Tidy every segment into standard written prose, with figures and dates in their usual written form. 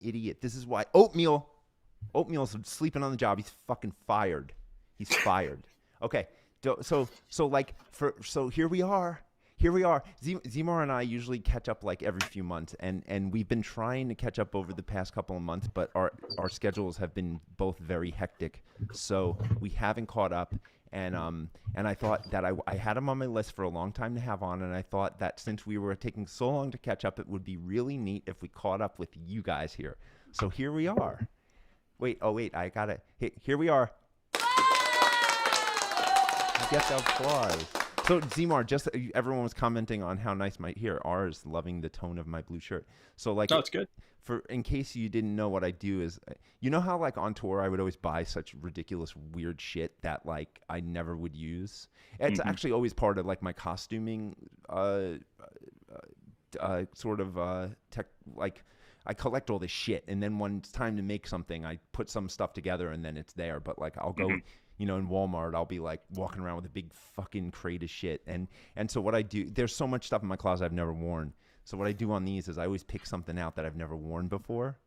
idiot. This is why Oatmeal's sleeping on the job. He's fucking fired. He's fired. Okay. So here we are. Zemar and I usually catch up like every few months, and we've been trying to catch up over the past couple of months, but our schedules have been both very hectic, so we haven't caught up. And I thought that I had him on my list for a long time to have on, and I thought that since we were taking so long to catch up, it would be really neat if we caught up with you guys here. So here we are. Wait, I got it. Here we are. Get the applause. So Zemar, just everyone was commenting on how nice my R is loving the tone of my blue shirt. So like, no, it's good. In case you didn't know, what I do is, you know how like on tour I would always buy such ridiculous weird shit that like I never would use. It's actually always part of like my costuming sort of tech. Like I collect all this shit, and then when it's time to make something, I put some stuff together, and then it's there. But like I'll go. You know, in Walmart, I'll be like walking around with a big fucking crate of shit. And so what I do, there's so much stuff in my closet I've never worn. So what I do on these is I always pick something out that I've never worn before,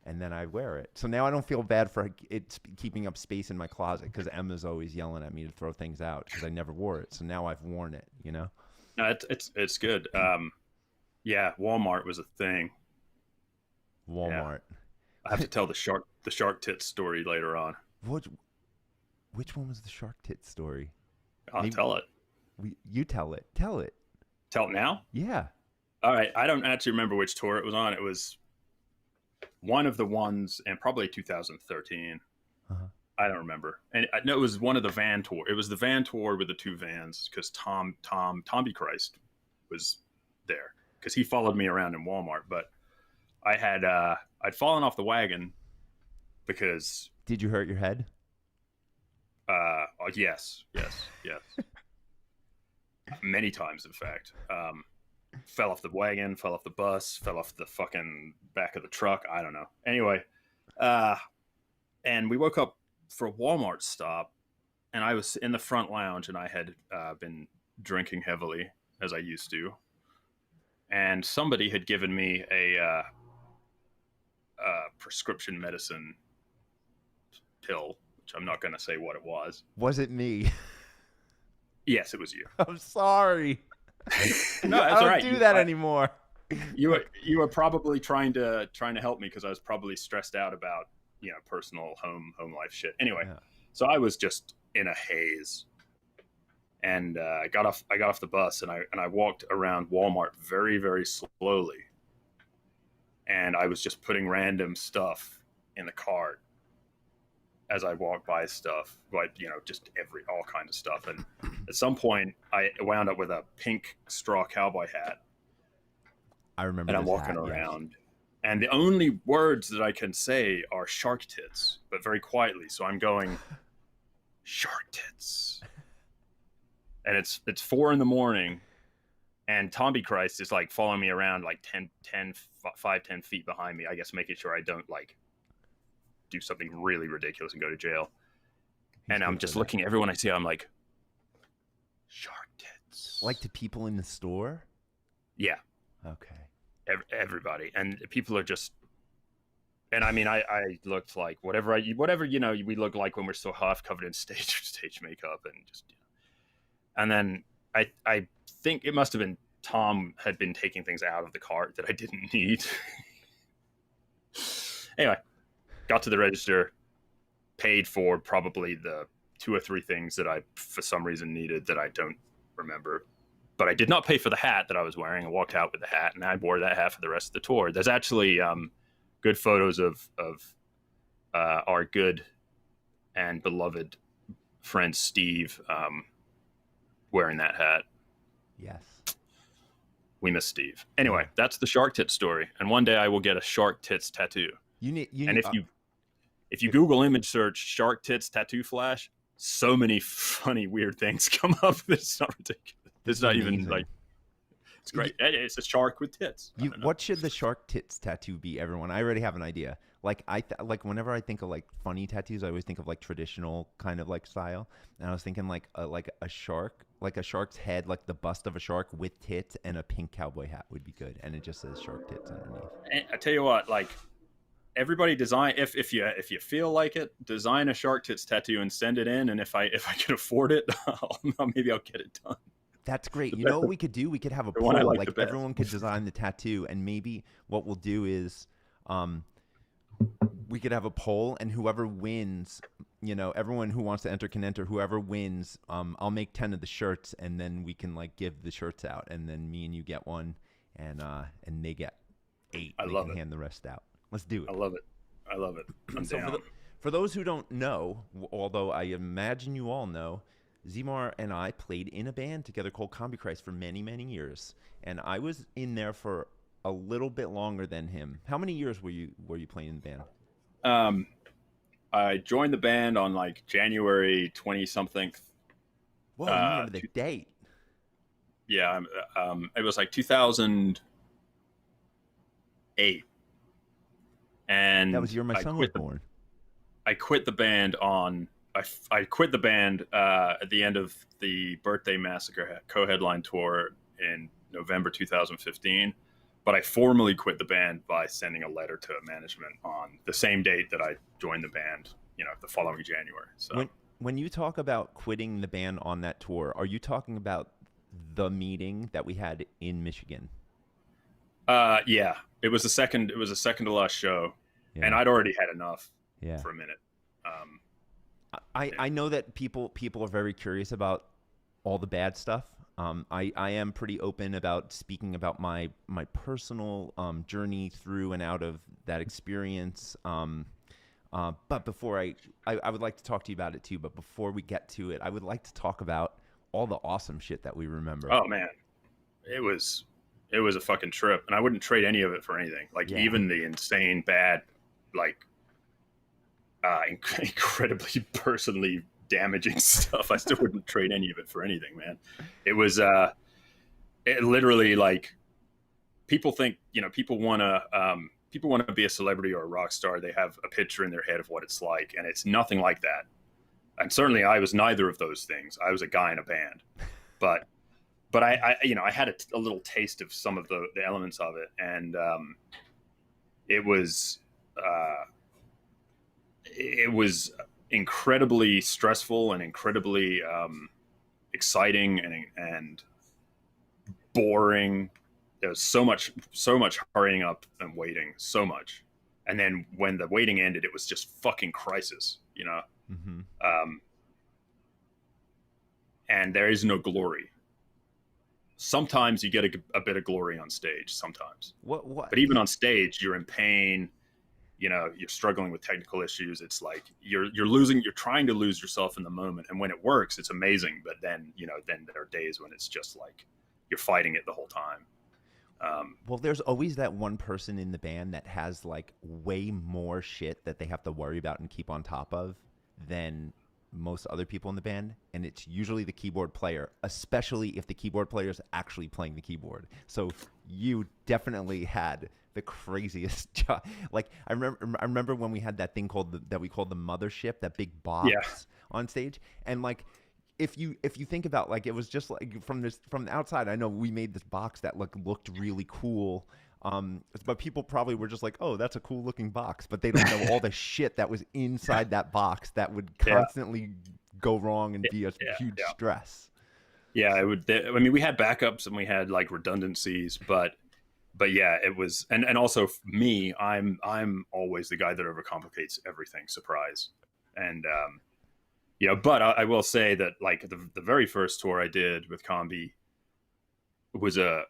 and then I wear it. So now I don't feel bad for it keeping up space in my closet, because Emma's always yelling at me to throw things out because I never wore it. So now I've worn it, you know? No, it's good. Yeah, Walmart was a thing. Walmart. Yeah. I have to tell the shark tits story later on. Which one was the shark tit story? I'll tell it. You tell it. Tell it. Tell it now? Yeah. All right. I don't actually remember which tour it was on. It was one of the ones, and probably 2013. I don't remember. And I know it was one of the van tour. It was the van tour with the two vans, because COMBICHRIST was there, because he followed me around in Walmart. But I'd fallen off the wagon because. Did you hurt your head? Yes. Many times, in fact. Fell off the wagon, fell off the bus, fell off the fucking back of the truck. I don't know. Anyway, and we woke up for a Walmart stop, and I was in the front lounge, and I had been drinking heavily, as I used to. And somebody had given me a prescription medicine pill. I'm not going to say what it was. Was it me? Yes, it was you. I'm sorry. No, that's I don't all right. do that anymore. You were probably trying to help me, because I was probably stressed out about, personal home life shit. Anyway, So I was just in a haze, and I got off the bus, and I walked around Walmart very, very slowly, and I was just putting random stuff in the cart as I walked by stuff, like, just all kinds of stuff. And at some point I wound up with a pink straw cowboy hat. I remember. And I'm walking around, and the only words that I can say are shark tits, but very quietly. So I'm going, shark tits. And it's 4 a.m, and COMBICHRIST is like following me around like 5-10 feet behind me, I guess, making sure I don't like do something really ridiculous and go to jail. And I'm just looking at everyone I see. I'm like, shark tits. Like to people in the store? Yeah. Okay. Everybody. And people are just, and I mean, I looked like whatever we look like when we're so half covered in stage makeup, and just, and then I think it must have been Tom had been taking things out of the cart that I didn't need. Anyway, got to the register, paid for probably the 2 or 3 things that I, for some reason, needed that I don't remember. But I did not pay for the hat that I was wearing. I walked out with the hat, and I wore that hat for the rest of the tour. There's actually good photos of our good and beloved friend Steve wearing that hat. Yes. We miss Steve. Anyway, that's the shark tits story. And one day I will get a shark tits tattoo. If you Google image search shark tits tattoo flash, so many funny, weird things come up. It's not ridiculous. It's not even like, it's great. It's a shark with tits. What should the shark tits tattoo be, everyone? I already have an idea. Like like whenever I think of like funny tattoos, I always think of like traditional kind of like style. And I was thinking like a shark, like a shark's head, like the bust of a shark with tits, and a pink cowboy hat would be good. And it just says shark tits underneath. And I tell you what, like everybody design, if you feel like it, design a shark tits tattoo and send it in. And if I can afford it, maybe I'll get it done. That's great. You know what we could do? We could have a The one I poll. like Like the best. everyone could design the tattoo, and maybe what we'll do is, we could have a poll, and whoever wins, you know, everyone who wants to enter can enter. Whoever wins, I'll make 10 of the shirts, and then we can like give the shirts out, and then me and you get one, and they get 8. I they love can it. hand the rest out. Let's do it. I love it. I love it. I'm So down. for those who don't know, although I imagine you all know, Zemar and I played in a band together called COMBICHRIST for many, many years, and I was in there for a little bit longer than him. How many years were you playing in the band? I joined the band on like January 20 something. Whoa, you remember the date? Yeah, it was like 2008, and That was the year my son was born. I quit the band on. I quit the band at the end of the Birthday Massacre co-headline tour in November 2015, but I formally quit the band by sending a letter to management on the same date that I joined the band, you know, the following January. So when you talk about quitting the band on that tour, are you talking about the meeting that we had in Michigan? Yeah, it was the second to last show, and I'd already had enough for a minute. I know that people are very curious about all the bad stuff. I am pretty open about speaking about my personal journey through and out of that experience. But before I would like to talk to you about it too. But before we get to it, I would like to talk about all the awesome shit that we remember. Oh man, it was a fucking trip, and I wouldn't trade any of it for anything. Like even the insane bad, like incredibly personally damaging stuff, I still wouldn't trade any of it for anything, man. It was it literally, like, people think, you know, people want to be a celebrity or a rock star. They have a picture in their head of what it's like, and it's nothing like that. And certainly I was neither of those things. I was a guy in a band, but I you know, I had a little taste of some of the elements of it, and it was incredibly stressful and incredibly exciting and boring. There was so much hurrying up and waiting, so much. And then when the waiting ended, it was just fucking crisis, you know? Mm-hmm. And there is no glory. Sometimes you get a bit of glory on stage, sometimes. What? But even on stage, you're in pain. You know, you're struggling with technical issues. It's like you're trying to lose yourself in the moment. And when it works, it's amazing. But then, you know, then there are days when it's just like you're fighting it the whole time. Well, there's always that one person in the band that has like way more shit that they have to worry about and keep on top of than most other people in the band, and it's usually the keyboard player, especially if the keyboard player is actually playing the keyboard. So you definitely had the craziest job. Like I remember when we had that thing that we called the mothership, that big box on stage, and like if you think about, like, it was just like from the outside, I know we made this box that looked really cool. But people probably were just like, oh, that's a cool looking box, but they don't know all the shit that was inside that box that would constantly go wrong and be a huge stress. Yeah, it would. I mean, we had backups and we had like redundancies, but yeah, it was, and also me, I'm always the guy that overcomplicates everything. Surprise. And you know, but I will say that, like, the very first tour I did with Combi was a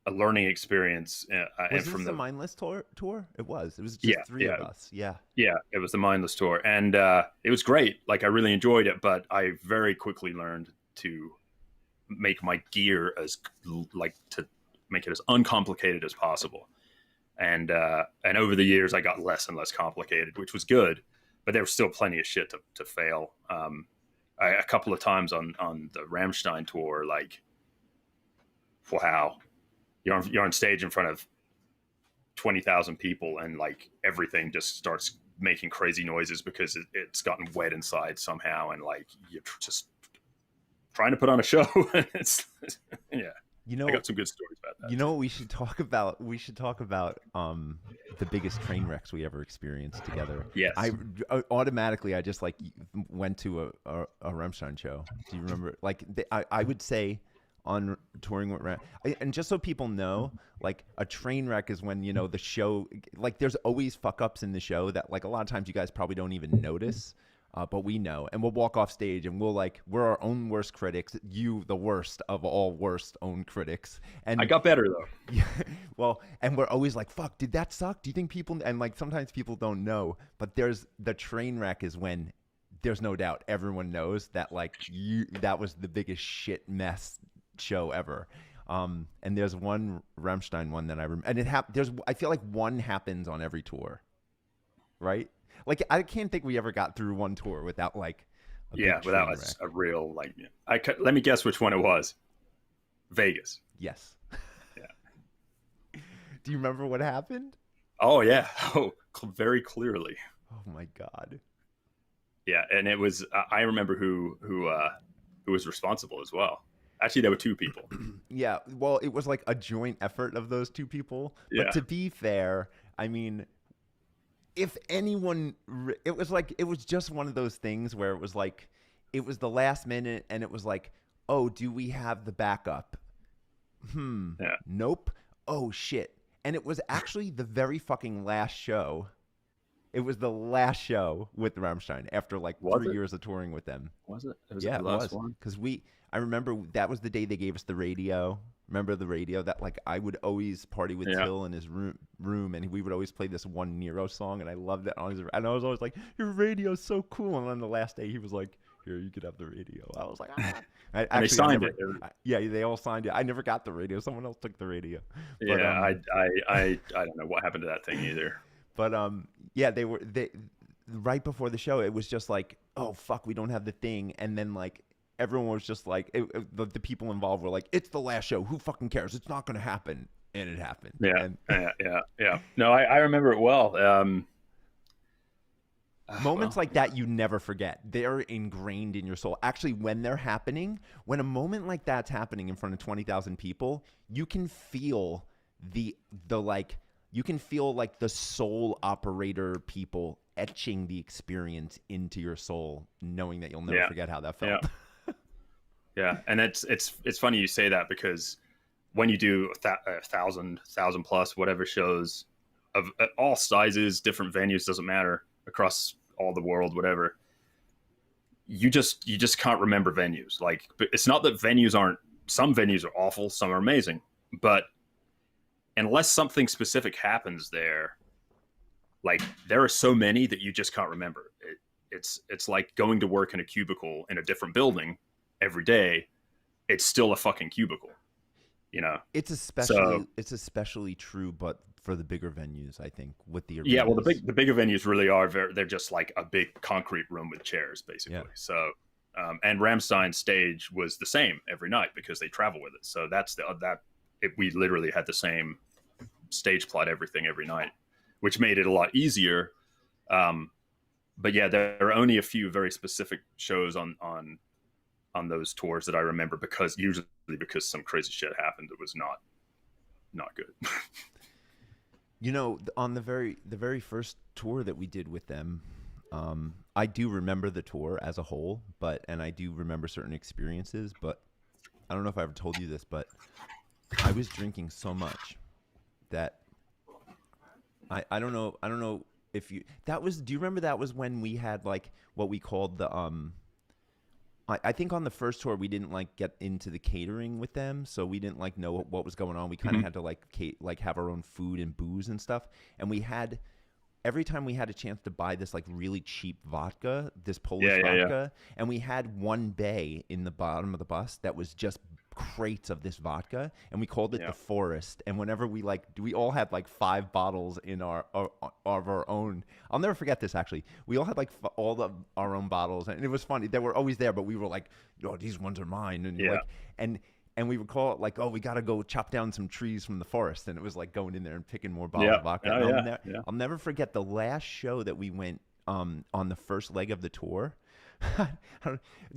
learning experience. Was this the Mindless tour? It was just three of us. Yeah, it was the Mindless tour, and it was great. Like, I really enjoyed it, but I very quickly learned to make my gear to make it as uncomplicated as possible. And over the years, I got less and less complicated, which was good, but there was still plenty of shit to fail. A couple of times on the Rammstein tour, like, wow. You're on stage in front of 20,000 people, and like everything just starts making crazy noises because it's gotten wet inside somehow, and like you're just trying to put on a show. It's I got some good stories about that. You know what we should talk about? We should talk about the biggest train wrecks we ever experienced together. Yes. I automatically I just like went to a Rammstein show. Do you remember? Like I would say on touring with and just so people know, like a train wreck is when, you know, the show, like there's always fuck ups in the show that like a lot of times you guys probably don't even notice. But we know, and we'll walk off stage and we're our own worst critics. You, the worst of all worst own critics. And I got better though. Yeah, well, and we're always like, fuck, did that suck? Do you think people, and like sometimes people don't know, but there's the train wreck is when there's no doubt everyone knows that like that was the biggest shit mess show ever. And there's one Rammstein one that I feel like one happens on every tour, right? Like I can't think we ever got through one tour without like without a real like. Let me guess which one it was. Vegas. Yes. Yeah. Do you remember what happened? Oh yeah. Oh, very clearly. Oh my God. Yeah, and it was. I remember who was responsible as well. Actually, there were two people. Yeah. Well, it was like a joint effort of those two people. Yeah. But to be fair, I mean, if anyone, it was just one of those things where it was like, it was the last minute and it was like, oh, do we have the backup? Yeah. Nope. Oh, shit. And it was actually the very fucking last show. It was the last show with Rammstein after like 3 years of touring with them. Was it? Yeah, it was. Because I remember that was the day they gave us the radio. Remember the radio that like I would always party with Till in his room and we would always play this one Nero song and I loved it and I was always like, your radio's so cool. And on the last day he was like, here, you could have the radio. I was like, ah. And they signed it. Yeah, they all signed it. I never got the radio. Someone else took the radio. But, yeah, I don't know what happened to that thing either. But yeah, they right before the show. It was just like, oh fuck, we don't have the thing, and then like. Everyone was just like, the people involved were like, it's the last show. Who fucking cares? It's not going to happen. And it happened. Yeah. Yeah. No, I remember it well. Moments like that you never forget. They're ingrained in your soul. Actually, when they're happening, when a moment like that's happening in front of 20,000 people, you can feel you can feel like the soul operator people etching the experience into your soul, knowing that you'll never forget how that felt. Yeah. Yeah, and it's funny you say that because when you do a thousand plus whatever shows of all sizes, different venues, doesn't matter, across all the world, whatever, you just can't remember venues. Like, it's not that some venues are awful, some are amazing, but unless something specific happens there, like there are so many that you just can't remember. It's like going to work in a cubicle in a different building every day. It's still a fucking cubicle, you know. It's especially true, but for the bigger venues, I think, with the arenas. Yeah, well, the bigger venues really are they're just like a big concrete room with chairs, basically. Yeah. So, and Rammstein stage was the same every night because they travel with it. So we literally had the same stage plot, everything every night, which made it a lot easier. But yeah, there are only a few very specific shows on those tours that I remember because some crazy shit happened that was not good. You know, on the very first tour that we did with them, I do remember the tour as a whole, and I do remember certain experiences, but I don't know if I ever told you this, but I was drinking so much that I don't know if do you remember that was when we had like what we called the I think on the first tour we didn't like get into the catering with them, so we didn't like know what was going on. We kind of had to like have our own food and booze and stuff. And we had every time we had a chance to buy this like really cheap vodka, this Polish vodka, and we had one bay in the bottom of the bus that was just crates of this vodka, and we called it the Forest. And whenever we all had like 5 bottles in our own. I'll never forget this, actually. We all had like our own bottles, and it was funny. They were always there, but we were like, oh, these ones are mine. And and we would call it like, oh, we got to go chop down some trees from the forest. And it was like going in there and picking more bottles of vodka. I'll never forget the last show that we went on the first leg of the tour.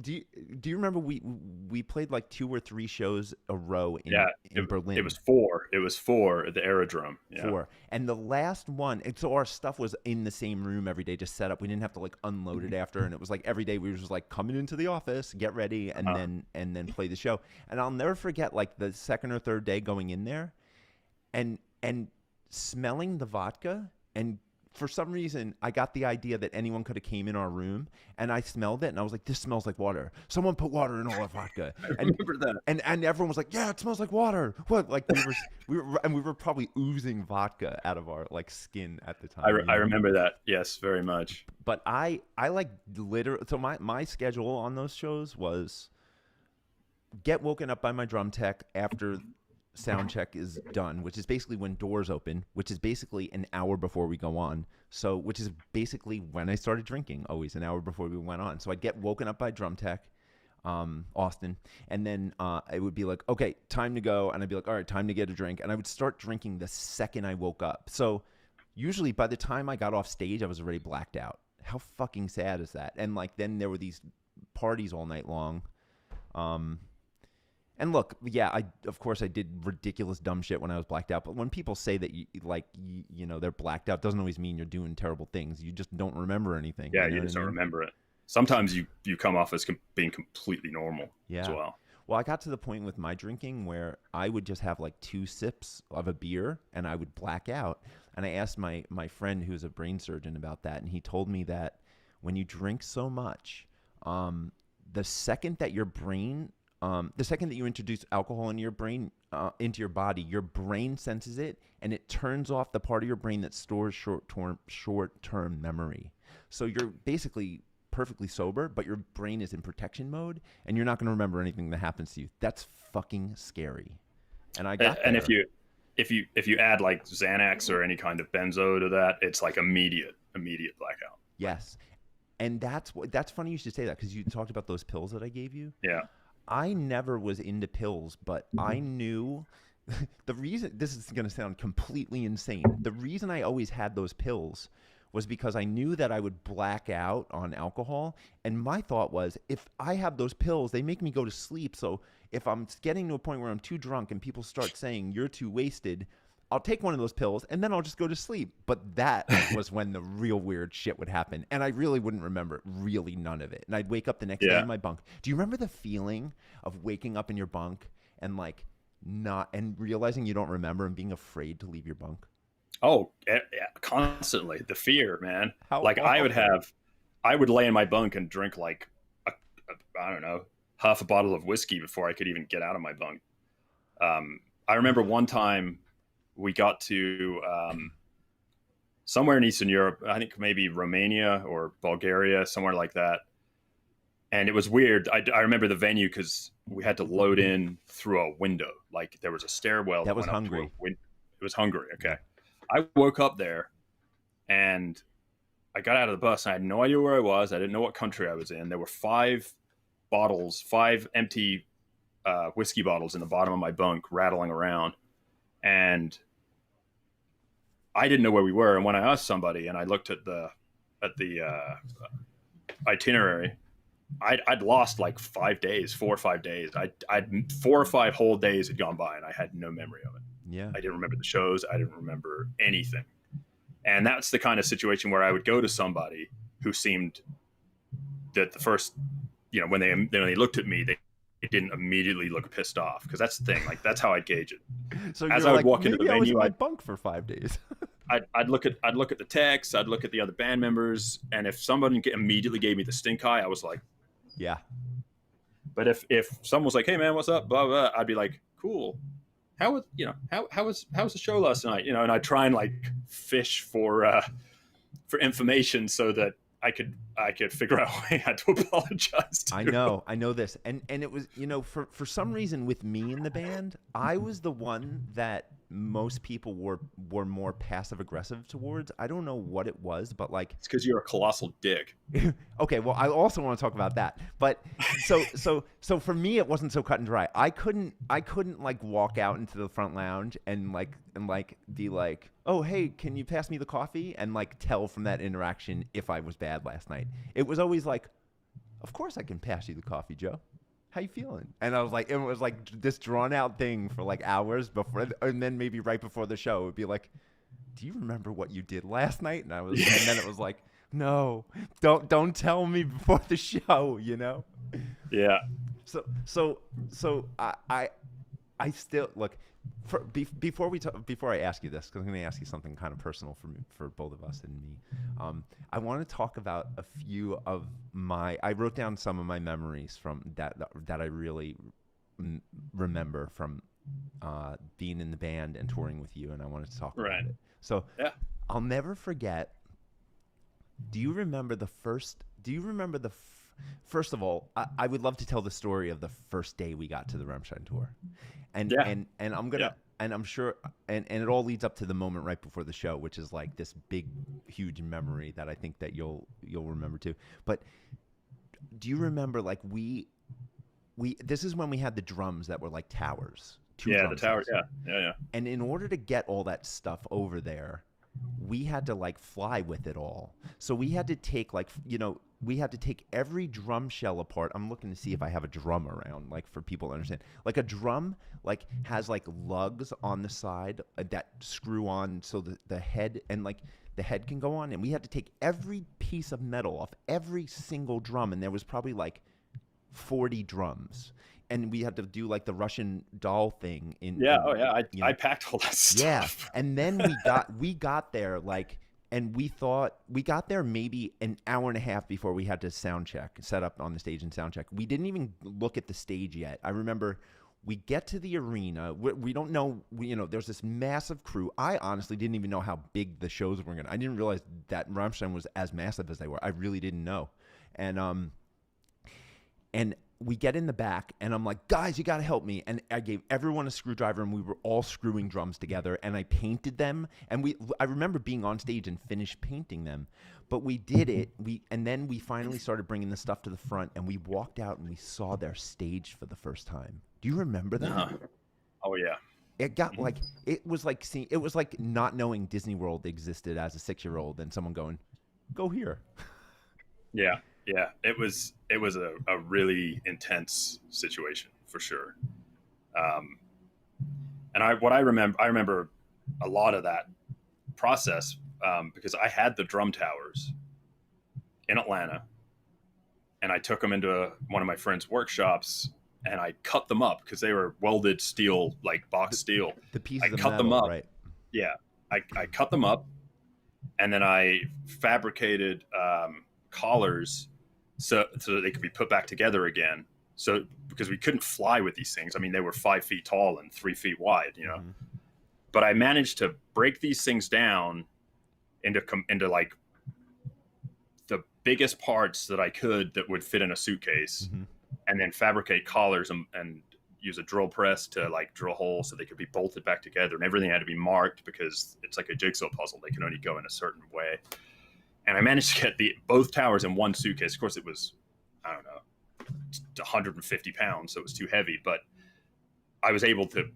do you remember we played like 2 or 3 shows a row in Berlin? It was 4. It was 4 at the Aerodrome. Yeah. 4. And the last one, and so our stuff was in the same room every day, just set up. We didn't have to like unload it after, and it was like every day we were just like coming into the office, get ready, and then play the show. And I'll never forget like the second or third day going in there, and smelling the vodka, and for some reason, I got the idea that anyone could have came in our room, and I smelled it, and I was like, "This smells like water. Someone put water in all our vodka." I remember that. And everyone was like, "Yeah, it smells like water." What? Like we were probably oozing vodka out of our like skin at the time. I remember that. Yes, very much. But I like literally. So my schedule on those shows was get woken up by my drum tech after sound check is done, which is basically when doors open, which is basically an hour before we go on. So, which is basically when I started drinking, always an hour before we went on. So I'd get woken up by drum tech, Austin, and then it would be like, okay, time to go. And I'd be like, all right, time to get a drink. And I would start drinking the second I woke up. So usually by the time I got off stage, I was already blacked out. How fucking sad is that? And like, then there were these parties all night long. And look, yeah, of course I did ridiculous dumb shit when I was blacked out. But when people say that you know they're blacked out, doesn't always mean you're doing terrible things. You just don't remember anything. Yeah, you just don't remember it. Sometimes you come off as being completely normal as well. Well, I got to the point with my drinking where I would just have like 2 sips of a beer and I would black out. And I asked my friend who's a brain surgeon about that, and he told me that when you drink so much, the second that your brain the second that you introduce alcohol into your brain, into your body, your brain senses it, and it turns off the part of your brain that stores short-term memory. So you're basically perfectly sober, but your brain is in protection mode, and you're not going to remember anything that happens to you. That's fucking scary. And I got and there. if you add like Xanax or any kind of benzo to that, it's like immediate blackout. Yes, and that's funny you should say that, because you talked about those pills that I gave you. Yeah. I never was into pills, but I knew the reason. This is going to sound completely insane. The reason I always had those pills was because I knew that I would black out on alcohol. And my thought was, if I have those pills, they make me go to sleep. So if I'm getting to a point where I'm too drunk and people start saying you're too wasted, I'll take one of those pills and then I'll just go to sleep. But that was when the real weird shit would happen. And I really wouldn't remember really none of it. And I'd wake up the next day in my bunk. Do you remember the feeling of waking up in your bunk and like and realizing you don't remember and being afraid to leave your bunk? Oh, yeah, constantly. The fear, man. How like awful. I would lay in my bunk and drink like, I don't know, half a bottle of whiskey before I could even get out of my bunk. I remember one time we got to somewhere in Eastern Europe, I think maybe Romania or Bulgaria, somewhere like that. And it was weird. I remember the venue because we had to load in through a window. Like there was a stairwell that was Hungary. It was Hungary. Okay. I woke up there and I got out of the bus and I had no idea where I was. I didn't know what country I was in. There were 5 empty whiskey bottles in the bottom of my bunk rattling around. And I didn't know where we were. And when I asked somebody and I looked at the itinerary, I'd lost like 4 or 5 days. I'd 4 or 5 whole days had gone by and I had no memory of it. Yeah. I didn't remember the shows. I didn't remember anything. And that's the kind of situation where I would go to somebody who seemed that the first, when they looked at me, they didn't immediately look pissed off, because that's the thing. Like that's how I'd gauge it. So as I would walk into the venue, I was in my bunk for 5 days. I'd look at the text. I'd look at the other band members, and if somebody immediately gave me the stink eye, I was like, yeah. But if someone was like, "Hey man, what's up?" Blah blah, I'd be like, "Cool. How was the show last night?" And I try and like fish for information so that I could figure out a way how to apologize to I know this. And it was, for some reason with me in the band, I was the one that most people were more passive aggressive towards. I don't know what it was, but like it's because you're a colossal dick. Okay, well I also want to talk about that. But so for me it wasn't so cut and dry. I couldn't like walk out into the front lounge and be like, "Oh, hey, can you pass me the coffee?" and like tell from that interaction if I was bad last night. It was always like, of course I can pass you the coffee, Joe. How you feeling? And I was like, it was like this drawn out thing for like hours before, and then maybe right before the show, it would be like, do you remember what you did last night? And and then it was like, no, don't tell me before the show, you know? Yeah. So I still look before I ask you this, because I'm going to ask you something kind of personal for both of us and me. I want to talk about a few of I wrote down some of my memories from that I really remember from being in the band and touring with you, and I wanted to talk about it. So yeah. I'll never forget. Do you remember first of all, I would love to tell the story of the first day we got to the Rammstein tour. And I'm gonna and I'm sure and it all leads up to the moment right before the show, which is like this big, huge memory that I think that you'll remember too. But do you remember like we this is when we had the drums that were like towers. The towers, yeah. And in order to get all that stuff over there, we had to like fly with it all. So we had to take we had to take every drum shell apart. I'm looking to see if I have a drum around, like for people to understand. Like a drum like has like lugs on the side that screw on so the head and like the head can go on. And we had to take every piece of metal off every single drum. And there was probably like 40 drums. And we had to do like the Russian doll thing. I packed all that stuff. Yeah, and then we got there like, and we thought we got there maybe an hour and a half before we had to sound check, set up on the stage and sound check. We didn't even look at the stage yet. I remember we get to the arena. We don't know. There's this massive crew. I honestly didn't even know how big the shows were going to. I didn't realize that Rammstein was as massive as they were. I really didn't know, and we get in the back, and I'm like, guys, you got to help me. And I gave everyone a screwdriver, and we were all screwing drums together, and I painted them. And I remember being on stage and finished painting them. But we did it. And then we finally started bringing the stuff to the front, and we walked out, and we saw their stage for the first time. Do you remember that? Uh-huh. Oh, yeah. It got like, it was like not knowing Disney World existed as a 6-year-old and someone going, go here. Yeah. Yeah, it was a really intense situation for sure, and I remember a lot of that process because I had the drum towers in Atlanta, and I took them into one of my friend's workshops, and I cut them up because they were welded steel, like box steel. The pieces I cut metal, them up, right? Yeah, I cut them up, and then I fabricated collars. So that they could be put back together again. So because we couldn't fly with these things. I mean, they were 5 feet tall and 3 feet wide, Mm-hmm. But I managed to break these things down into like the biggest parts that I could that would fit in a suitcase, mm-hmm. and then fabricate collars and use a drill press to like drill holes so they could be bolted back together. And everything had to be marked because it's like a jigsaw puzzle. They can only go in a certain way. And I managed to get both towers in one suitcase. Of course, it was, I don't know, 150 pounds, so it was too heavy. But I was able to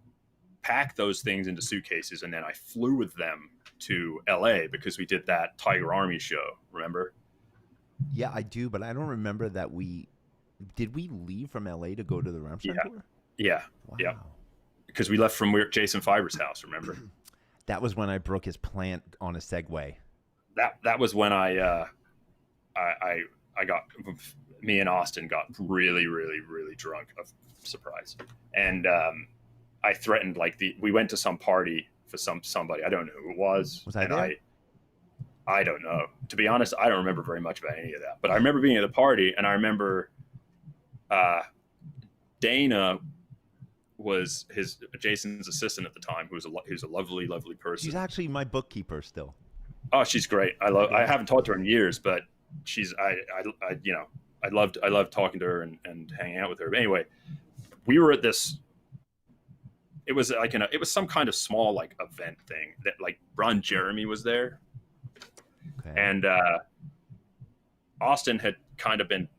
pack those things into suitcases, and then I flew with them to L.A. because we did that Tiger Army show, remember? Yeah, I do, but I don't remember that did we leave from L.A. to go to the Rammstein tour? Yeah, wow. Yeah. Because we left from Jason Fiver's house, remember? That was when I broke his plant on a Segway. That was when I got, me and Austin got really, really, really drunk, of surprise. And I threatened, like, we went to some party for somebody. I don't know who it was. Was I there? I don't know. To be honest, I don't remember very much about any of that. But I remember being at the party, and I remember Dana was Jason's assistant at the time, who's a lovely, lovely person. She's actually my bookkeeper still. Oh, she's great. I haven't talked to her in years, but I loved talking to her and hanging out with her. But anyway, we were at this. It was like it was some kind of small like event thing that like Ron Jeremy was there, okay. And Austin had kind of been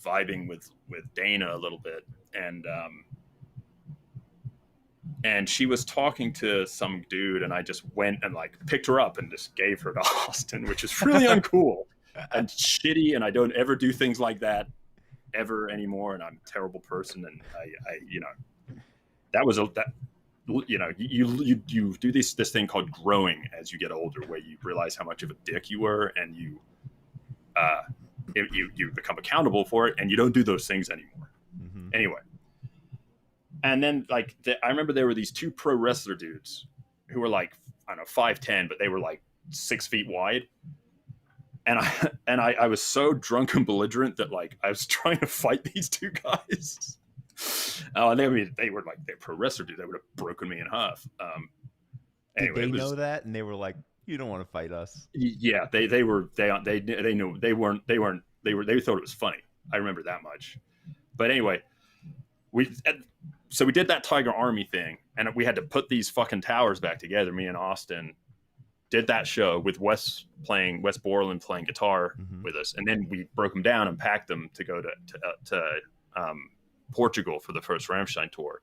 vibing with Dana a little bit, and she was talking to some dude, and I just went and like picked her up and just gave her to Austin, which is really uncool and shitty. And I don't ever do things like that. ever anymore, and I'm a terrible person. And I you know, that was that. You know, you do this thing called growing as you get older, where you realize how much of a dick you were, and you become accountable for it, and you don't do those things anymore. Mm-hmm. Anyway, and then like I remember there were these two pro wrestler dudes who were like, I don't know, 5'10", but they were like 6 feet wide. And I was so drunk and belligerent that like I was trying to fight these two guys. And they were like, they're pro wrestler dude. They would have broken me in half. Anyway, did they know that? And they were like, you don't want to fight us. Yeah, they knew they thought it was funny. I remember that much. But anyway, so we did that Tiger Army thing, and we had to put these fucking towers back together. Me and Austin did that show with Wes Borland playing guitar with us, and then we broke them down and packed them to go to Portugal for the first Rammstein tour.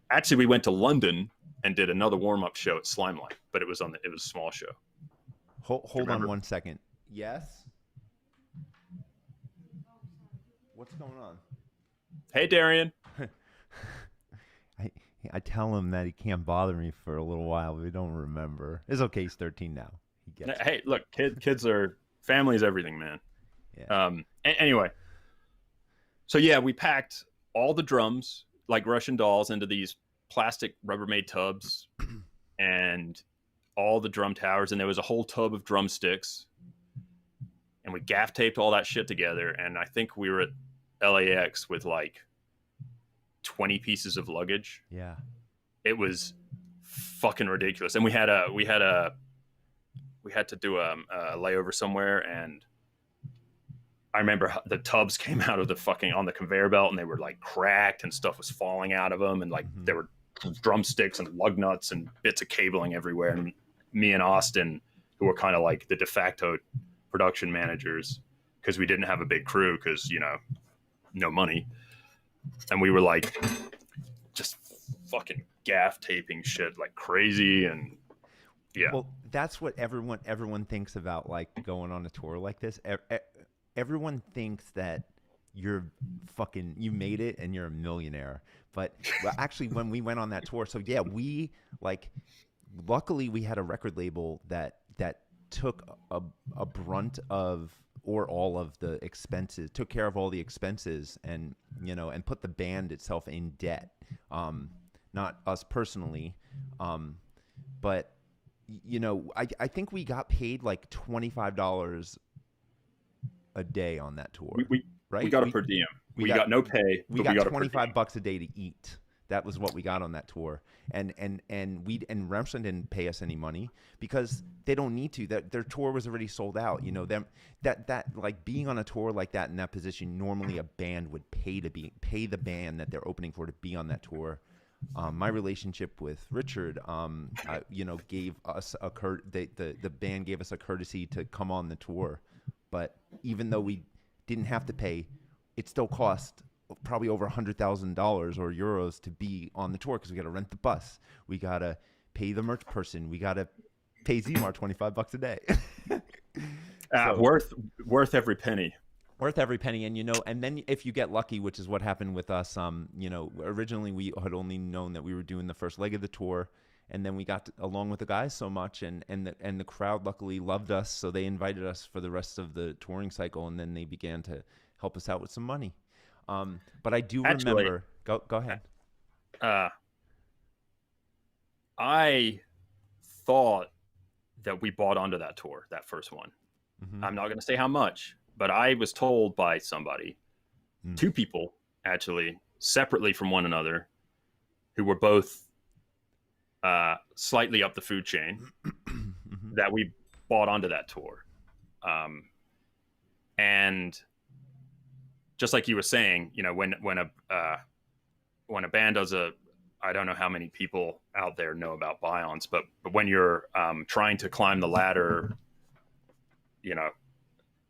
Actually, we went to London and did another warm-up show at Slimeline, but it was a small show. Hold on 1 second. Yes? What's going on? Hey, Darian. I tell him that he can't bother me for a little while, but we don't remember. It's okay. He's 13 now. He gets Hey, look, kids are family is everything, man. Yeah. Anyway, so yeah, we packed all the drums like Russian dolls into these plastic Rubbermaid tubs, and all the drum towers, and there was a whole tub of drumsticks, and we gaff taped all that shit together. And I think we were at LAX with like 20 pieces of luggage. Yeah, it was fucking ridiculous. And we had to do a layover somewhere, and I remember the tubs came out of on the conveyor belt, and they were like cracked, and stuff was falling out of them, and like there were drumsticks and lug nuts and bits of cabling everywhere. And me and Austin, who were kind of like the de facto production managers, because we didn't have a big crew, because no money, and we were like just fucking gaff taping shit like crazy. And yeah, well, that's what everyone thinks about, like going on a tour like this. Everyone thinks that you made it and you're a millionaire. But actually, when we went on that tour, so yeah, luckily we had a record label that took a brunt of, or all of the expenses, took care of all the expenses, and put the band itself in debt. Not us personally, but I think we got paid like $25 a day on that tour. Right? We got a per diem. We got no pay. We got $25 a day to eat. That was what we got on that tour. And Rammstein didn't pay us any money because they don't need to. That their tour was already sold out. That like being on a tour like that in that position, normally a band would pay the band that they're opening for to be on that tour. My relationship with Richard, gave us the band gave us a courtesy to come on the tour. But even though we didn't have to pay, it still cost probably over $100,000 or euros to be on the tour, because we got to rent the bus, we got to pay the merch person, we got to pay Zemar $25 a day. Worth every penny. Worth every penny. And then if you get lucky, which is what happened with us, originally we had only known that we were doing the first leg of the tour, and then we got along with the guys so much, and the crowd luckily loved us, so they invited us for the rest of the touring cycle, and then they began to help us out with some money. But I do remember. Go ahead. I thought that we bought onto that tour, that first one. Mm-hmm. I'm not going to say how much, but I was told by somebody, two people actually, separately from one another, who were both slightly up the food chain, that we bought onto that tour. And just like you were saying, when a band does I don't know how many people out there know about Bions, but when you're trying to climb the ladder,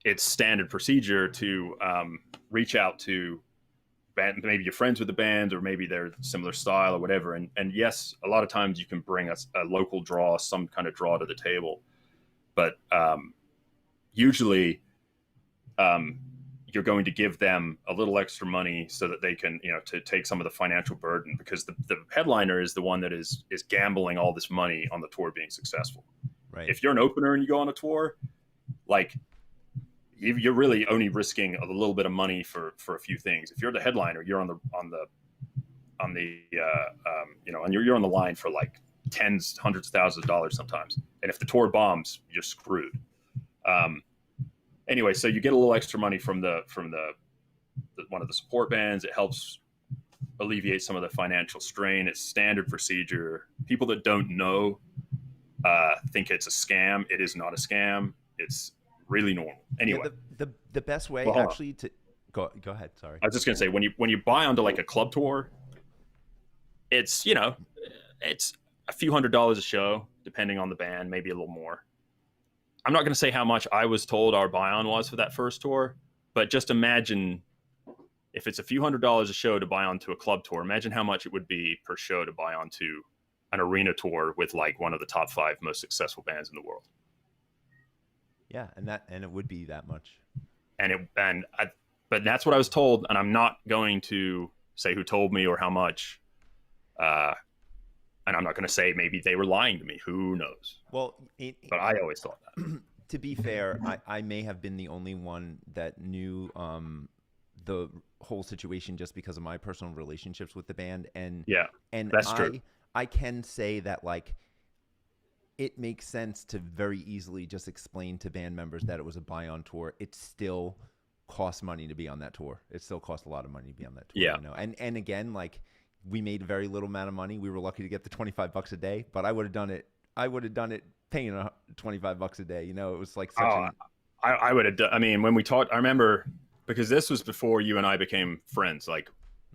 it's standard procedure to reach out to band, maybe you're friends with the band, or maybe they're similar style or whatever. And yes, a lot of times you can bring a local draw, some kind of draw to the table. But usually you're going to give them a little extra money so that they can, to take some of the financial burden, because the headliner is the one that is gambling all this money on the tour being successful. Right. If you're an opener and you go on a tour, like, you're really only risking a little bit of money for a few things. If you're the headliner, you're on the and you're on the line for like tens, hundreds of thousands of dollars sometimes. And if the tour bombs, you're screwed. Anyway, so you get a little extra money from the one of the support bands. It helps alleviate some of the financial strain. It's standard procedure. People that don't know think it's a scam. It is not a scam. It's really normal. Anyway, yeah, the best way actually to go ahead. Sorry, I was just gonna say, when you buy onto like a club tour, it's it's a few $100s a show, depending on the band, maybe a little more. I'm not gonna say how much I was told our buy-on was for that first tour, but just imagine if it's a few $100s a show to buy onto a club tour. Imagine how much it would be per show to buy onto an arena tour with like one of the top 5 most successful bands in the world. Yeah, and it would be that much. But that's what I was told, and I'm not going to say who told me or how much. And I'm not going to say maybe they were lying to me. Who knows? Well, but I always thought that. To be fair, I may have been the only one that knew the whole situation just because of my personal relationships with the band. And that's true. I can say that, like, it makes sense to very easily just explain to band members that it was a buy-on tour. It still costs money to be on that tour. It still costs a lot of money to be on that tour. Yeah. You know? And again, like, we made very little amount of money. We were lucky to get the $25 a day, but I would have done it paying $25 a day. You know, it was like such I would have done. I mean, when we talked, I remember, because this was before you and I became friends. Like,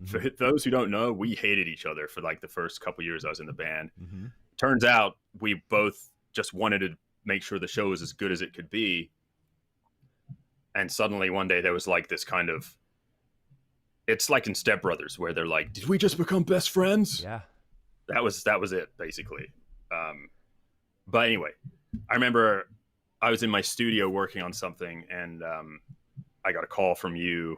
for those who don't know, we hated each other for like the first couple years I was in the band. Mm-hmm. Turns out we both just wanted to make sure the show was as good as it could be. And suddenly one day there was like this kind of, it's like in Step Brothers where they're like, did we just become best friends? Yeah. That was it basically. But anyway, I remember I was in my studio working on something, and I got a call from you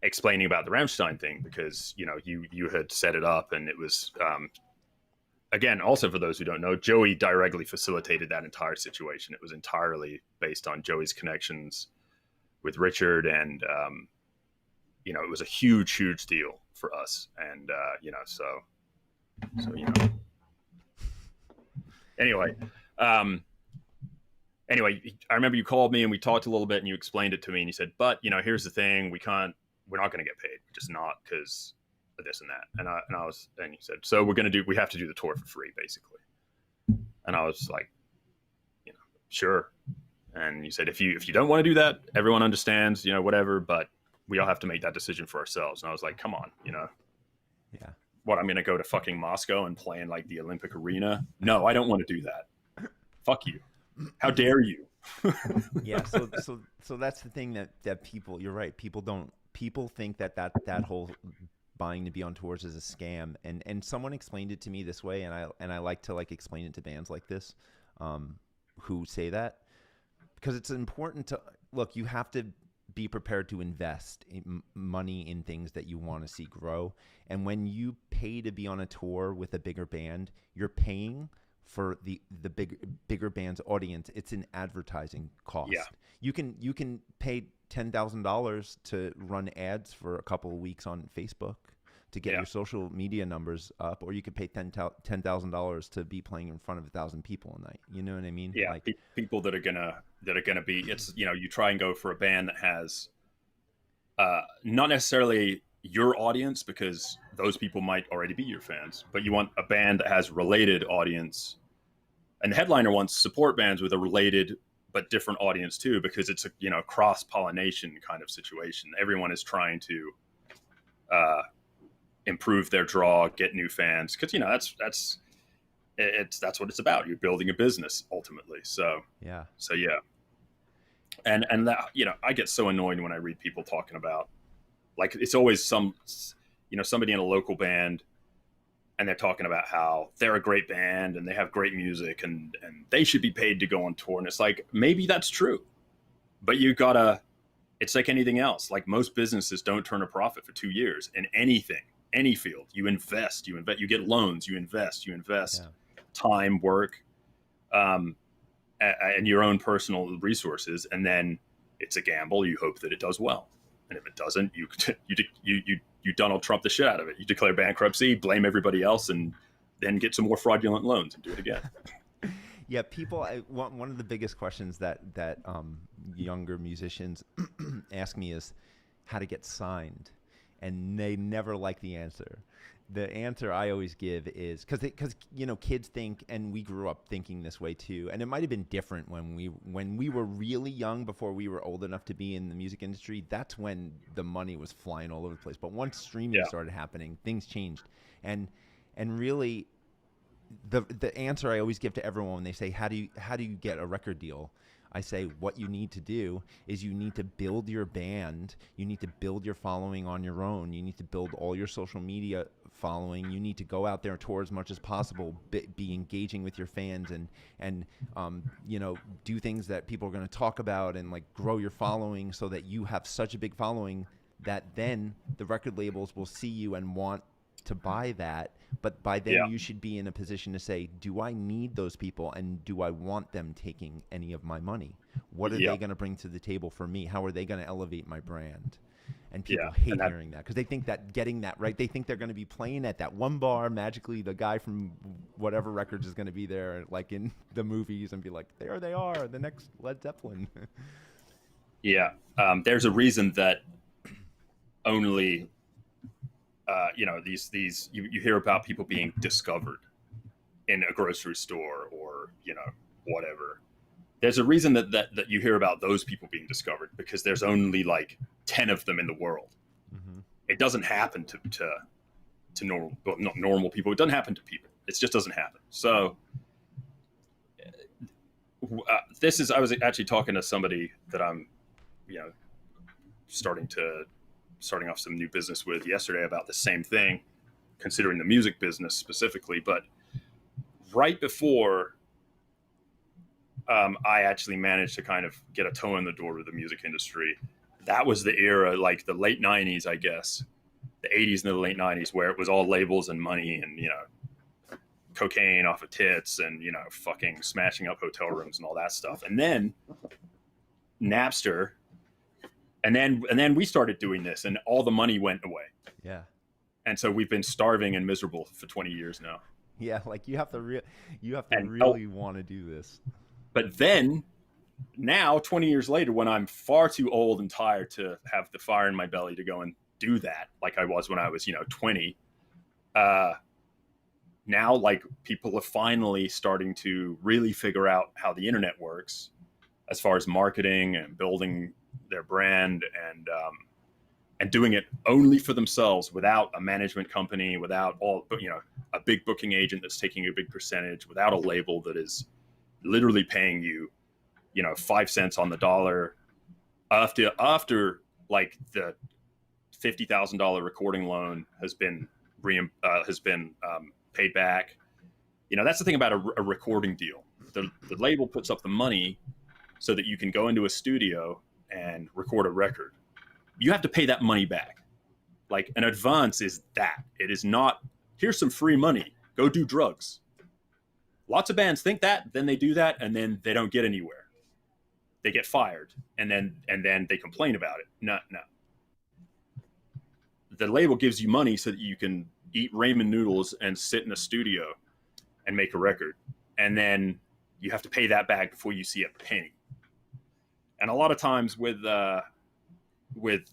explaining about the Rammstein thing, because, you know, you had set it up, and it was, again, also for those who don't know, Joey directly facilitated that entire situation. It was entirely based on Joey's connections with Richard, and, you know, it was a huge, huge deal for us. And, you know, so, you know, anyway, I remember you called me and we talked a little bit, and you explained it to me, and you said, but, you know, here's the thing, we're not going to get paid, just not, because of this and that. And you said, so we have to do the tour for free, basically. And I was like, you know, sure. And you said, if you don't want to do that, everyone understands, you know, whatever, but we all have to make that decision for ourselves. And I was like, come on, you know, yeah, what, I'm going to go to fucking Moscow and play in like the Olympic arena? No, I don't want to do that. Fuck you. How dare you? Yeah. So that's the thing that people, you're right. People think that whole buying to be on tours is a scam. And someone explained it to me this way. And I like to like explain it to bands like this, who say that, because it's important to look, you have to be prepared to invest money in things that you want to see grow. And when you pay to be on a tour with a bigger band, you're paying for the bigger band's audience. It's an advertising cost. Yeah. You can pay $10,000 to run ads for a couple of weeks on Facebook to get your social media numbers up, or you could pay $10,000 to be playing in front of 1,000 people a night. You know what I mean? Yeah, like, people that are gonna be. It's, you know, you try and go for a band that has not necessarily your audience, because those people might already be your fans, but you want a band that has related audience. And the headliner wants support bands with a related but different audience too, because it's a, you know, cross-pollination kind of situation. Everyone is trying to improve their draw, get new fans, because, you know, that's what it's about. You're building a business ultimately. So yeah. And that, you know, I get so annoyed when I read people talking about, like, it's always somebody in a local band, and they're talking about how they're a great band and they have great music and they should be paid to go on tour. And it's like, maybe that's true, but you gotta, it's like anything else. Like most businesses don't turn a profit for 2 years in anything, any field. You invest, you get loans, you invest, time, work, and your own personal resources. And then it's a gamble. You hope that it does well. And if it doesn't, you Donald Trump the shit out of it. You declare bankruptcy, blame everybody else, and then get some more fraudulent loans and do it again. Yeah, people. One of the biggest questions that younger musicians ask me is how to get signed, and they never like the answer. The answer I always give is because kids think, and we grew up thinking this way too, and it might have been different when we were really young, before we were old enough to be in the music industry. That's when the money was flying all over the place. But once streaming started happening, things changed, and really, the answer I always give to everyone when they say how do you get a record deal, I say what you need to do is you need to build your band, you need to build your following on your own, you need to build all your social media following, you need to go out there and tour as much as possible, be engaging with your fans, and do things that people are going to talk about, and like grow your following so that you have such a big following that then the record labels will see you and want to buy that. But by then you should be in a position to say, do I need those people, and do I want them taking any of my money? What are they going to bring to the table for me? How are they going to elevate my brand? And people hate hearing that, because they think that getting that right, they think they're going to be playing at that one bar, magically the guy from whatever records is going to be there, like in the movies, and be like, there they are, the next Led Zeppelin. There's a reason that only these you hear about people being discovered in a grocery store or whatever. There's a reason that you hear about those people being discovered, because there's only like 10 of them in the world. Mm-hmm. It doesn't happen to normal, well, not normal people. It doesn't happen to people. It just doesn't happen. So I was actually talking to somebody that I'm starting off some new business with yesterday about the same thing, considering the music business specifically. But right before I actually managed to kind of get a toe in the door with the music industry, that was the era, like the late 90s, I guess, the 80s and the late 90s, where it was all labels and money and, cocaine off of tits and, fucking smashing up hotel rooms and all that stuff. And then Napster, and then we started doing this, and all the money went away. Yeah. And so we've been starving and miserable for 20 years now. Yeah, like you have to really want to do this. But then now, 20 years later, when I'm far too old and tired to have the fire in my belly to go and do that, like I was when I was 20, now like people are finally starting to really figure out how the internet works as far as marketing and building their brand, and doing it only for themselves, without a management company, without a big booking agent that's taking a big percentage, without a label that is literally paying you 5 cents on the dollar after like the $50,000 recording loan has been paid back. That's the thing about a recording deal. The label puts up the money so that you can go into a studio and record a record. You have to pay that money back. Like an advance is that. It is not, here's some free money, go do drugs. Lots of bands think that, then they do that, and then they don't get anywhere. They get fired, and then they complain about it. No. The label gives you money so that you can eat ramen noodles and sit in a studio and make a record. And then you have to pay that back before you see a penny. And a lot of times with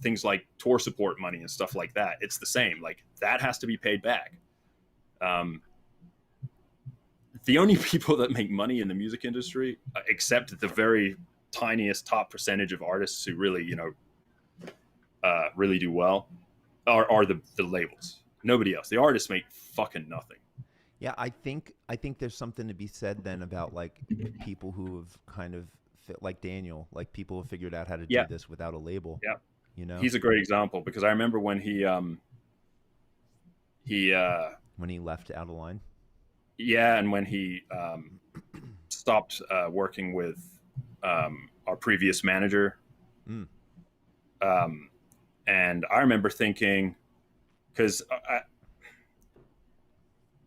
things like tour support money and stuff like that, it's the same. Like that has to be paid back. The only people that make money in the music industry, except the very tiniest top percentage of artists who really, really do well, are the labels. Nobody else. The artists make fucking nothing. Yeah, I think there's something to be said then about like people who have kind of like Daniel, like people have figured out how to do this without a label. Yeah. He's a great example, because I remember when he when he left Out of Line. Yeah, and when he stopped working with our previous manager, And I remember thinking, because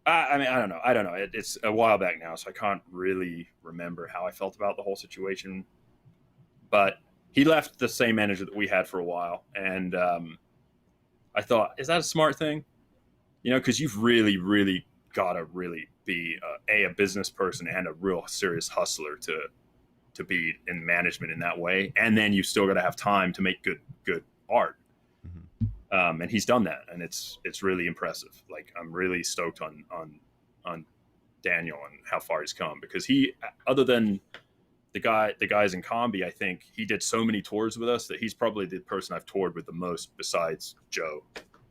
I mean, I don't know. It's a while back now, so I can't really remember how I felt about the whole situation. But he left the same manager that we had for a while, and I thought, is that a smart thing? Because you've really, really got to really be a business person and a real serious hustler to be in management in that way, and then you still got to have time to make good art. And he's done that, and it's really impressive. Like, I'm really stoked on Daniel and how far he's come, because he, other than the guys in Combi, I think he did so many tours with us that he's probably the person I've toured with the most besides Joe.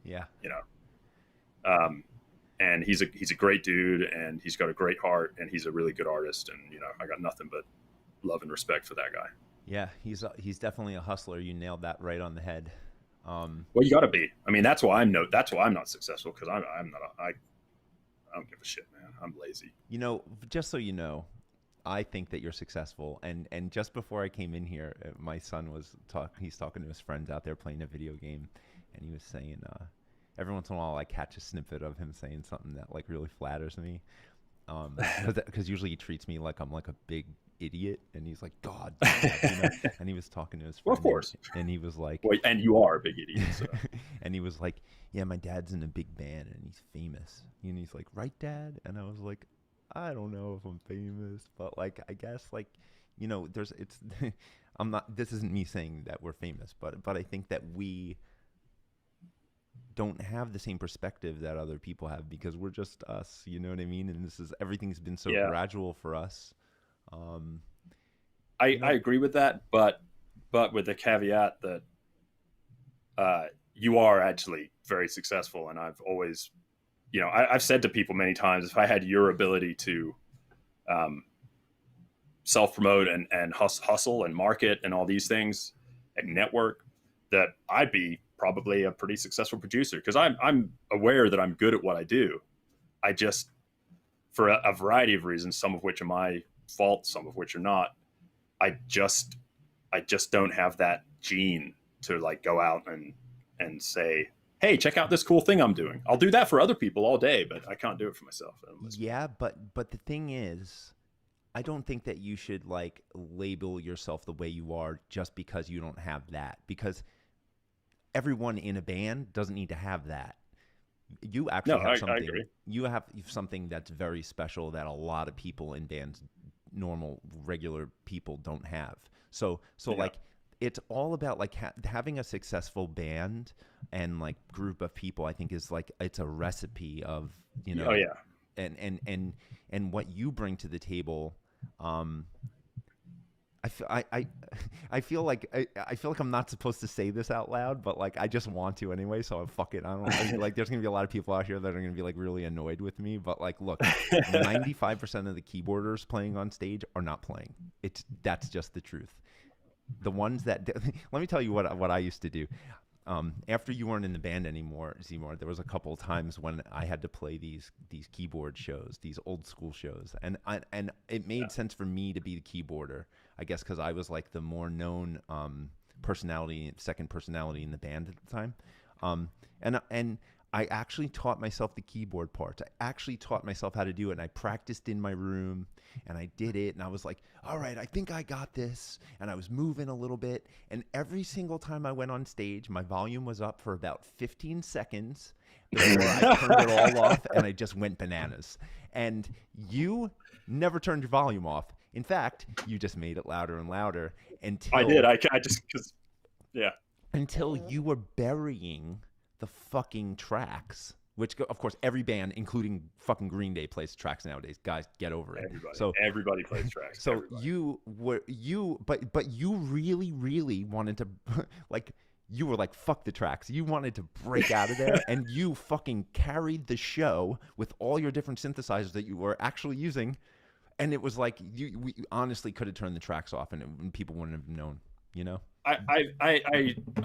Yeah. And he's a great dude, and he's got a great heart, and he's a really good artist, and I got nothing but love and respect for that guy. Yeah, he's definitely a hustler. You nailed that right on the head. Well, you got to be. I mean, that's why I'm not successful, because I don't give a shit, man. I'm lazy. Just so you know, I think that you're successful. And just before I came in here, my son he's talking to his friends out there playing a video game, and he was saying, every once in a while I catch a snippet of him saying something that like really flatters me. Because usually he treats me like I'm like a big idiot, and he's like, God, and he was talking to his friend, well, of course, and he was like, well, and you are a big idiot, so. and he was like, yeah, my dad's in a big band and he's famous, and he's like, right, Dad? And I was like, I don't know if I'm famous, but like, I guess, like, I'm not, this isn't me saying that we're famous, but I think that we don't have the same perspective that other people have, because we're just us, you know what I mean? And everything's been so gradual for us. I agree with that, but with the caveat that you are actually very successful, and I've always, I've said to people many times, if I had your ability to self-promote and hustle and market and all these things and network, that I'd be probably a pretty successful producer, because I'm aware that I'm good at what I do. I just, for a variety of reasons, some of which are my fault, some of which are not, I just don't have that gene to like go out and say, hey, check out this cool thing I'm doing. I'll do that for other people all day, but I can't do it for myself. Yeah, but the thing is, I don't think that you should like label yourself the way you are just because you don't have that, because everyone in a band doesn't need to have that. You actually have something. I agree. You have something that's very special that a lot of people in bands, normal, regular people, don't have. So yeah. Like, it's all about like having a successful band and like group of people. I think is like, it's a recipe of Oh yeah. And what you bring to the table. I feel like I'm not supposed to say this out loud, but like I just want to anyway. So fuck it. I don't like. There's gonna be a lot of people out here that are gonna be like really annoyed with me. But like, look, 95% of the keyboarders playing on stage are not playing. That's just the truth. The ones that let me tell you what I used to do. After you weren't in the band anymore, Zemar, there was a couple of times when I had to play these keyboard shows, these old school shows, and it made sense for me to be the keyboarder, I guess, because I was like the more known second personality in the band at the time, and I actually taught myself the keyboard parts. I actually taught myself how to do it, and I practiced in my room, and I did it, and I was like, all right, I think I got this, and I was moving a little bit, and every single time I went on stage, my volume was up for about 15 seconds before I turned it all off, and I just went bananas. And you never turned your volume off. In fact, you just made it louder and louder until... I did. I just, because, yeah. Until you were burying the fucking tracks, which of course every band, including fucking Green Day, plays tracks nowadays. Guys, get over it. Everybody plays tracks. So everybody. But you really, really wanted to, like, you were like, fuck the tracks. You wanted to break out of there, and you fucking carried the show with all your different synthesizers that you were actually using, and it was like we honestly could have turned the tracks off, and people wouldn't have known. I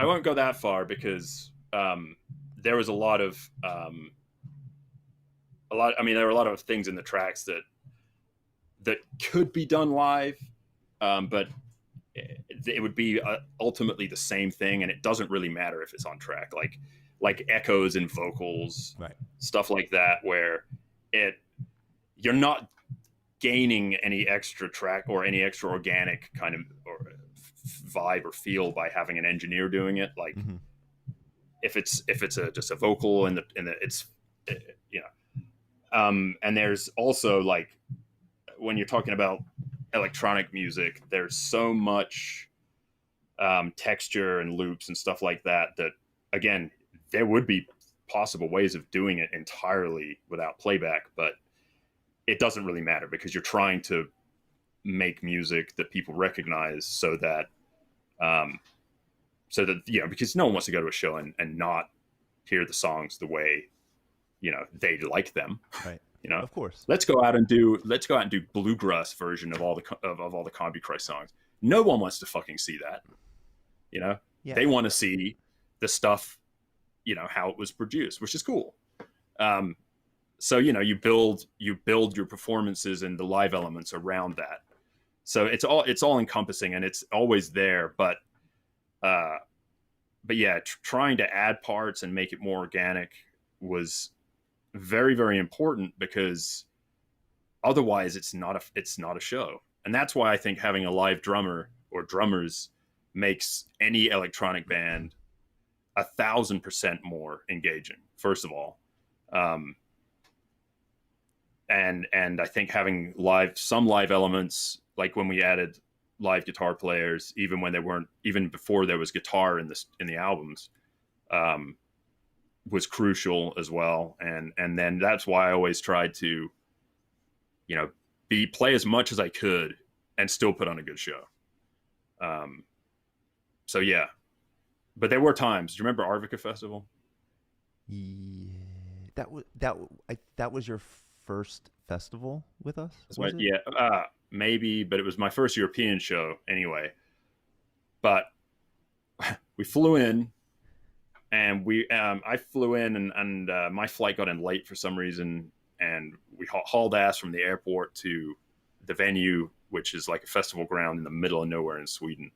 won't go that far, because there was a lot of I mean, there were a lot of things in the tracks that could be done live, but it would be ultimately the same thing, and it doesn't really matter if it's on track, like echoes and vocals, Right. stuff like that, where you're not gaining any extra track or any extra organic kind of or vibe or feel by having an engineer doing it. Like if it's just a vocal and it's you know, and there's also like when you're talking about electronic music, there's so much texture and loops and stuff like that again, there would be possible ways of doing it entirely without playback, but it doesn't really matter because you're trying to make music that people recognize so that you know, because no one wants to go to a show and not hear the songs the way, you know, they like them. Right. You know, of course. Let's go out and do bluegrass version of all the COMBICHRIST songs. No one wants to fucking see that. You know, they want to see the stuff, you know, how it was produced, which is cool. So, you know, you build your performances and the live elements around that. So it's all encompassing and it's always there. But yeah, trying to add parts and make it more organic was very, very important because otherwise it's not a show. And that's why I think having a live drummer or drummers makes any electronic band 1,000% more engaging, first of all. And I think having some live elements, like when we added live guitar players, even before there was guitar in the albums, was crucial as well. And then that's why I always tried to, you know, play as much as I could and still put on a good show. So yeah, but there were times. Do you remember Arvika Festival? Yeah, that was your first festival with us? Yeah, maybe, but it was my first European show anyway. But we flew in, and I flew in, and my flight got in late for some reason, and we hauled ass from the airport to the venue, which is like a festival ground in the middle of nowhere in Sweden.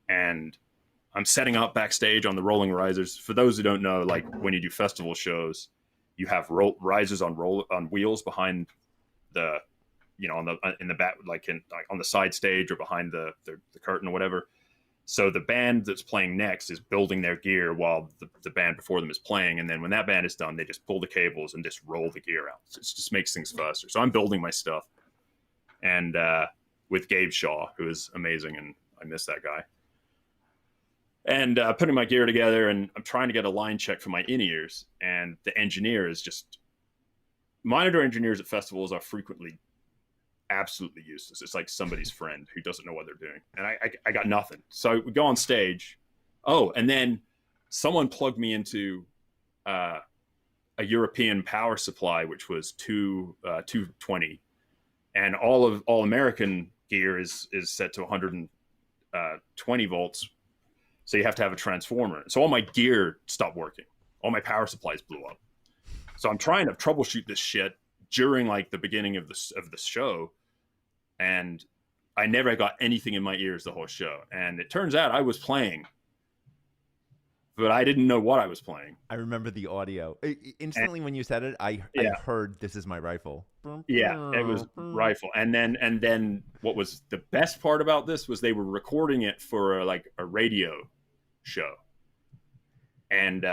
And I'm setting up backstage on the rolling risers. For those who don't know, like when you do festival shows, you have risers on wheels behind the, you know, in the back, like on the side stage or behind the curtain or whatever. So the band that's playing next is building their gear while the band before them is playing. And then when that band is done, they just pull the cables and just roll the gear out. So it just makes things faster. So I'm building my stuff, and with Gabe Shaw, who is amazing, and I miss that guy. And putting my gear together, and I'm trying to get a line check for my in-ears, and the engineer is just... Monitor engineers at festivals are frequently absolutely useless. It's like somebody's friend who doesn't know what they're doing. And I got nothing. So we go on stage. Oh, and then someone plugged me into a European power supply, which was 220. And all American gear is set to 120 volts. So you have to have a transformer. So all my gear stopped working. All my power supplies blew up. So I'm trying to troubleshoot this shit during like the beginning of the show, and I never got anything in my ears the whole show. And it turns out I was playing, but I didn't know what I was playing. I remember the audio instantly when you said it. I heard "This Is My Rifle." Yeah, it was Rifle. And then what was the best part about this was they were recording it for a radio show, and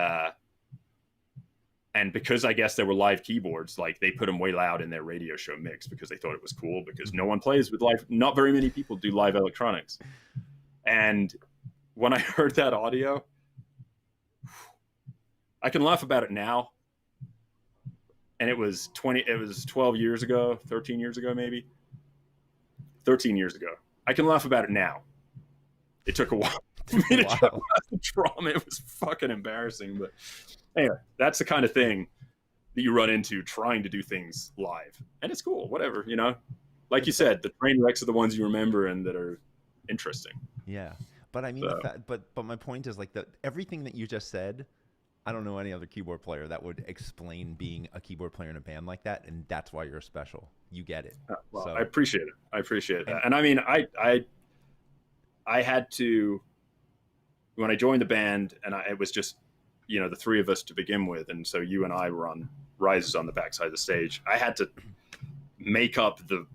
because I guess there were live keyboards, like they put them way loud in their radio show mix because they thought it was cool, because no one plays with live. Not very many people do live electronics. And when I heard that audio, I can laugh about it now. And it was 12 years ago, 13 years ago, maybe 13 years ago. I can laugh about it now. It took a while for me to get past the trauma. It was fucking embarrassing, but anyway, that's the kind of thing that you run into trying to do things live. And it's cool, whatever, you know? Like you said, the train wrecks are the ones you remember and that are interesting. Yeah. But I mean, but my point is like everything that you just said, I don't know any other keyboard player that would explain being a keyboard player in a band like that. And that's why you're special. You get it. Well, so I appreciate it. I appreciate that. And I mean, I had to, when I joined the band, and it was just, the three of us to begin with. And so you and I were on rises on the backside of the stage. I had to make up the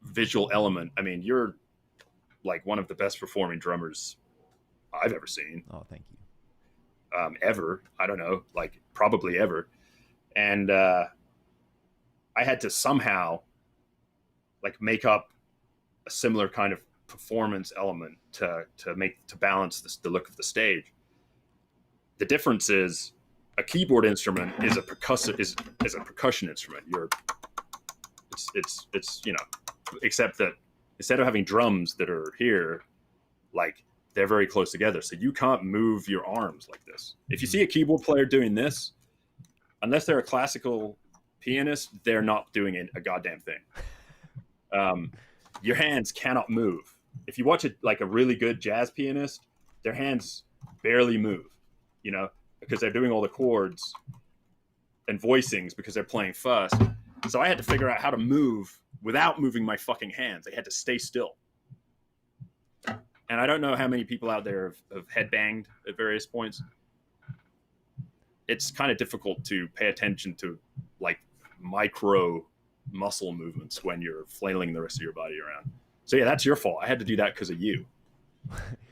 visual element. I mean, you're like one of the best performing drummers I've ever seen. Oh, thank you. Ever. I don't know, like probably ever. And I had to somehow like make up a similar kind of performance element to balance the look of the stage. The difference is a keyboard instrument is a percussion instrument. It's except that instead of having drums that are here, like they're very close together, so you can't move your arms like this. If you see a keyboard player doing this, unless they're a classical pianist, they're not doing a goddamn thing. Your hands cannot move. If you watch like a really good jazz pianist, their hands barely move, because they're doing all the chords and voicings because they're playing fast. So I had to figure out how to move without moving my fucking hands. I had to stay still. And I don't know how many people out there have headbanged at various points. It's kind of difficult to pay attention to like micro muscle movements when you're flailing the rest of your body around. So yeah, that's your fault. I had to do that because of you.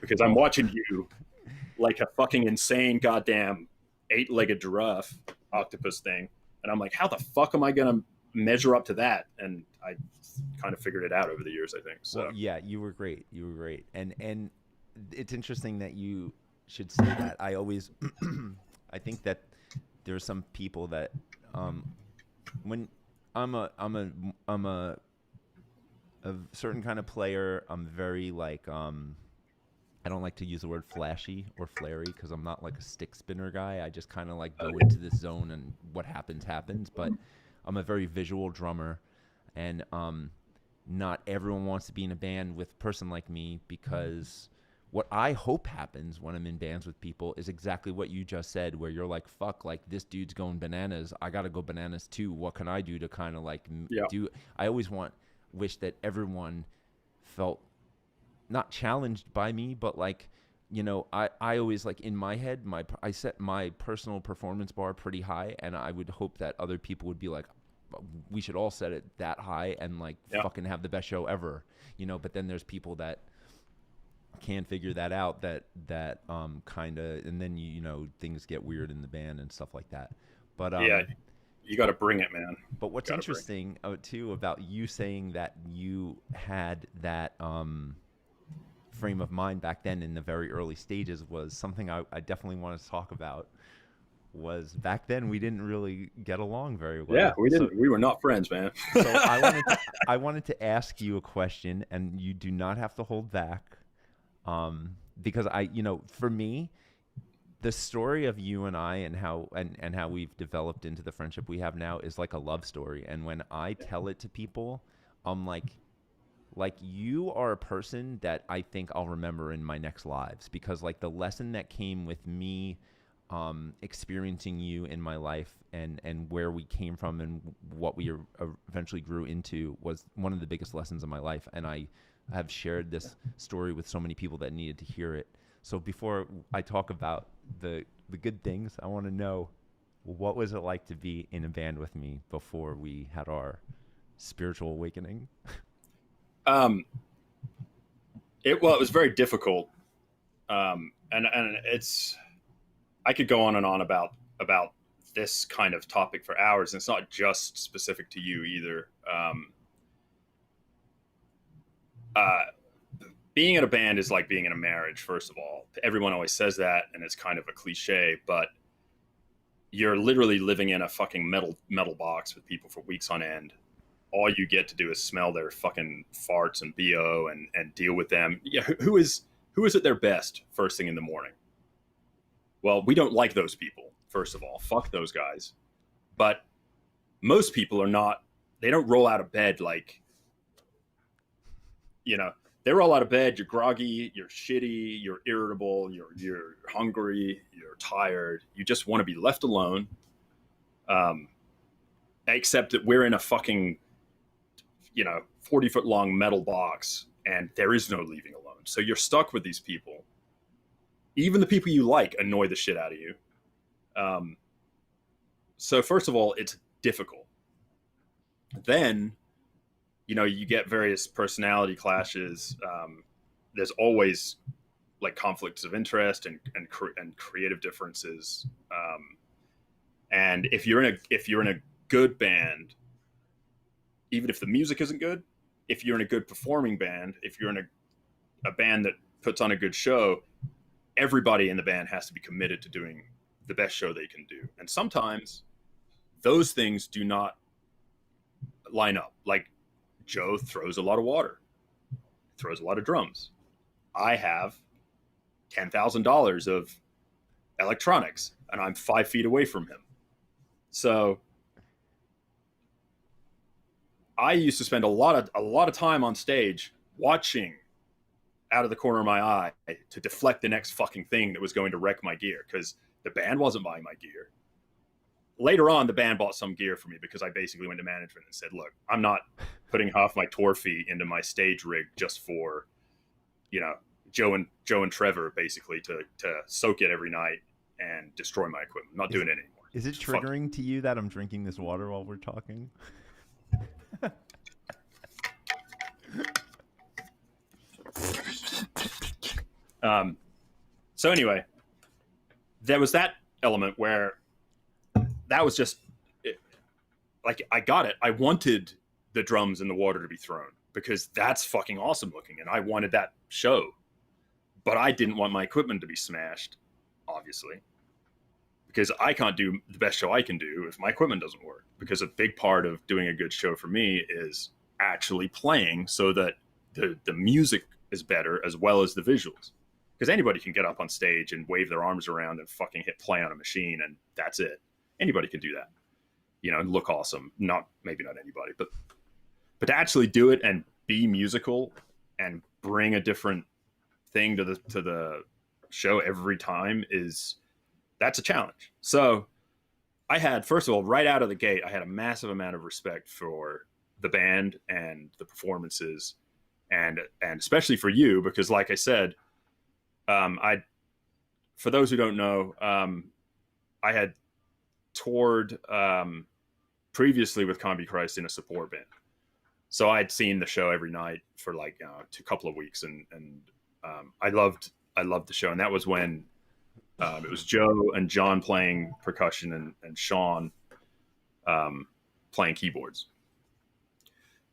Because I'm watching you like a fucking insane goddamn 8-legged giraffe octopus thing. And I'm like, how the fuck am I going to measure up to that? And I kind of figured it out over the years, I think. So well, yeah, you were great. And it's interesting that you should say that. I always, I think that there's some people that, when I'm a certain kind of player, I'm very like, I don't like to use the word flashy or flary because I'm not like a stick spinner guy. I just kind of like go into this zone and what happens. But I'm a very visual drummer, and not everyone wants to be in a band with a person like me, because what I hope happens when I'm in bands with people is exactly what you just said, where you're like, fuck, like this dude's going bananas. I got to go bananas too. What can I do to kind of like do? I always wish that everyone felt not challenged by me, but like, I always like in my head, I set my personal performance bar pretty high, and I would hope that other people would be like, we should all set it that high and like fucking have the best show ever, but then there's people that can't figure that out, that kind of, and then things get weird in the band and stuff like that. But you got to bring it, man. But what's interesting too about you saying that you had that frame of mind back then in the very early stages was something I definitely wanted to talk about. Was back then we didn't really get along very well. Yeah, we didn't. We were not friends, man. So I wanted to ask you a question, and you do not have to hold back, because for me, the story of you and I and how we've developed into the friendship we have now is like a love story. And when I tell it to people, I'm like you are a person that I think I'll remember in my next lives, because like the lesson that came with me experiencing you in my life and where we came from and what we eventually grew into was one of the biggest lessons of my life. And I have shared this story with so many people that needed to hear it. So before I talk about the good things, I want to know, what was it like to be in a band with me before we had our spiritual awakening? It was very difficult. And it's, I could go on and on about this kind of topic for hours. And it's not just specific to you either. Being in a band is like being in a marriage, first of all. Everyone always says that, and it's kind of a cliche, but you're literally living in a fucking metal box with people for weeks on end. All you get to do is smell their fucking farts and BO and deal with them. Yeah, who is at their best first thing in the morning? Well, we don't like those people, first of all. Fuck those guys. But most people are not, they don't roll out of bed like, they roll out of bed, you're groggy, you're shitty, you're irritable, you're hungry, you're tired. You just want to be left alone. Except that we're in a fucking, 40-foot long metal box, and there is no leaving alone. own. So you're stuck with these people. Even the people you like annoy the shit out of you. So first of all, it's difficult. Then, you know, you get various personality clashes. There's always like conflicts of interest and creative differences. And if you're in a good band, even if the music isn't good, if you're in a good performing band, if you're in a band that puts on a good show, everybody in the band has to be committed to doing the best show they can do. And sometimes those things do not line up. Like Joe throws a lot of water, throws a lot of drums. I have $10,000 of electronics and I'm 5 feet away from him. So I used to spend a lot of time on stage watching out of the corner of my eye to deflect the next fucking thing that was going to wreck my gear, because the band wasn't buying my gear. Later on, the band bought some gear for me because I basically went to management and said, look, I'm not putting half my tour fee into my stage rig just for, you know, Joe and Trevor basically to soak it every night and destroy my equipment. I'm not doing it anymore. Is it triggering to you that I'm drinking this water while we're talking? So anyway, there was that element where that was just like, I got it. I wanted the drums in the water to be thrown because that's fucking awesome looking. And I wanted that show, but I didn't want my equipment to be smashed, obviously, because I can't do the best show I can do if my equipment doesn't work. Because a big part of doing a good show for me is actually playing so that the music is better as well as the visuals. Because anybody can get up on stage and wave their arms around and fucking hit play on a machine and that's it. Anybody can do that, you know, and look awesome. Maybe not anybody, but to actually do it and be musical and bring a different thing to the show every time that's a challenge. So I had, first of all, right out of the gate, I had a massive amount of respect for the band and the performances, and especially for you, because like I said, for those who don't know, I had toured previously with COMBICHRIST in a support band. So I'd seen the show every night for like a couple of weeks, and I loved the show. And that was when it was Joe and John playing percussion and Sean playing keyboards.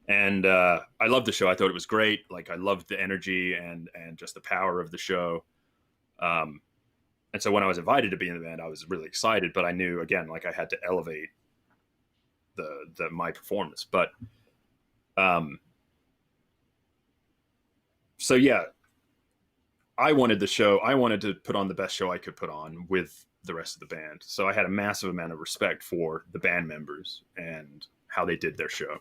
And I loved the show. I thought it was great. Like, I loved the energy and just the power of the show. And so when I was invited to be in the band, I was really excited, but I knew, again, like I had to elevate my performance. But so yeah, I wanted to put on the best show I could put on with the rest of the band. So I had a massive amount of respect for the band members and how they did their show.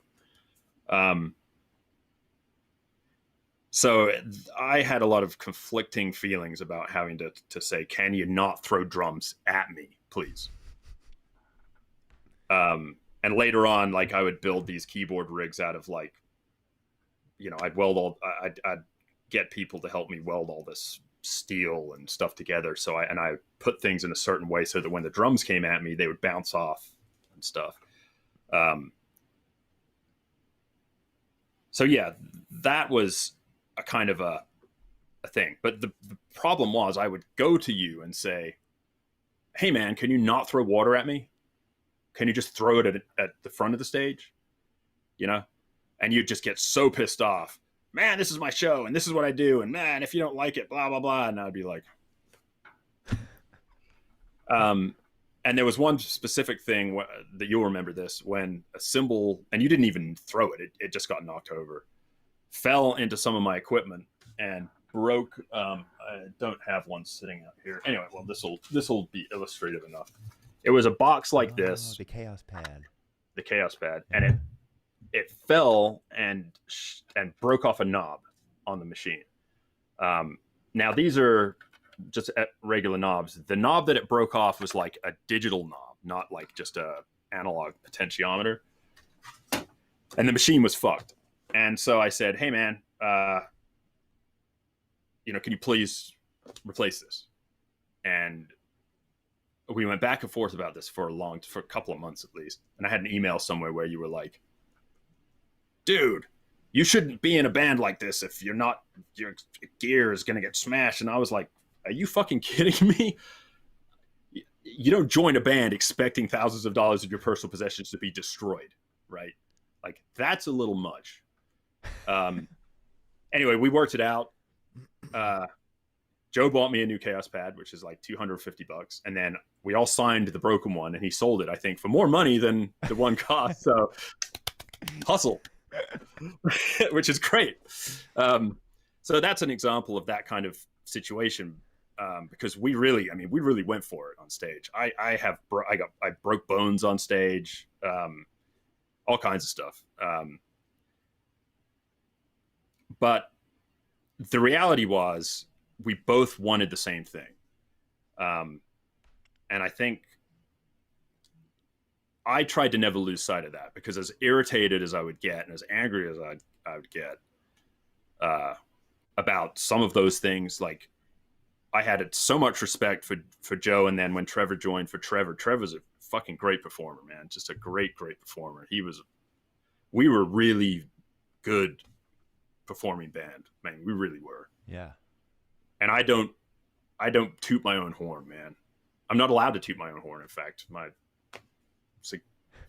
So I had a lot of conflicting feelings about having to say, can you not throw drums at me, please? And later on, like, I would build these keyboard rigs out of, like, you know, I'd get people to help me weld all this steel and stuff together. So I put things in a certain way so that when the drums came at me, they would bounce off and stuff. So yeah, that was a kind of a thing. But the problem was, I would go to you and say, hey man, can you not throw water at me? Can you just throw it at the front of the stage? You know? And you'd just get so pissed off. Man, this is my show and this is what I do. And man, if you don't like it, blah, blah, blah. And I'd be like, and there was one specific thing that you'll remember this, when a cymbal, and you didn't even throw it, it just got knocked over, fell into some of my equipment and broke. I don't have one sitting out here. Anyway, well, this will be illustrative enough. It was a box like this. The Chaos Pad. The Chaos Pad. And it fell and broke off a knob on the machine. Now, these are just regular knobs. The knob that it broke off was like a digital knob, not like just a analog potentiometer. And the machine was fucked. And so I said, hey man, can you please replace this? And we went back and forth about this for a couple of months at least. And I had an email somewhere where you were like, dude, you shouldn't be in a band like this if your gear is going to get smashed. And I was like, are you fucking kidding me? You don't join a band expecting thousands of dollars of your personal possessions to be destroyed, right? Like, that's a little much. Anyway, we worked it out. Joe bought me a new Chaos pad, which is like $250. And then we all signed the broken one, and he sold it, I think, for more money than the one cost. So hustle, which is great. So that's an example of that kind of situation. Because we really went for it on stage. I broke bones on stage, all kinds of stuff. But the reality was, we both wanted the same thing. And I think I tried to never lose sight of that, because as irritated as I would get and as angry as I would get about some of those things, like, I had so much respect for Joe. And then when Trevor joined for Trevor's a fucking great performer, man. Just a great performer. We were really good performing band, man. We really were. Yeah. And I don't toot my own horn, man. I'm not allowed to toot my own horn. In fact, my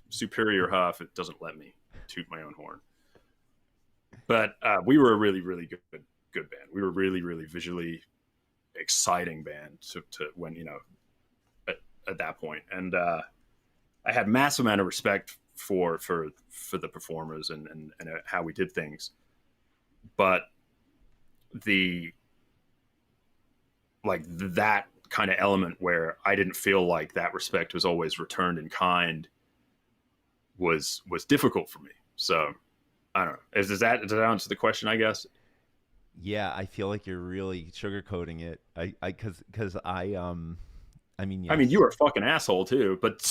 superior huff, it doesn't let me toot my own horn. But we were a really, really good band. We were really, really visually exciting band to when, at that point. And I had massive amount of respect for the performers and how we did things. But that kind of element where I didn't feel like that respect was always returned in kind was difficult for me. So I don't know. Does that answer the question, I guess? Yeah, I feel like you're really sugarcoating it. Because yes. I mean, you were a fucking asshole too, but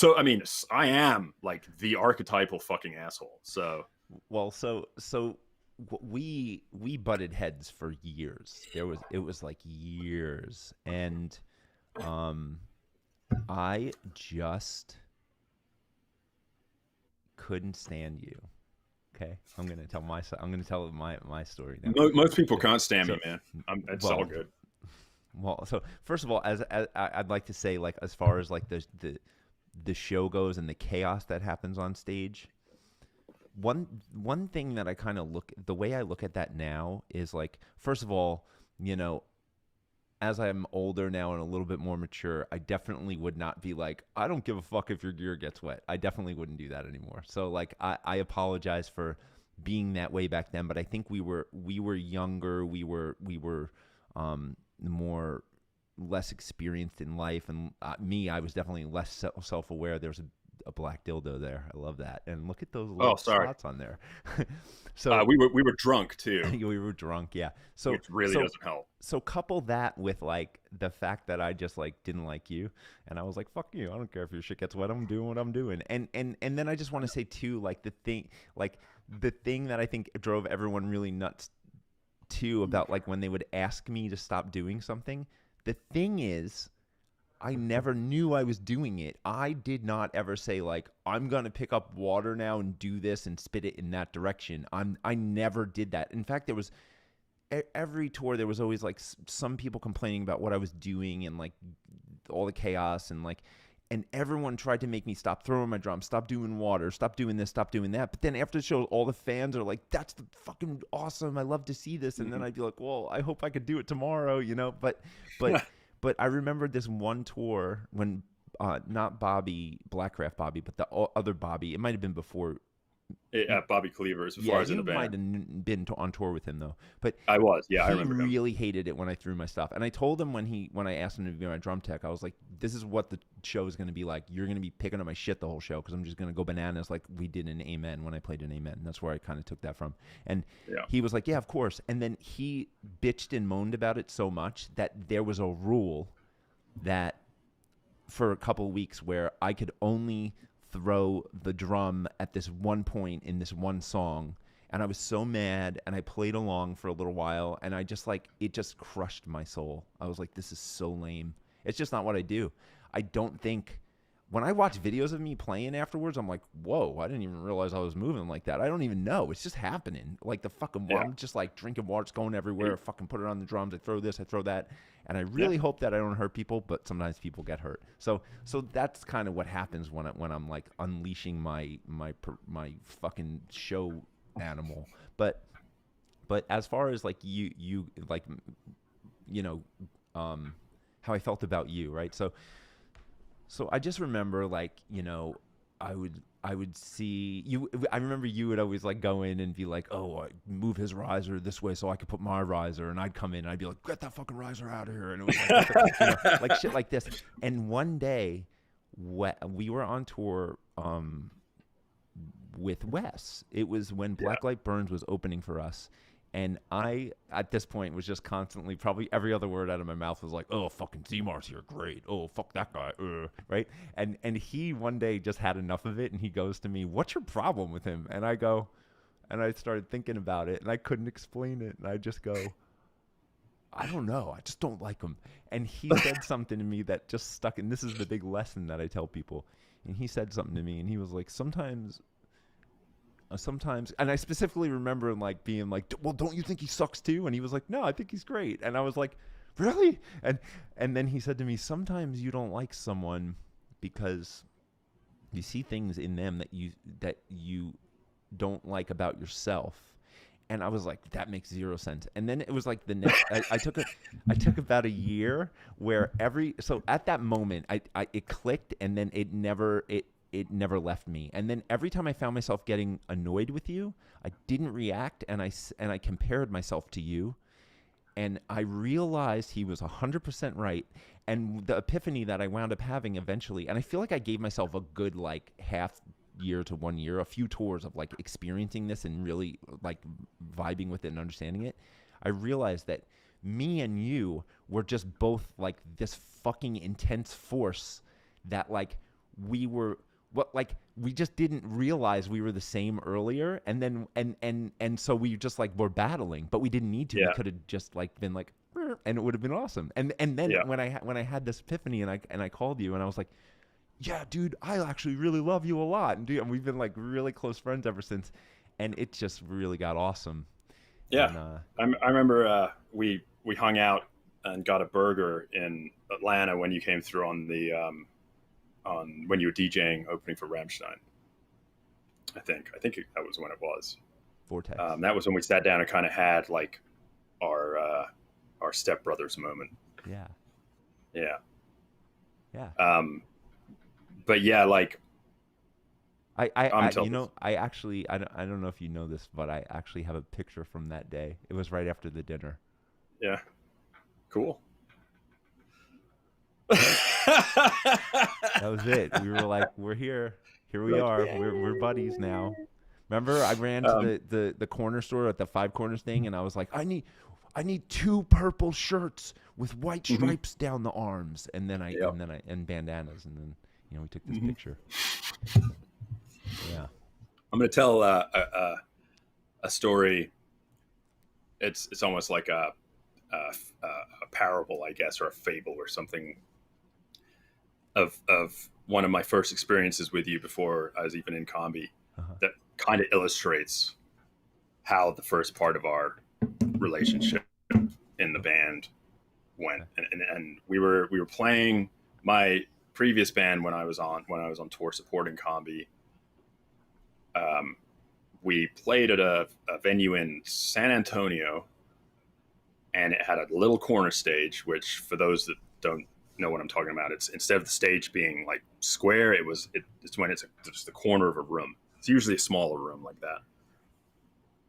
I am like the archetypal fucking asshole. So, well, so we butted heads for years. It was like years, and I just couldn't stand you. Okay, I'm gonna tell my story now. Most people can't stand me, man. It's all good. Well, so first of all, as I'd like to say, like, as far as like the show goes and the chaos that happens on stage, one thing that I kind of the way I look at that now is, like, first of all, as I'm older now and a little bit more mature, I definitely would not be like, I don't give a fuck if your gear gets wet. I definitely wouldn't do that anymore. So, like, I apologize for being that way back then, but I think we were younger. We were less experienced in life, and I was definitely less self-aware. There was a black dildo there. I love that. And look at those little spots on there. So we were drunk too. We were drunk, yeah. So which really doesn't help. So couple that with, like, the fact that I just, like, didn't like you, and I was like, fuck you. I don't care if your shit gets wet. I'm doing what I'm doing. And then I just want to say too, like, the thing that I think drove everyone really nuts too about, like, when they would ask me to stop doing something. The thing is, I never knew I was doing it. I did not ever say, like, I'm going to pick up water now and do this and spit it in that direction. I never did that. In fact, there was every tour, there was always, like, some people complaining about what I was doing and, like, all the chaos and, like, and everyone tried to make me stop throwing my drums, stop doing water, stop doing this, stop doing that. But then after the show, all the fans are like, that's the fucking awesome. I love to see this. And then I'd be like, well, I hope I could do it tomorrow, But I remember this one tour when not Blackcraft Bobby, but the other Bobby. It might have been before. Bobby Cleavers, as far as in the band. Yeah, you might have been on tour with him though. But I was, yeah, I remember. He really hated it when I threw my stuff, and I told him when I asked him to be my drum tech, I was like, "This is what the show is going to be like. You're going to be picking up my shit the whole show because I'm just going to go bananas like we did in Amen when I played in Amen." That's where I kind of took that from. And he was like, "Yeah, of course." And then he bitched and moaned about it so much that there was a rule that for a couple of weeks where I could only throw the drum at this one point in this one song, And I was so mad, and I played along for a little while, and I just like, it just crushed my soul. I was like, this is so lame. It's just not what I do. I don't think, when I watch videos of me playing afterwards, I'm like, whoa, I didn't even realize I was moving like that. I don't even know. It's just happening. Like the fucking, I'm just like drinking water, it's going everywhere. Fucking put it on the drums. I throw this, I throw that. And I really hope that I don't hurt people, but sometimes people get hurt. So that's kind of what happens when I'm like unleashing my fucking show animal. But as far as like you like, you know, how I felt about you, right? So I just remember, like, you know, I would see you. I remember you would always like go in and be like, oh, I move his riser this way so I could put my riser, and I'd come in and I'd be like, get that fucking riser out of here, and it was like, you know, like shit like this. And one day, we were on tour with Wes. It was when Blacklight Burns was opening for us. And I, at this point, was just constantly, probably every other word out of my mouth was like, oh, fucking Zemar's here, great. Oh, fuck that guy, right? And he one day just had enough of it, and he goes to me, what's your problem with him? And I go, and I started thinking about it, and I couldn't explain it. And I just go, I don't know. I just don't like him. And he said something to me that just stuck, and this is the big lesson that I tell people. And he said something to me, and he was like, sometimes, and I specifically remember him like being like, well, don't you think he sucks too? And he was like, no, I think he's great. And I was like, really? And then he said to me, sometimes you don't like someone because you see things in them that you don't like about yourself. And I was like, that makes zero sense. And then it was like the next, I took about a year where so at that moment, it clicked, and then it never left me. And then every time I found myself getting annoyed with you, I didn't react, and I compared myself to you, and I realized he was 100% right. And the epiphany that I wound up having eventually, and I feel like I gave myself a good like half year to 1 year, a few tours of like experiencing this and really like vibing with it and understanding it. I realized that me and you were just both like this fucking intense force that like we just didn't realize we were the same earlier, and then and so we just like were battling, but we didn't need to. We could have just like been like, and it would have been awesome. And then when I had this epiphany, and I called you, and I was like, yeah, dude, I actually really love you a lot, and we've been like really close friends ever since, and it just really got awesome. Yeah, and, I remember we hung out and got a burger in Atlanta when you came through on the when you were DJing opening for Rammstein. I think that was when it was. Vortex. That was when we sat down and kind of had like our stepbrothers moment. Yeah. Yeah. Yeah. But yeah, like I you know, I don't know if you know this, but I actually have a picture from that day. It was right after the dinner. Yeah. Cool. That was it. We were like, we're here. Here we are. We're buddies now. Remember, I ran to the corner store at the Five Corners thing, and I was like, I need 2 purple shirts with white stripes down the arms, and then and bandanas, and then we took this picture. Yeah. I'm gonna tell a story. It's almost like a parable, I guess, or a fable or something of one of my first experiences with you before I was even in Combi, that kind of illustrates how the first part of our relationship in the band went. And we were playing my previous band when I was on tour supporting Combi. We played at a venue in San Antonio, and it had a little corner stage, which for those that don't know what I'm talking about, it's instead of the stage being like square, it's when it's just the corner of a room. It's usually a smaller room like that.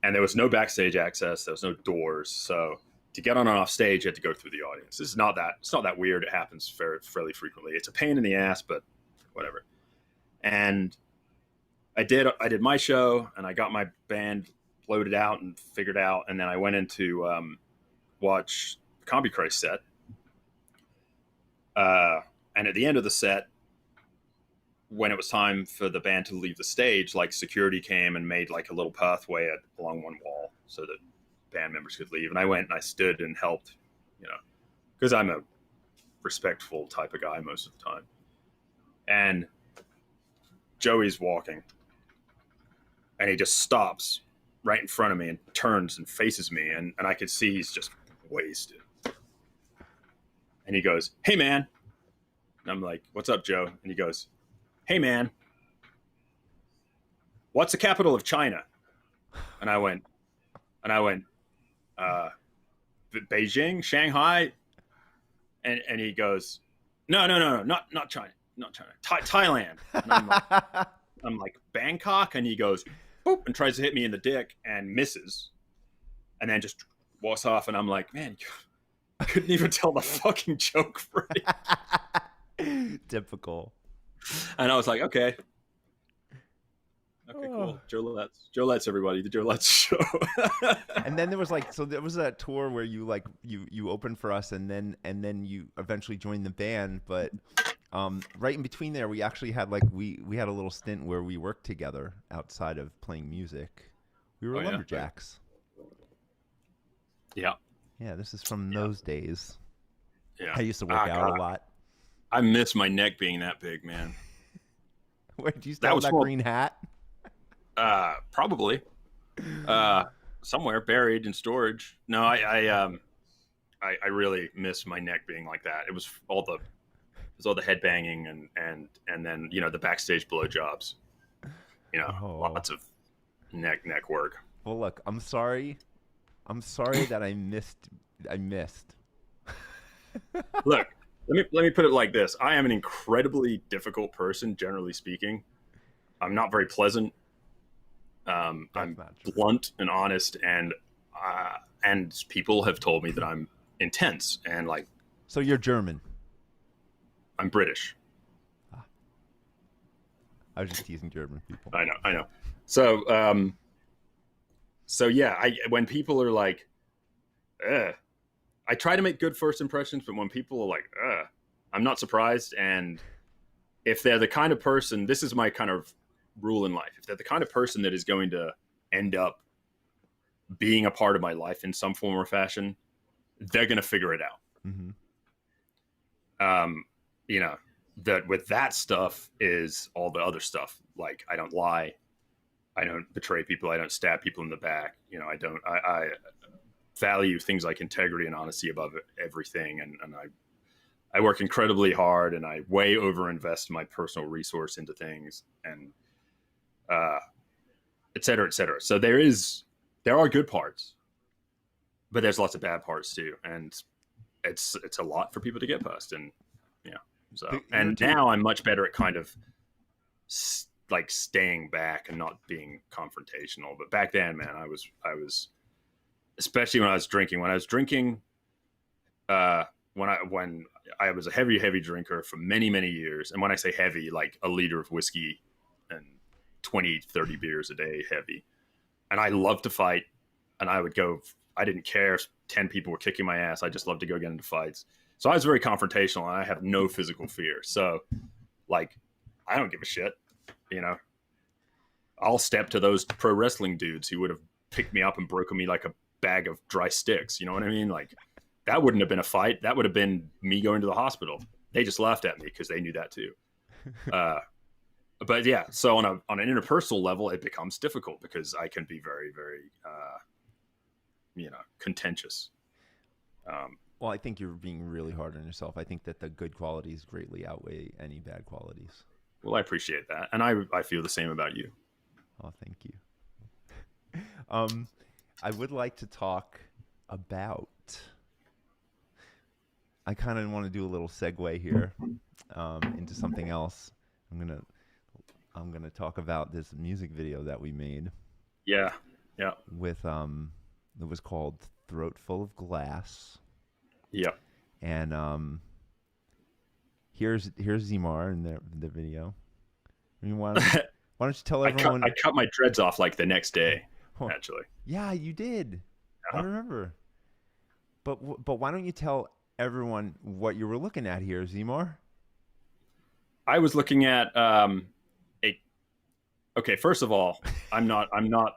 And there was no backstage access. There was no doors. So to get on and off stage, you had to go through the audience. It's not that weird. It happens fairly frequently. It's a pain in the ass, but whatever. And I did my show, and I got my band loaded out and figured out. And then I went into watch COMBICHRIST set. And at the end of the set, when it was time for the band to leave the stage, like security came and made like a little pathway along one wall so that band members could leave. And I went and I stood and helped, because I'm a respectful type of guy most of the time. And Joey's walking and he just stops right in front of me and turns and faces me. And I could see he's just wasted. And he goes, "Hey, man." And I'm like, "What's up, Joe?" And he goes, "Hey, man, what's the capital of China?" And I went, Beijing, Shanghai. And he goes, no, not China, Thailand. And I'm like, Bangkok. And he goes, boop, and tries to hit me in the dick and misses. And then just walks off. And I'm like, man, I couldn't even tell the fucking joke right. Typical. And I was like, okay, cool. Joe Let's, everybody, the Joe Let's show. And then there was there was that tour where you opened for us, and then you eventually joined the band. But right in between there, we actually had we had a little stint where we worked together outside of playing music. We were lumberjacks. Yeah. Yeah, this is from those days. Yeah. I used to work out a lot. I miss my neck being that big, man. Where did you still have that green hat? Probably. Somewhere buried in storage. No, I really miss my neck being like that. It was all the head banging and then the backstage blowjobs. Lots of neck work. Well, look, I'm sorry that I missed. Look, let me put it like this. I am an incredibly difficult person, generally speaking. I'm not very pleasant. I'm blunt and honest, and people have told me that I'm intense and like. So you're German. I'm British. I was just teasing German people. I know. So yeah, when people are like, I try to make good first impressions, but when people are like, I'm not surprised. And if they're the kind of person, this is my kind of rule in life. If they're the kind of person that is going to end up being a part of my life in some form or fashion, they're going to figure it out. Mm-hmm. That with that stuff is all the other stuff. Like, I don't lie. I don't betray people. I don't stab people in the back. I value things like integrity and honesty above everything. And I work incredibly hard, and I way overinvest my personal resource into things, and et cetera, et cetera. So there are good parts, but there's lots of bad parts too. And it's a lot for people to get past. And now I'm much better at kind of staying back and not being confrontational. But back then, man, I was, especially when I was drinking, when I was a heavy drinker for many, many years. And when I say heavy, like a liter of whiskey and 20, 30 beers a day, heavy. And I loved to fight, and I didn't care if 10 people were kicking my ass. I just loved to go get into fights. So I was very confrontational, and I have no physical fear. So I don't give a shit, I'll step to those pro wrestling dudes who would have picked me up and broken me like a bag of dry sticks. You know what I mean? Like, that wouldn't have been a fight. That would have been me going to the hospital. They just laughed at me because they knew that too. But yeah, so on an interpersonal level, it becomes difficult because I can be very, very, contentious. Well, I think you're being really hard on yourself. I think that the good qualities greatly outweigh any bad qualities. Well, I appreciate that. And I feel the same about you. Oh, thank you. I would like to talk about, I kind of want to do a little segue here into something else. I'm gonna talk about this music video that we made. Yeah. With it was called "Throat Full of Glass." Yeah. And here's Zemar in the video. I mean, why don't you tell everyone? I cut my dreads off like the next day, actually. Yeah, you did. I remember. But why don't you tell everyone what you were looking at here, Zemar? I was looking at okay, first of all, I'm not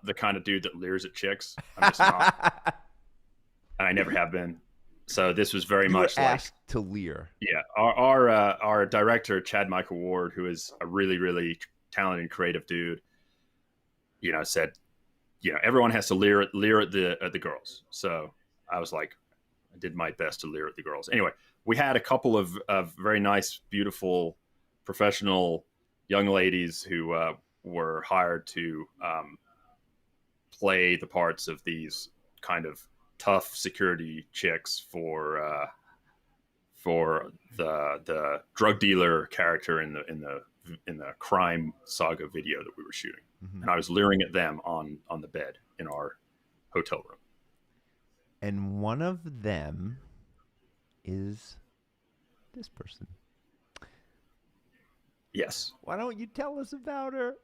the kind of dude that leers at chicks. I'm just not. And I never have been. So this was very much were like asked to leer. Yeah, our director Chad Michael Ward, who is a really really talented and creative dude, said, everyone has to leer at the girls. So I was like, I did my best to leer at the girls. Anyway, we had a couple of very nice, beautiful, professional young ladies who were hired to play the parts of these kind of tough security chicks for the drug dealer character in the crime saga video that we were shooting. Mm-hmm. And I was leering at them on the bed in our hotel room. And one of them is this person. Yes. Why don't you tell us about her?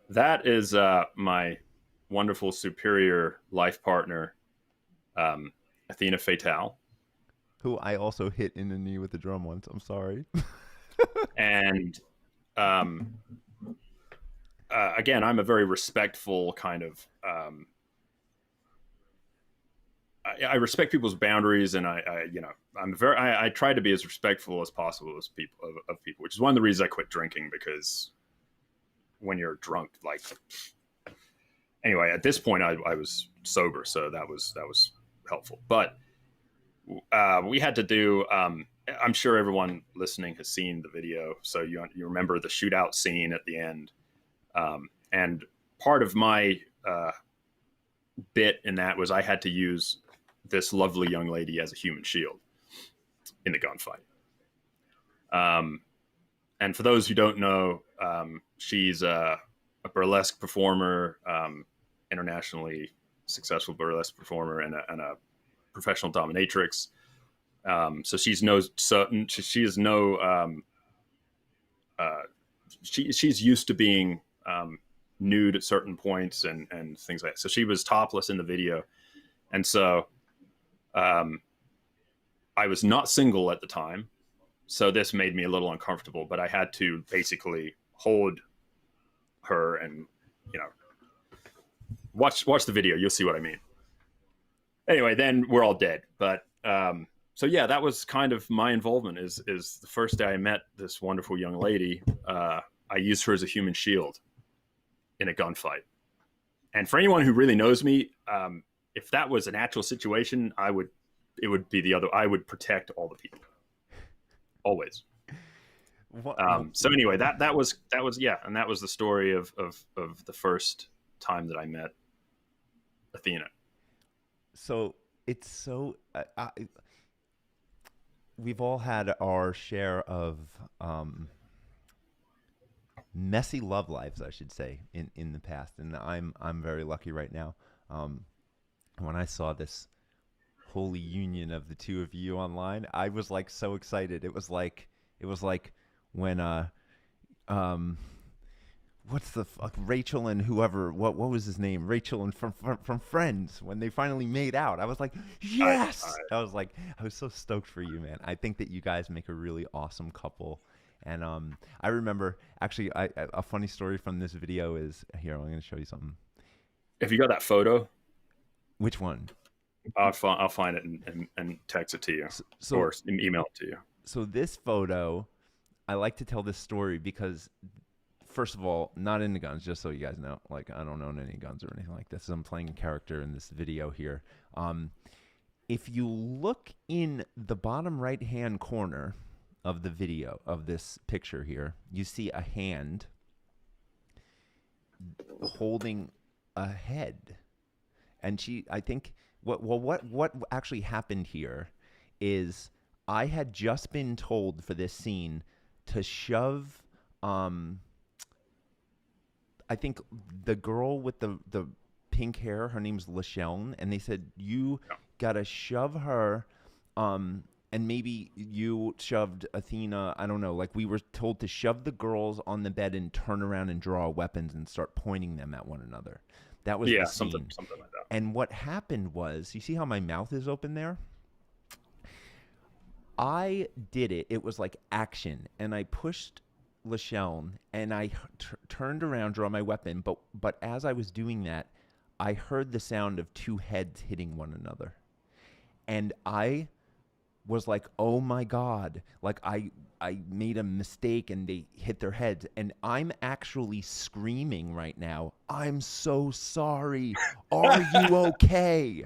That is my wonderful superior life partner, Athena Fatale. Who I also hit in the knee with the drum once. I'm sorry. And again, I'm a very respectful kind of. I respect people's boundaries, and I try to be as respectful as possible as people, which is one of the reasons I quit drinking, because when you're drunk, like, anyway, at this point I was sober, so that was helpful. But we had to do. I'm sure everyone listening has seen the video, so you remember the shootout scene at the end, and part of my bit in that was I had to use this lovely young lady as a human shield in the gunfight. And for those who don't know, she's a burlesque performer, internationally successful burlesque performer, and a professional dominatrix. So she's used to being nude at certain points and things like that. So she was topless in the video. And so I was not single at the time. So this made me a little uncomfortable, but I had to basically hold her and, watch the video. You'll see what I mean. Anyway, then we're all dead. But so yeah, that was kind of my involvement is the first day I met this wonderful young lady. I used her as a human shield in a gunfight. And for anyone who really knows me, if that was an actual situation, I would protect all the people. Always. So anyway, that was yeah, and that was the story of the first time that I met Athena. So it's so we've all had our share of messy love lives, I should say, in the past, and I'm very lucky right now. When I saw this holy union of the two of you online, I was like so excited. It was like when what's the fuck, Rachel and whoever, what was his name, Rachel and from Friends, when they finally made out. I was like, yes. I was so stoked for you, man. I think that you guys make a really awesome couple. And I remember actually a funny story from this video is here. I'm going to show you something. Have you got that photo? Which one? I'll find it and text it to you, or email it to you. So this photo, I like to tell this story because, first of all, not into guns, just so you guys know. Like, I don't own any guns or anything like this. I'm playing a character in this video here. If you look in the bottom right-hand corner of the video, of this picture here, you see a hand holding a head. And I think, what actually happened here is I had just been told for this scene to shove, I think the girl with the pink hair, her name's Lachelle, and they said, you gotta shove her, and maybe you shoved Athena, I don't know, like we were told to shove the girls on the bed and turn around and draw weapons and start pointing them at one another. That was the scene. Something like that. And what happened was, you see how my mouth is open there? I did it. It was like action, and I pushed Lachelle, and I turned around, draw my weapon. But as I was doing that, I heard the sound of two heads hitting one another, and I was like, "Oh my god!" Like I made a mistake, and they hit their heads, and I'm actually screaming right now. I'm so sorry. Are you okay?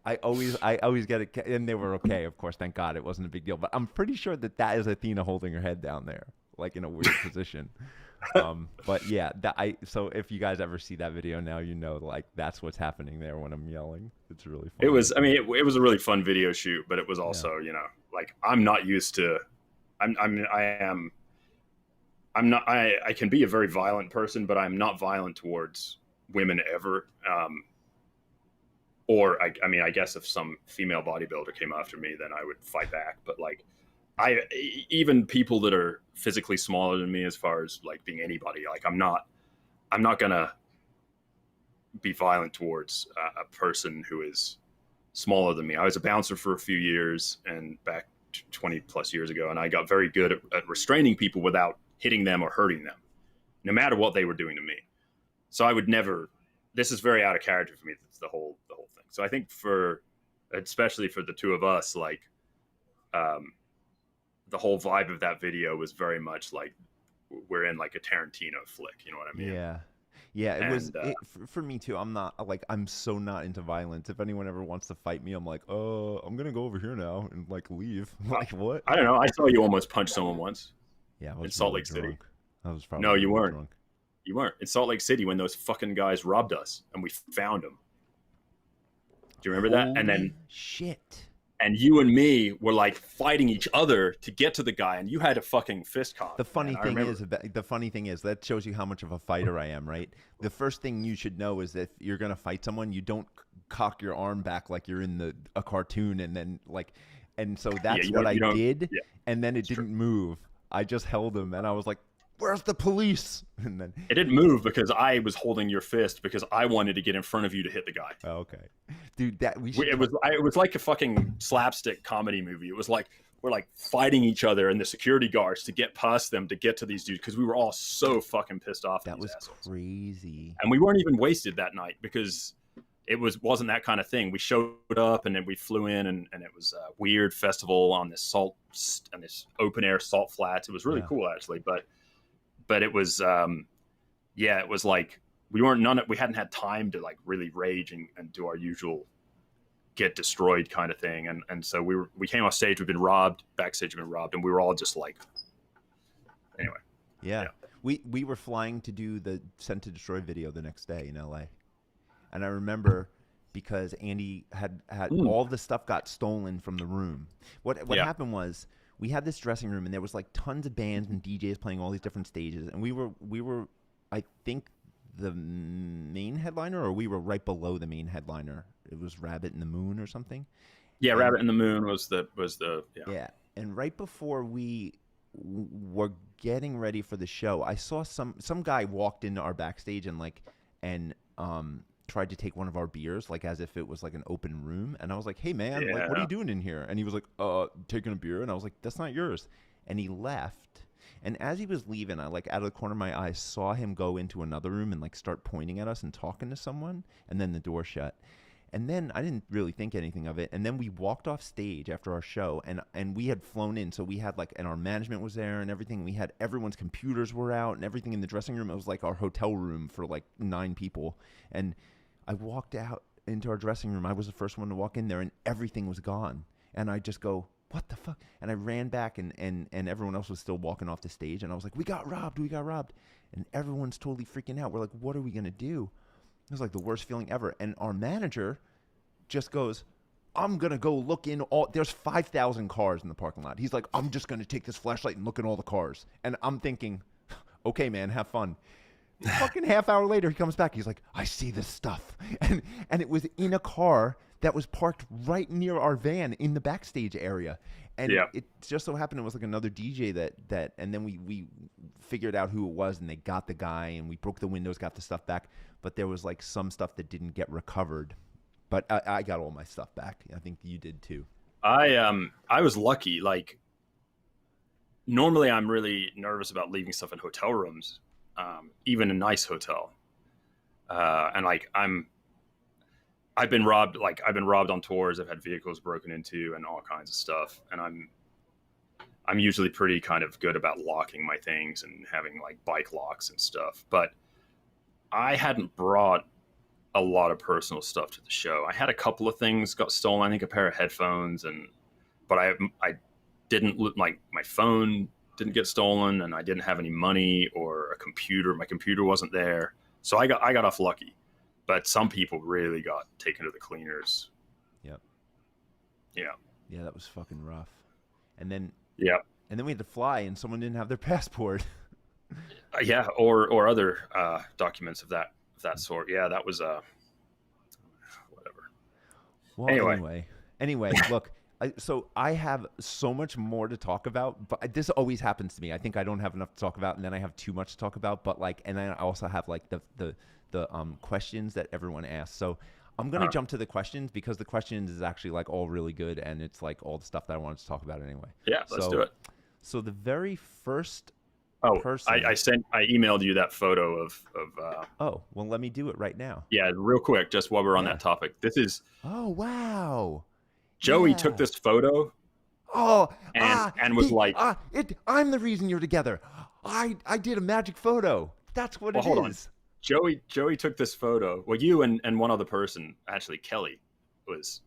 I always get it, and they were okay, of course. Thank God, it wasn't a big deal. But I'm pretty sure that is Athena holding her head down there, like in a weird position. But yeah, so if you guys ever see that video now, you know, like that's what's happening there when I'm yelling. It's really fun. It was, I mean, it was a really fun video shoot, but it was also, you know, like I'm not used to. I'm not. I can be a very violent person, but I'm not violent towards women ever. Or I mean, I guess if some female bodybuilder came after me, then I would fight back. But like, even people that are physically smaller than me, as far as like being anybody, like I'm not gonna be violent towards a person who is smaller than me. I was a bouncer for a few years, and back 20 plus years ago, and I got very good at restraining people without hitting them or hurting them, no matter what they were doing to me. So I would never. This is very out of character for me. That's the whole thing. So I think especially for the two of us, like, the whole vibe of that video was very much like we're in like a Tarantino flick. You know what I mean? Yeah. Yeah, it was for me too. I'm so not into violence. If anyone ever wants to fight me, I'm like, I'm gonna go over here now and like leave. Like what? I don't know. I saw you almost punch someone once. Yeah, I was in Salt really Lake City. drunk. I was probably no, you really weren't. Drunk. You weren't in Salt Lake City when those fucking guys robbed us and we found them. Do you remember that? And then shit. And you and me were like fighting each other to get to the guy, and you had a fucking fist comp. The funny thing is that shows you how much of a fighter I am, right? The first thing you should know is that if you're gonna fight someone, you don't cock your arm back like you're in a cartoon, and then like, and so that's what I did, and then it didn't move. I just held him, and I was like, "Where's the police?" And then it didn't move because I was holding your fist because I wanted to get in front of you to hit the guy. Oh, okay, dude, it was like a fucking slapstick comedy movie. It was like we're like fighting each other and the security guards to get past them to get to these dudes because we were all so fucking pissed off. That was assholes. Crazy, and we weren't even wasted that night because it wasn't that kind of thing. We showed up and then we flew in and it was a weird festival on this this open air salt flats. It was really cool actually, but it was it was like we hadn't had time to like really rage and do our usual get destroyed kind of thing, and so we came off stage, we've been robbed, backstage we've been robbed, and we were all just like, anyway. We were flying to do the Sent to Destroy video the next day in LA, and I remember because Andy had all the stuff got stolen from the room. What happened was, we had this dressing room, and there was like tons of bands and DJs playing all these different stages, and we were I think the main headliner, or we were right below the main headliner. It was Rabbit in the Moon or something. Yeah, Rabbit in the Moon was the And right before we were getting ready for the show, I saw some guy walked into our backstage and tried to take one of our beers, like as if it was like an open room. And I was like, "Hey man, like, what are you doing in here?" And he was like, taking a beer." And I was like, "That's not yours." And he left. And as he was leaving, I like out of the corner of my eye saw him go into another room and like start pointing at us and talking to someone. And then the door shut. And then I didn't really think anything of it. And then we walked off stage after our show, and we had flown in, so we had and our management was there and everything. We had everyone's computers were out and everything in the dressing room. It was like our hotel room for like 9 people. And I walked out into our dressing room. I was the first one to walk in there, and everything was gone. And I just go, "What the fuck?" And I ran back, and everyone else was still walking off the stage. And I was like, we got robbed. And everyone's totally freaking out. We're like, what are we going to do? It was like the worst feeling ever. And our manager just goes, "I'm going to go look in there's 5,000 cars in the parking lot." He's like, "I'm just going to take this flashlight and look in all the cars." And I'm thinking, okay, man, have fun. Fucking half hour later, he comes back. He's like, "I see this stuff." And it was in a car that was parked right near our van in the backstage area. And it just so happened it was like another DJ that and then we figured out who it was, and they got the guy, and we broke the windows, got the stuff back. But there was like some stuff that didn't get recovered. But I got all my stuff back. I think you did too. I was lucky. Like normally I'm really nervous about leaving stuff in hotel rooms, even a nice hotel. And like I've been robbed. Like I've been robbed on tours. I've had vehicles broken into and all kinds of stuff. And I'm usually pretty kind of good about locking my things and having like bike locks and stuff. But I hadn't brought a lot of personal stuff to the show. I had a couple of things got stolen. I think a pair of headphones, but I didn't like my phone didn't get stolen, and I didn't have any money or a computer. My computer wasn't there, so I got off lucky. But some people really got taken to the cleaners. Yep. Yeah. Yeah, that was fucking rough. And then Yeah. And then we had to fly, and someone didn't have their passport. Yeah, or other documents of that sort. Yeah, that was whatever. Well, anyway, look. So I have so much more to talk about, but this always happens to me. I think I don't have enough to talk about, and then I have too much to talk about. But like, and then I also have like the questions that everyone asks. So I'm gonna jump to the questions because the questions is actually like all really good, and it's like all the stuff that I wanted to talk about anyway. Yeah, let's do it. So the very first. Person. I emailed you that photo of oh, well, let me do it right now. Yeah, real quick, just while we're on that topic. This is. Oh, wow. Joey took this photo. Oh, and was like, I'm the reason you're together. I did a magic photo. That's what it is. Hold on. Joey took this photo. Well, you and one other person, actually Kelly, was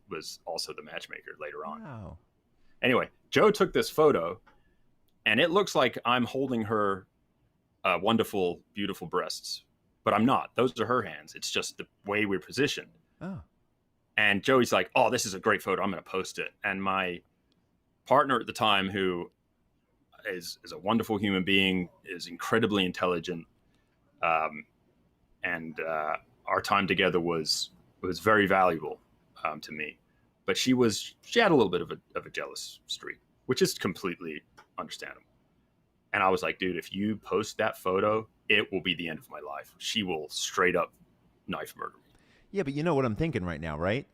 also the matchmaker later on. Wow. Anyway, Joe took this photo, and it looks like I'm holding her wonderful, beautiful breasts, but I'm not. Those are her hands. It's just the way we're positioned. Oh. And Joey's like, "Oh, this is a great photo. I'm going to post it." And my partner at the time, who is a wonderful human being, is incredibly intelligent, and our time together was very valuable to me. But she had a little bit of a jealous streak, which is completely understandable. And I was like, dude, if you post that photo, it will be the end of my life. She will straight up knife murder me. Yeah, but you know what I'm thinking right now, right?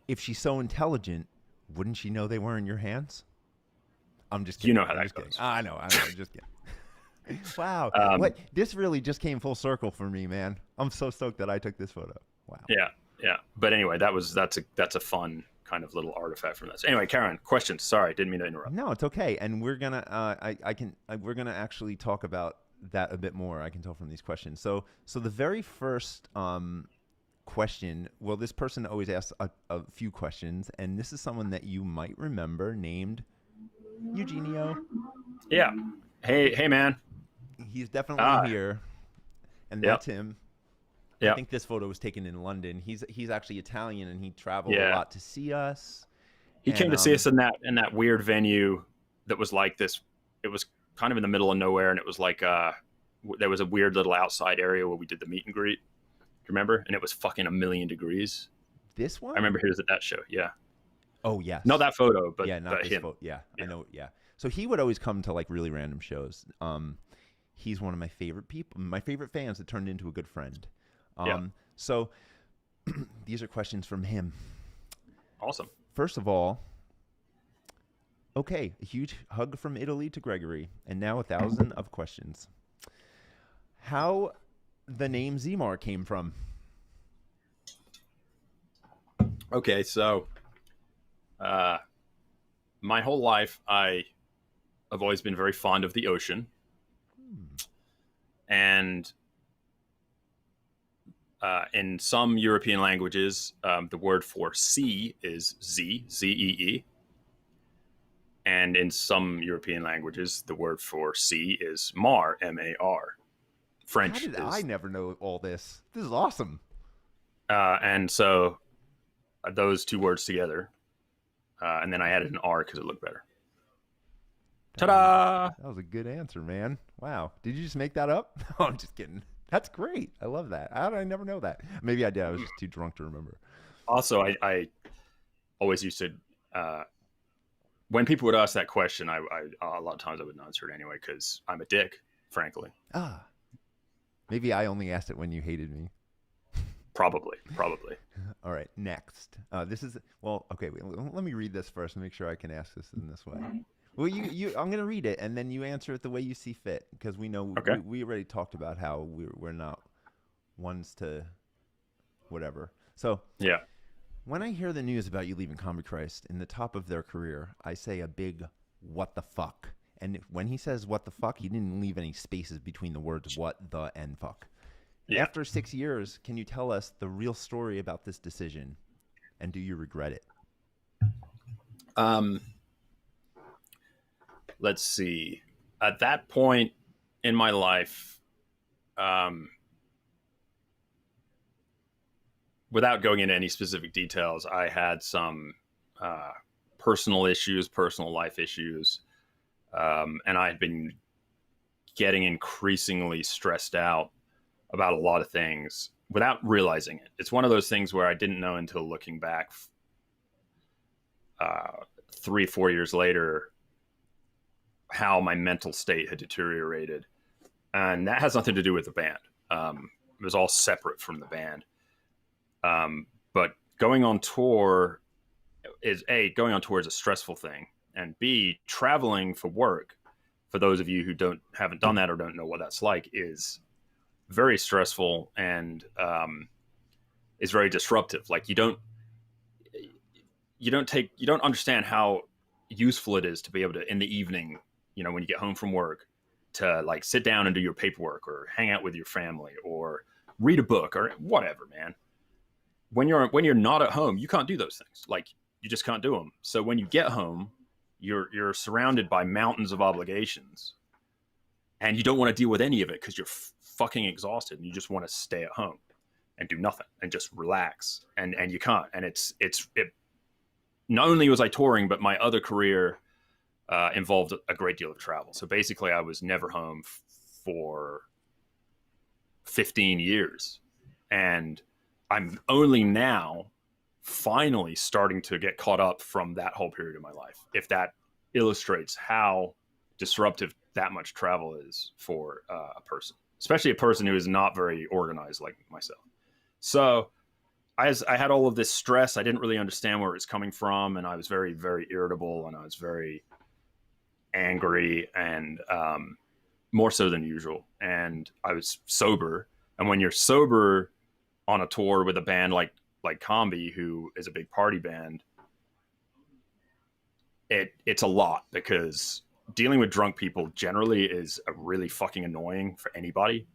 If she's so intelligent, wouldn't she know they were in your hands? I'm just kidding. You know how that goes. I know. I'm just kidding. Wow. What? This really just came full circle for me, man. I'm so stoked that I took this photo. Wow. Yeah. But anyway, that's a fun kind of little artifact from this. Anyway, Karen, questions. Sorry, didn't mean to interrupt. No, it's okay. And we're gonna we're gonna actually talk about that a bit more. I can tell from these questions. So the very first question. Well, this person always asks a few questions, and this is someone that you might remember named Eugenio. Yeah. Hey, man. He's definitely here, and that's him. Yep. I think this photo was taken in London. He's actually Italian, and he traveled a lot to see us. He came to see us in that weird venue that was like this. It was kind of in the middle of nowhere, and it was like there was a weird little outside area where we did the meet and greet. Do you remember? And it was fucking 1,000,000 degrees. This one? I remember he was at that show. Yeah. Oh yes. Not that photo, but yeah, not this photo. Yeah, I know. Yeah. So he would always come to like really random shows. He's one of my favorite people, my favorite fans that turned into a good friend. So these are questions from him. Awesome. First of all, okay, a huge hug from Italy to Gregory, and now 1,000 of questions. How the name Zemar came from? Okay, so my whole life I have always been very fond of the ocean, and in some European languages, the word for sea is Z-E-E. And in some European languages, the word for sea is mar, M-A-R. French. How did I never know all this? This is awesome. And so those two words together, and then I added an R because it looked better. Ta-da! That was a good answer, man. Wow. Did you just make that up? No, I'm just kidding. That's great. I love that. How did I never know that? Maybe I did. I was just too drunk to remember. Also, I always used to, when people would ask that question, I a lot of times I wouldn't answer it anyway because I'm a dick, frankly. Maybe I only asked it when you hated me. Probably. All right, next. This is well. Okay, wait, let me read this first and make sure I can ask this in this way. Well, I'm gonna read it and then you answer it the way you see fit because we know Okay. we already talked about how we're not ones to whatever. So Yeah. when I hear the news about you leaving COMBICHRIST in the top of their career, I say a big what the fuck. And when he says what the fuck, he didn't leave any spaces between the words what, the, and fuck. Yeah. After 6 years, can you tell us the real story about this decision? And do you regret it? Let's see. At that point in my life, without going into any specific details, I had some personal life issues, and I had been getting increasingly stressed out about a lot of things without realizing it. It's one of those things where I didn't know until looking back 3-4 years later how my mental state had deteriorated. And that has nothing to do with the band. It was all separate from the band. But going on tour is a stressful thing. And B, traveling for work, for those of you who haven't done that or don't know what that's like, is very stressful and is very disruptive. Like you don't understand how useful it is to be able to, in the evening, when you get home from work, to like sit down and do your paperwork or hang out with your family or read a book or whatever, man. When you're not at home, you can't do those things. Like you just can't do them. So when you get home, you're surrounded by mountains of obligations and you don't want to deal with any of it because you're fucking exhausted and you just want to stay at home and do nothing and just relax. And you can't. And it not only was I touring, but my other career involved a great deal of travel. So basically I was never home for 15 years. And I'm only now finally starting to get caught up from that whole period of my life. If that illustrates how disruptive that much travel is for a person, especially a person who is not very organized like myself. So I had all of this stress. I didn't really understand where it was coming from. And I was very, very irritable and I was very angry and more so than usual. And I was sober. And when you're sober on a tour with a band like Combi, who is a big party band, it's a lot because dealing with drunk people generally is a really fucking annoying for anybody.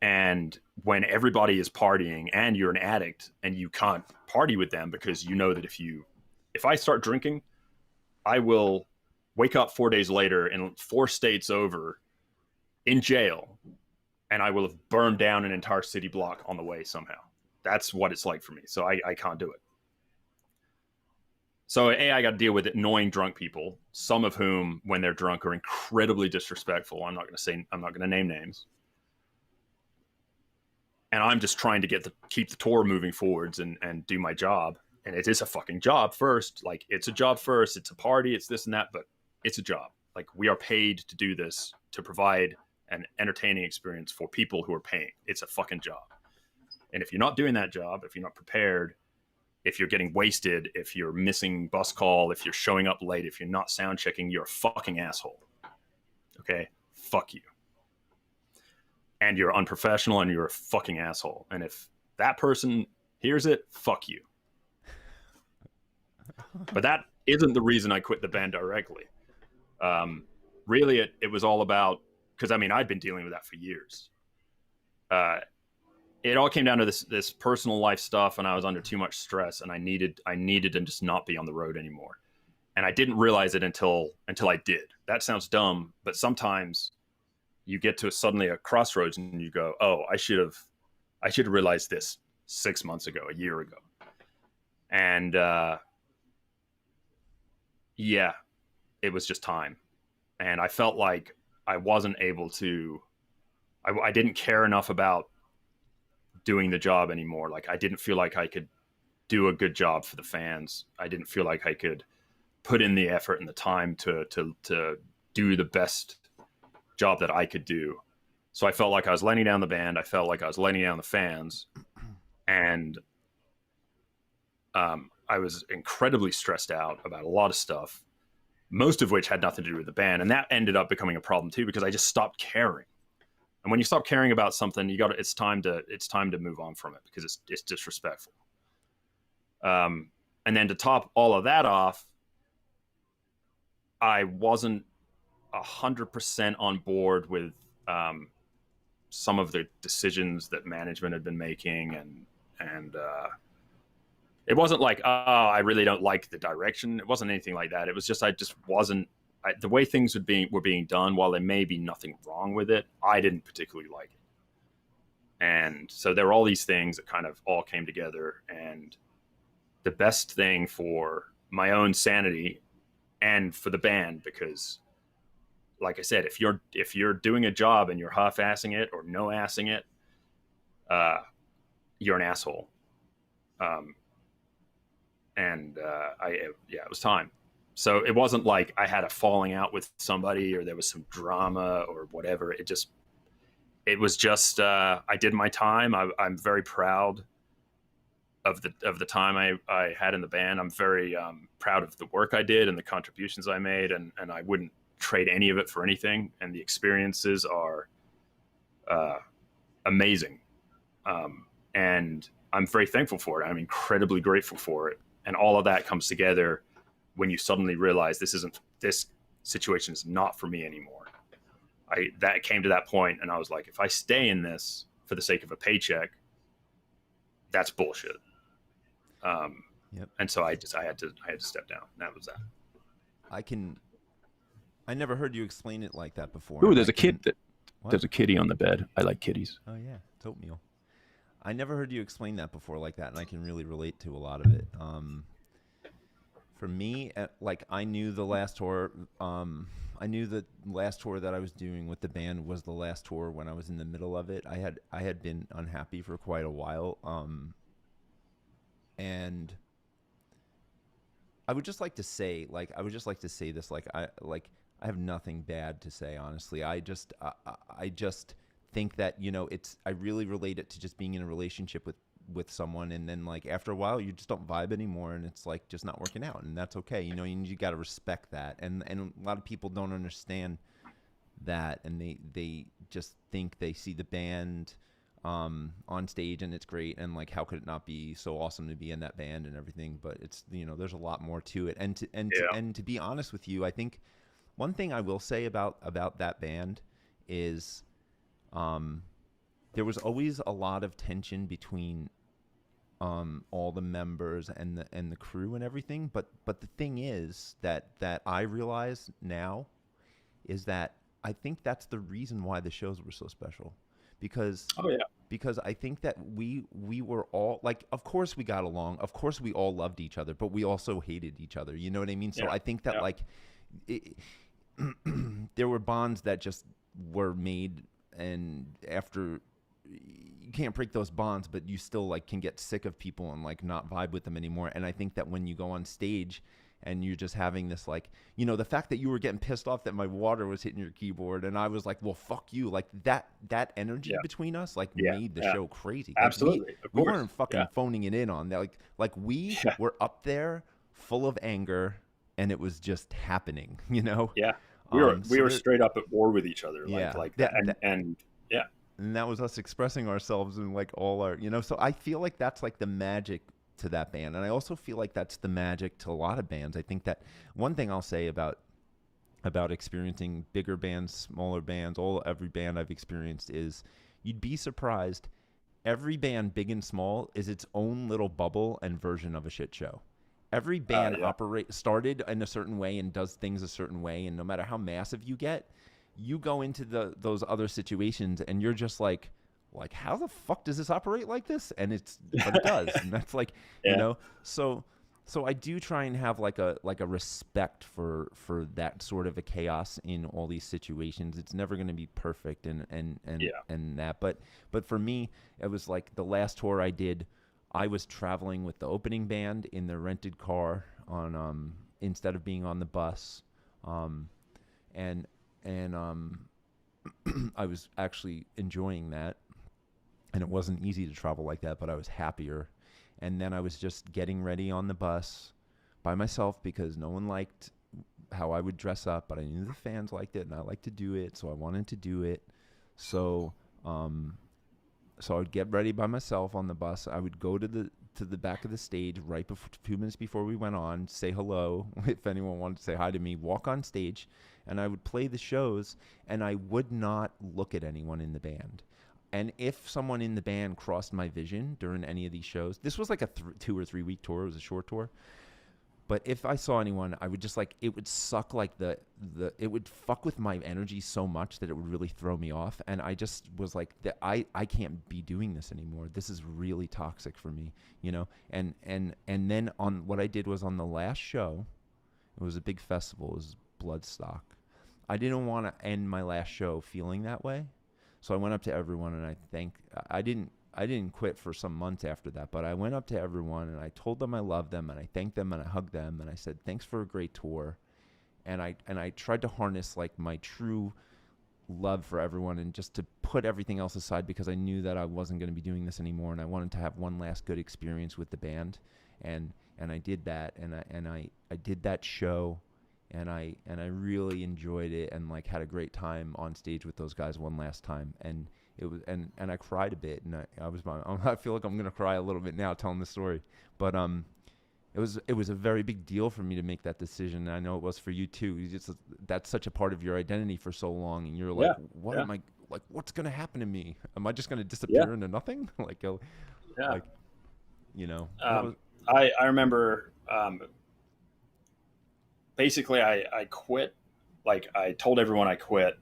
And when everybody is partying and you're an addict and you can't party with them because you know that if I start drinking, I will wake up 4 days later in 4 states over in jail, and I will have burned down an entire city block on the way somehow. That's what it's like for me. So I can't do it. So I got to deal with annoying drunk people, some of whom, when they're drunk, are incredibly disrespectful. I'm not going to name names. And I'm just trying to keep the tour moving forwards and do my job. And it is a fucking job first. Like, it's a job first. It's a party. It's this and that, but it's a job. Like, we are paid to do this, to provide an entertaining experience for people who are paying. It's a fucking job. And if you're not doing that job, if you're not prepared, if you're getting wasted, if you're missing bus call, if you're showing up late, if you're not sound checking, you're a fucking asshole. Okay? Fuck you. And you're unprofessional and you're a fucking asshole. And if that person hears it, fuck you. But that isn't the reason I quit the band directly. Really, it was all about, because I'd been dealing with that for years. It all came down to this personal life stuff, and I was under too much stress, and I needed to just not be on the road anymore. And I didn't realize it until I did. That sounds dumb, but sometimes you get to suddenly a crossroads and you go, oh, I should have realized this 6 months ago, a year ago. And yeah, it was just time. And I felt like I wasn't able to, I didn't care enough about doing the job anymore. Like, I didn't feel like I could do a good job for the fans. I didn't feel like I could put in the effort and the time to do the best job that I could do. So I felt like I was letting down the band. I felt like I was letting down the fans. And I was incredibly stressed out about a lot of stuff, most of which had nothing to do with the band. And that ended up becoming a problem too, because I just stopped caring. And when you stop caring about something, it's time to move on from it, because it's disrespectful. And then to top all of that off, I wasn't 100% on board with some of the decisions that management had been making, and it wasn't like, oh, I really don't like the direction. It wasn't anything like that. It was just, I just wasn't, the way things were being done, while there may be nothing wrong with it, I didn't particularly like it. And so there were all these things that kind of all came together, and the best thing for my own sanity and for the band, because like I said, if you're doing a job and you're half-assing it or no-assing it, you're an asshole. It was time. So it wasn't like I had a falling out with somebody or there was some drama or whatever. It was just I did my time. I'm very proud of the time I had in the band. I'm very proud of the work I did and the contributions I made, and I wouldn't trade any of it for anything. And the experiences are amazing, and I'm very thankful for it. I'm incredibly grateful for it. And all of that comes together when you suddenly realize this situation is not for me anymore. That came to that point, and I was like, if I stay in this for the sake of a paycheck, that's bullshit. Yep. And so I had to step down. That was that. I never heard you explain it like that before. Ooh, there's a kitty on the bed. I like kitties. Oh yeah, it's oatmeal. I never heard you explain that before like that, and I can really relate to a lot of it. For me, like I knew the last tour. I knew the last tour that I was doing with the band was the last tour when I was in the middle of it. I had been unhappy for quite a while, and I would just like to say this, I have nothing bad to say, honestly. I just think that, I really relate it to just being in a relationship with someone, and then like after a while you just don't vibe anymore, and it's like just not working out, and that's okay. You got to respect that, and a lot of people don't understand that, and they just think they see the band on stage and it's great, and like how could it not be so awesome to be in that band and everything, but it's there's a lot more to it. And to be honest with you, I think one thing I will say about that band is there was always a lot of tension between all the members and the crew and everything, but the thing is that I realize now is that I think that's the reason why the shows were so special, because I think that we were all like, of course we got along, of course we all loved each other, but we also hated each other, you know what I mean? So I think that like there were bonds that just were made, and after, you can't break those bonds, but you still like can get sick of people and like not vibe with them anymore. And I think that when you go on stage and you're just having this like, the fact that you were getting pissed off that my water was hitting your keyboard, and I was like, well, fuck you, like that energy between us like made the show crazy. Like, absolutely. we weren't fucking phoning it in on that, like we were up there full of anger, and it was just happening, we were straight up at war with each other, like that. And that was us expressing ourselves and like all our, so I feel like that's like the magic to that band. And I also feel like that's the magic to a lot of bands. I think that one thing I'll say about experiencing bigger bands, smaller bands, every band I've experienced is you'd be surprised. Every band, big and small, is its own little bubble and version of a shit show. Every band started in a certain way and does things a certain way. And no matter how massive you get, you go into those other situations and you're just like how the fuck does this operate like this? And but it does. And that's like, so I do try and have like a respect for that sort of a chaos in all these situations. It's never going to be perfect and that, but for me, it was like the last tour I did, I was traveling with the opening band in the rented car instead of being on the bus. I was actually enjoying that, and it wasn't easy to travel like that, but I was happier. And then I was just getting ready on the bus by myself because no one liked how I would dress up, but I knew the fans liked it and I liked to do it, so I wanted to do it. So so I would get ready by myself on the bus. I would go to the back of the stage right before, a few minutes before we went on, say hello if anyone wanted to say hi to me, walk on stage, and I would play the shows, and I would not look at anyone in the band. And if someone in the band crossed my vision during any of these shows, this was like a 2 or 3 week tour. It was a short tour. But if I saw anyone, I would just like, it would suck like it would fuck with my energy so much that it would really throw me off. And I just was like, I can't be doing this anymore. This is really toxic for me, you know? And then on what I did was on the last show, it was a big festival, it was Bloodstock. I didn't want to end my last show feeling that way. So I went up to everyone and I didn't quit for some months after that, but I went up to everyone and I told them I loved them and I thanked them and I hugged them and I said, thanks for a great tour. And I tried to harness like my true love for everyone and just to put everything else aside because I knew that I wasn't going to be doing this anymore and I wanted to have one last good experience with the band. And I did that and I did that show. And I really enjoyed it and like had a great time on stage with those guys one last time. And it was and I cried a bit and I feel like I'm gonna cry a little bit now telling the story. But it was a very big deal for me to make that decision. And I know it was for you too. That's such a part of your identity for so long, and you're like, what am I like? What's gonna happen to me? Am I just gonna disappear into nothing? like you know. I remember. Basically, I quit. Like I told everyone I quit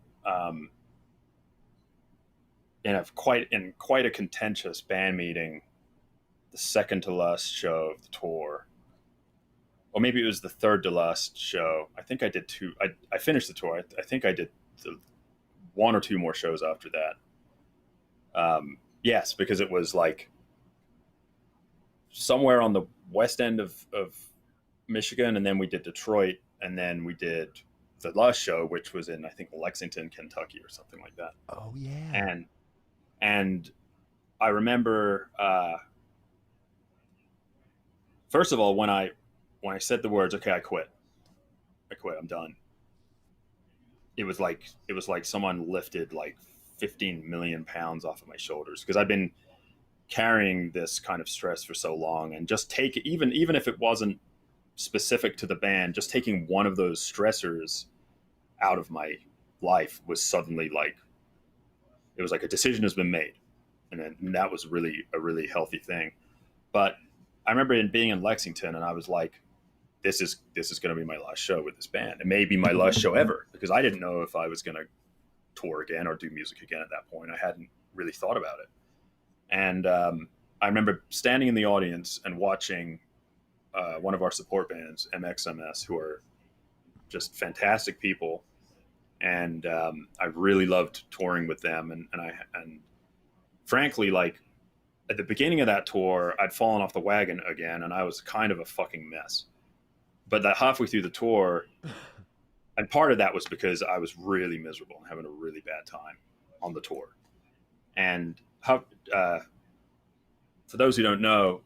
in quite a contentious band meeting, the second to last show of the tour, or maybe it was the third to last show. I think I did two. I finished the tour. I think I did one or two more shows after that. Yes, because it was like somewhere on the west end of Michigan, and then we did Detroit, and then we did the last show, which was in I think Lexington, Kentucky, or something like that. Oh yeah. And I remember, first of all, when I said the words, "Okay, I quit, I'm done." It was like someone lifted like 15 million pounds off of my shoulders because I'd been carrying this kind of stress for so long, and just even if it wasn't specific to the band, just taking one of those stressors out of my life was suddenly like, it was like a decision has been made. And that was really a really healthy thing. But I remember being in Lexington and I was like, this is going to be my last show with this band. It may be my last show ever, because I didn't know if I was going to tour again or do music again at that point. I hadn't really thought about it. And I remember standing in the audience and watching one of our support bands, MXMS, who are just fantastic people. And I really loved touring with them. And frankly, like at the beginning of that tour, I'd fallen off the wagon again and I was kind of a fucking mess. But that halfway through the tour, and part of that was because I was really miserable and having a really bad time on the tour. And for those who don't know,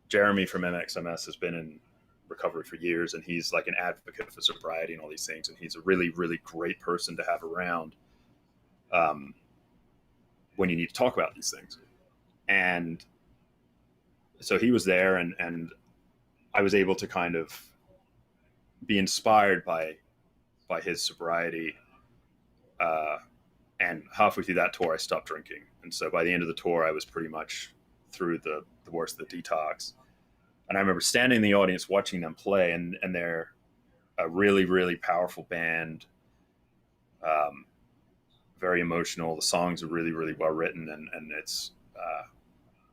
Jeremy from MXMS has been in recovery for years, and he's like an advocate for sobriety and all these things. And he's a really, really great person to have around when you need to talk about these things. And so he was there, and I was able to kind of be inspired by his sobriety. And halfway through that tour, I stopped drinking. And so by the end of the tour, I was pretty much through the worst of the detox. And I remember standing in the audience watching them play, and they're a really, really powerful band. Very emotional. The songs are really, really well written, and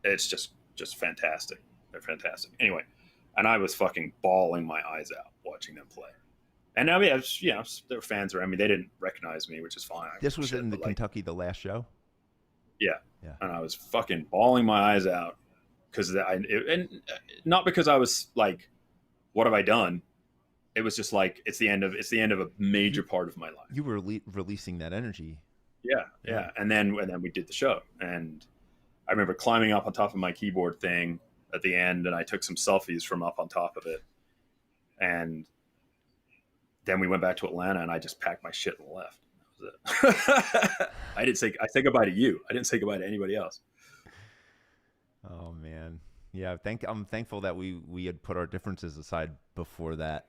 it's just fantastic. They're fantastic. Anyway, and I was fucking bawling my eyes out watching them play. And I mean, their fans are. I mean, they didn't recognize me, which is fine. This was in the Kentucky, the last show. Yeah. And I was fucking bawling my eyes out because and not because I was like, what have I done? It was just like it's the end of a major part of my life. You were releasing that energy. Yeah. And then we did the show, and I remember climbing up on top of my keyboard thing at the end, and I took some selfies from up on top of it. And then we went back to Atlanta, and I just packed my shit and left. That was it. I said goodbye to you. I didn't say goodbye to anybody else. Oh man. Yeah, I'm thankful that we had put our differences aside before that.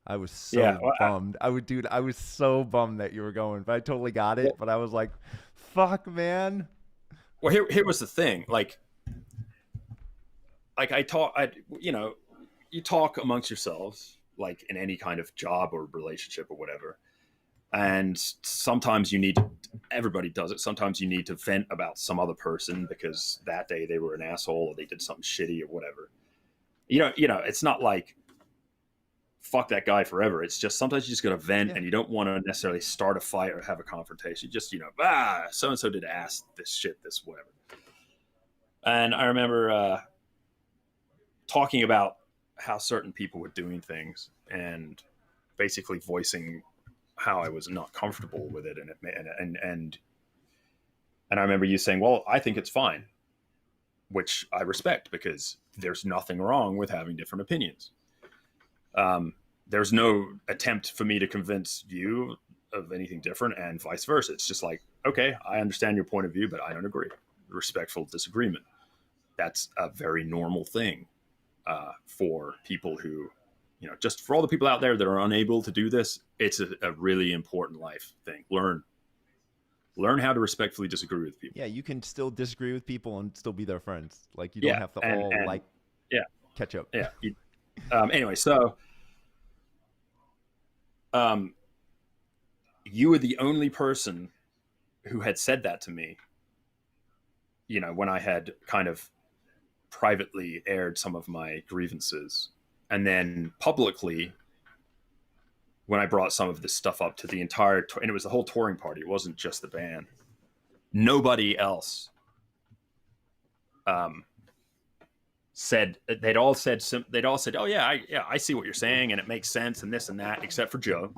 I was so Well, bummed. Dude, I was so bummed that you were going, but I totally got it. But I was like, fuck, man. Well, here was the thing. Like you talk amongst yourselves, like in any kind of job or relationship or whatever. And sometimes everybody does it. Sometimes you need to vent about some other person because that day they were an asshole or they did something shitty or whatever. It's not like fuck that guy forever. It's just sometimes you just got to vent, and you don't want to necessarily start a fight or have a confrontation. Just, so-and-so did ask this shit, this whatever. And I remember talking about how certain people were doing things and basically voicing how I was not comfortable with it. And I remember you saying, well, I think it's fine, which I respect because there's nothing wrong with having different opinions. There's no attempt for me to convince you of anything different and vice versa. It's just like, okay, I understand your point of view, but I don't agree. Respectful disagreement. That's a very normal thing for people who, just for all the people out there that are unable to do this, it's a really important life thing. Learn how to respectfully disagree with people. Yeah, you can still disagree with people and still be their friends. Like you don't have to catch up. Yeah. Anyway, so you were the only person who had said that to me, when I had kind of privately aired some of my grievances. And then publicly, when I brought some of this stuff up to the entire and it was the whole touring party, it wasn't just the band. Nobody else said, they'd all said, oh yeah, I see what you're saying, and it makes sense, and this and that, except for Joe,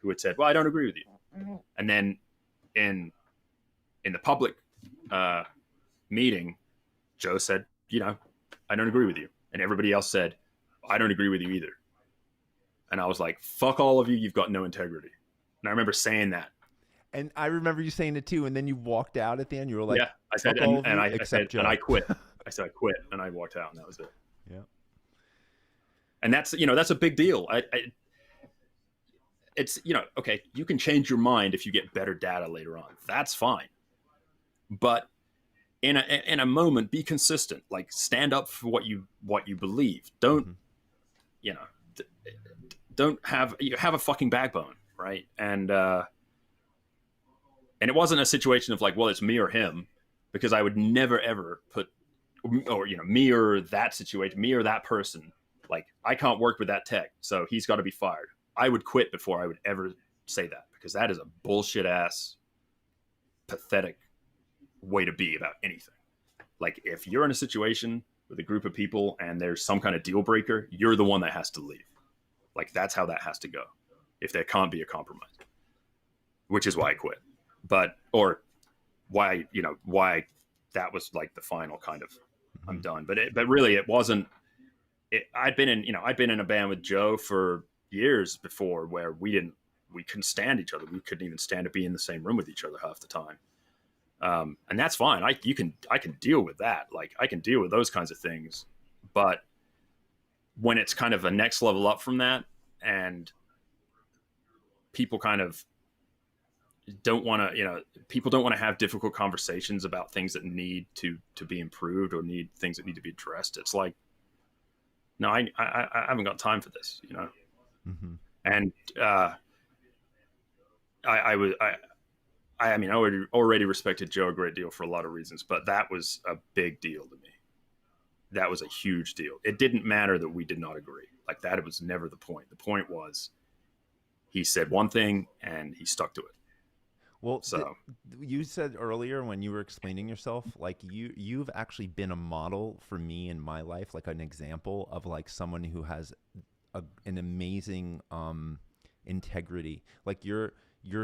who had said, well, I don't agree with you. Mm-hmm. And then in the public meeting, Joe said, I don't agree with you. And everybody else said, I don't agree with you either. And I was like, fuck all of you. You've got no integrity. And I remember saying that. And I remember you saying it too. And then you walked out at the end. You were like, yeah, I said, and I quit. I said, I quit. And I walked out, and that was it. Yeah. And that's a big deal. It's, okay, you can change your mind if you get better data later on. That's fine. But in a moment, be consistent. Like, stand up for what you believe. Don't, don't have a fucking backbone, right? And it wasn't a situation of like, well, it's me or him, because I would never ever put, or me or that situation, me or that person. Like, I can't work with that tech, so he's got to be fired. I would quit before I would ever say that, because that is a bullshit ass, pathetic way to be about anything. Like, if you're in a situation with a group of people and there's some kind of deal breaker, you're the one that has to leave. Like, that's how that has to go. If there can't be a compromise, which is why I quit. Or why that was like the final kind of, I'm done. But really it wasn't, I'd been in a band with Joe for years before where we couldn't stand each other. We couldn't even stand to be in the same room with each other half the time. And that's fine. I can deal with that. Like, I can deal with those kinds of things. But when it's kind of a next level up from that, and people kind of people don't want to have difficult conversations about things that need to be improved or need things that need to be addressed. It's like, no, I haven't got time for this, Mm-hmm. And I already respected Joe a great deal for a lot of reasons, but that was a big deal to me. That was a huge deal. It didn't matter that we did not agree. Like, that was never the point. The point was, he said one thing and he stuck to it. Well, so you said earlier when you were explaining yourself, like you've actually been a model for me in my life, like an example of like someone who has an amazing integrity. Like you're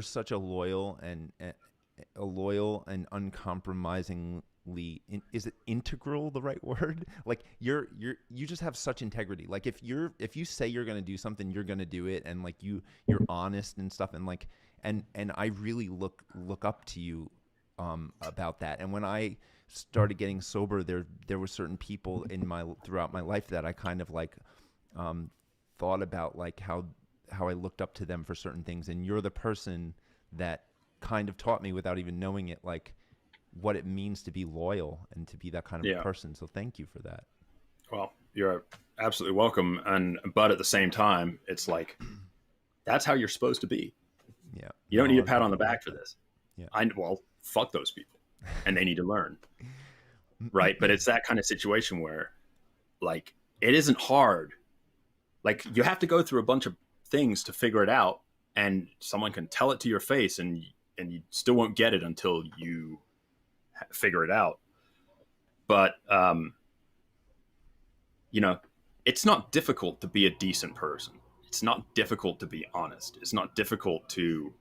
such a loyal a loyal and uncompromisingly is it integral the right word? Like you just have such integrity. Like if you say you're going to do something, you're going to do it, and like you're honest and stuff, and like and I really look up to you about that. And when I started getting sober, there were certain people throughout my life that I kind of like thought about, like how I looked up to them for certain things, and you're the person that kind of taught me without even knowing it, like what it means to be loyal and to be that kind of person. So thank you for that. Well, you're absolutely welcome. But at the same time, it's like, that's how you're supposed to be. Yeah. You don't need a pat on the back for this. Yeah. Well, fuck those people, and they need to learn. Right. But it's that kind of situation where, like, it isn't hard. Like, you have to go through a bunch of things to figure it out, and someone can tell it to your face, and you still won't get it until you figure it out. But, you know, it's not difficult to be a decent person. It's not difficult to be honest. It's not difficult to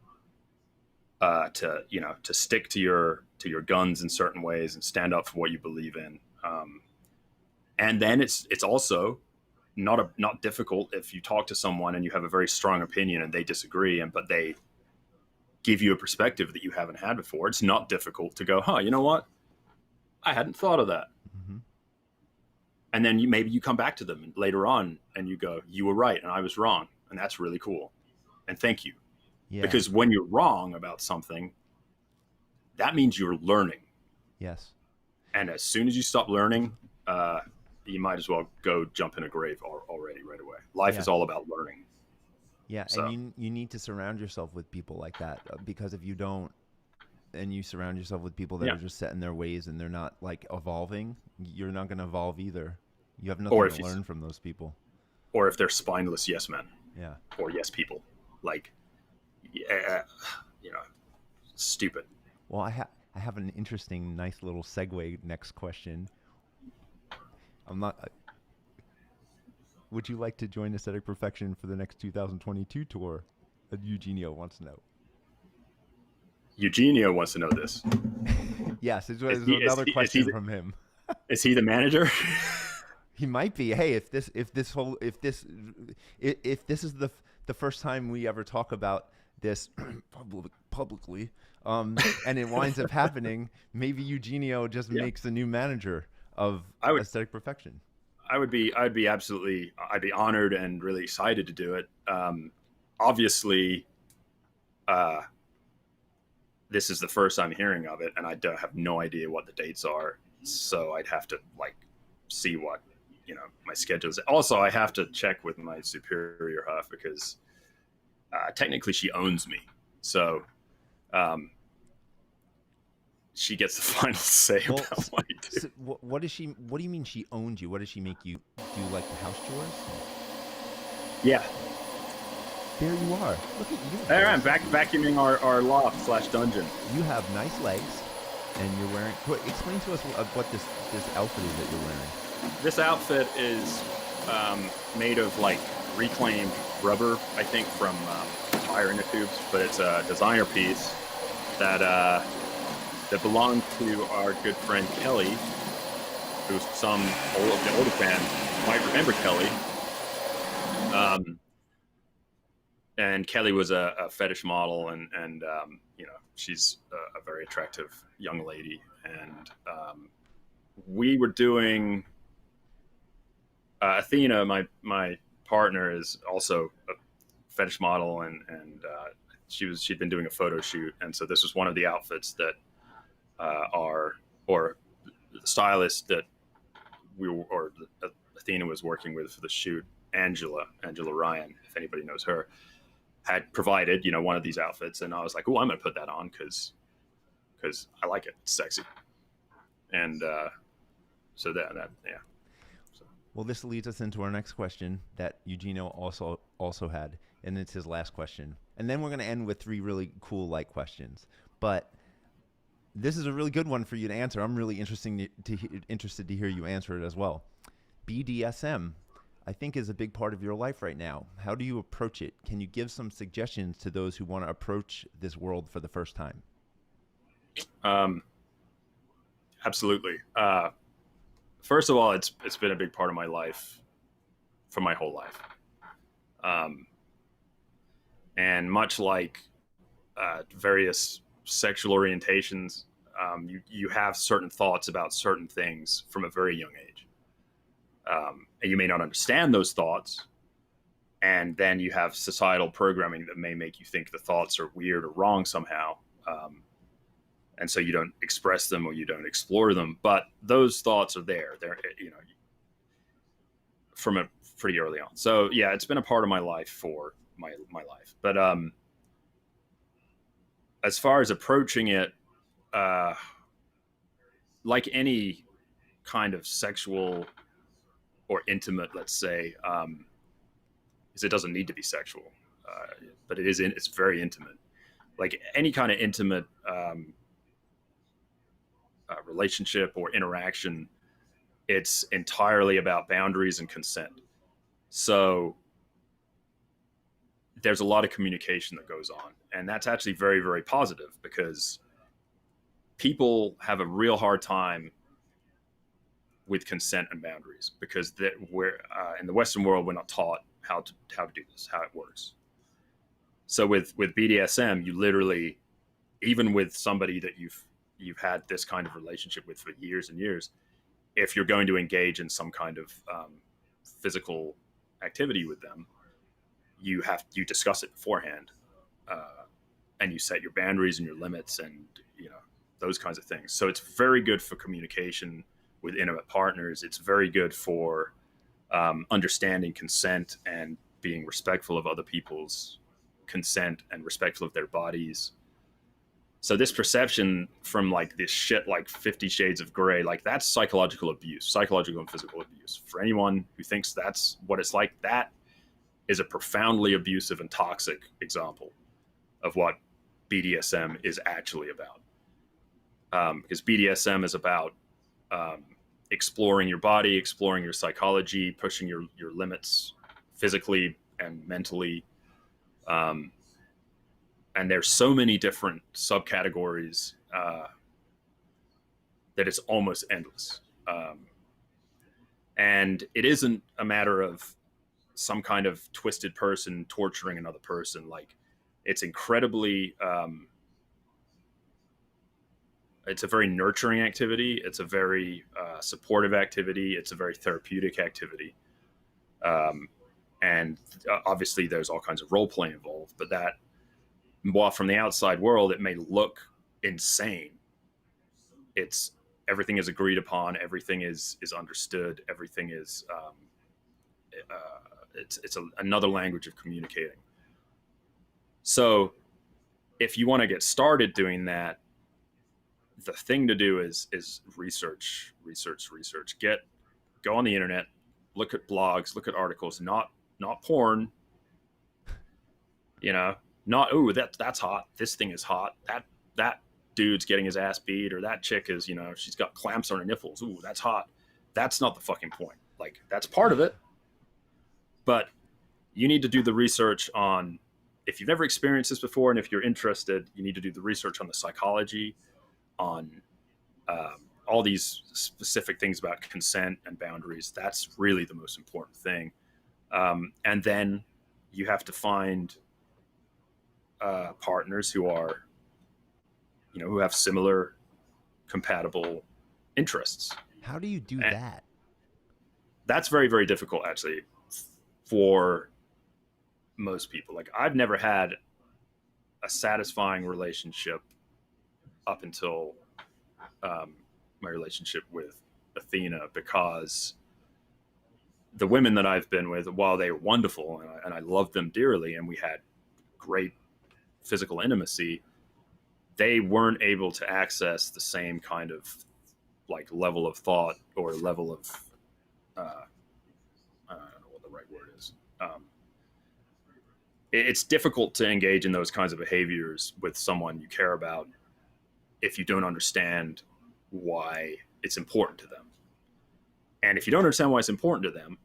stick to your guns in certain ways and stand up for what you believe in. And then it's also not difficult if you talk to someone and you have a very strong opinion and they disagree, but they give you a perspective that you haven't had before. It's not difficult to go, you know what? I hadn't thought of that. Mm-hmm. And then maybe you come back to them later on and you go, you were right and I was wrong. And that's really cool. And thank you. Yeah. Because when you're wrong about something, that means you're learning. Yes. And as soon as you stop learning, you might as well go jump in a grave already right away. Life is all about learning. Yeah. So. And you need to surround yourself with people like that, because if you don't, and you surround yourself with people that are just set in their ways and they're not like evolving, you're not going to evolve either. You have nothing to learn from those people. Or if they're spineless yes men. Yeah. Or yes people. Like, stupid. Well, I have an interesting, nice little segue next question. Would you like to join Aesthetic Perfection for the next 2022 tour? Eugenio wants to know. Eugenio wants to know this. Yes, it's another question from him. Is he the manager? He might be. Hey, if this is the first time we ever talk about this publicly, and it winds up happening, maybe Eugenio just makes a new manager of Aesthetic Perfection. I'd be honored and really excited to do it. Obviously, this is the first I'm hearing of it, and I have no idea what the dates are. So I'd have to see what, my schedule is. Also, I have to check with my superior Huff, because technically she owns me. So she gets the final say about what I do. So what do you mean she owns you? What does she make you do, like the house chores? Yeah. There you are. Look at you. There I am, vacuuming our loft / dungeon. You have nice legs, and you're wearing... Explain to us what this outfit is that you're wearing. This outfit is made of reclaimed rubber, I think, from tire inner tubes, but it's a designer piece that belonged to our good friend Kelly, who some of the older fans might remember Kelly. And Kelly was a fetish model, and she's a very attractive young lady. And we were doing Athena, my partner, is also a fetish model, and she'd been doing a photo shoot, and so this was one of the outfits that the stylist that Athena was working with for the shoot, Angela Ryan, if anybody knows her, had provided, one of these outfits. And I was like, oh, I'm going to put that on because I like it. It's sexy. And so that. So. Well, this leads us into our next question that Eugenio also had, and it's his last question. And then we're going to end with 3 really cool light questions. But this is a really good one for you to answer. I'm really interested to hear you answer it as well. BDSM, I think, is a big part of your life right now. How do you approach it? Can you give some suggestions to those who want to approach this world for the first time? Absolutely. First of all, it's been a big part of my life for my whole life. And much like various sexual orientations, you have certain thoughts about certain things from a very young age. And you may not understand those thoughts. And then you have societal programming that may make you think the thoughts are weird or wrong somehow. And so you don't express them or you don't explore them. But those thoughts are there. They're, from a pretty early on. So yeah, it's been a part of my life for my life. But as far as approaching it, like any kind of sexual or intimate, let's say, because it doesn't need to be sexual, but it's very intimate. Like any kind of intimate relationship or interaction, it's entirely about boundaries and consent. So there's a lot of communication that goes on, and that's actually very, very positive, because people have a real hard time with consent and boundaries, because we're in the Western world, we're not taught how to do this, how it works. So with BDSM, you literally, even with somebody that you've had this kind of relationship with for years and years, if you're going to engage in some kind of physical activity with them, you discuss it beforehand, and you set your boundaries and your limits, and those kinds of things. So it's very good for communication with intimate partners. It's very good for understanding consent and being respectful of other people's consent and respectful of their bodies. So this perception from like this shit, like 50 Shades of Grey, like that's psychological abuse, psychological and physical abuse. For anyone who thinks that's what it's like, that is a profoundly abusive and toxic example of what BDSM is actually about. Because BDSM is about exploring your body, exploring your psychology, pushing your limits physically and mentally. And there's so many different subcategories that it's almost endless. And it isn't a matter of some kind of twisted person torturing another person. Like, it's incredibly, it's a very nurturing activity. It's a very supportive activity. It's a very therapeutic activity. And obviously there's all kinds of role play involved, but that, while from the outside world it may look insane, it's everything is agreed upon, everything is understood, everything is it's another language of communicating. So if you want to get started doing that, the thing to do is research. Go on the internet, look at blogs, look at articles, not porn, not, ooh, that's hot, this thing is hot, that dude's getting his ass beat, or that chick is, she's got clamps on her nipples, ooh, that's hot. That's not the fucking point. Like, that's part of it, but you need to do the research on, if you've never experienced this before, and if you're interested, you need to do the research on the psychology, on all these specific things about consent and boundaries. That's really the most important thing. And then you have to find partners who are, who have similar compatible interests. How do you do that? That's very, very difficult, actually, for most people. Like, I've never had a satisfying relationship up until my relationship with Athena, because the women that I've been with, while they were wonderful and I loved them dearly and we had great physical intimacy, they weren't able to access the same kind of like level of thought or level of I don't know what the right word is. It's difficult to engage in those kinds of behaviors with someone you care about if you don't understand why it's important to them. And if you don't understand why it's important to them,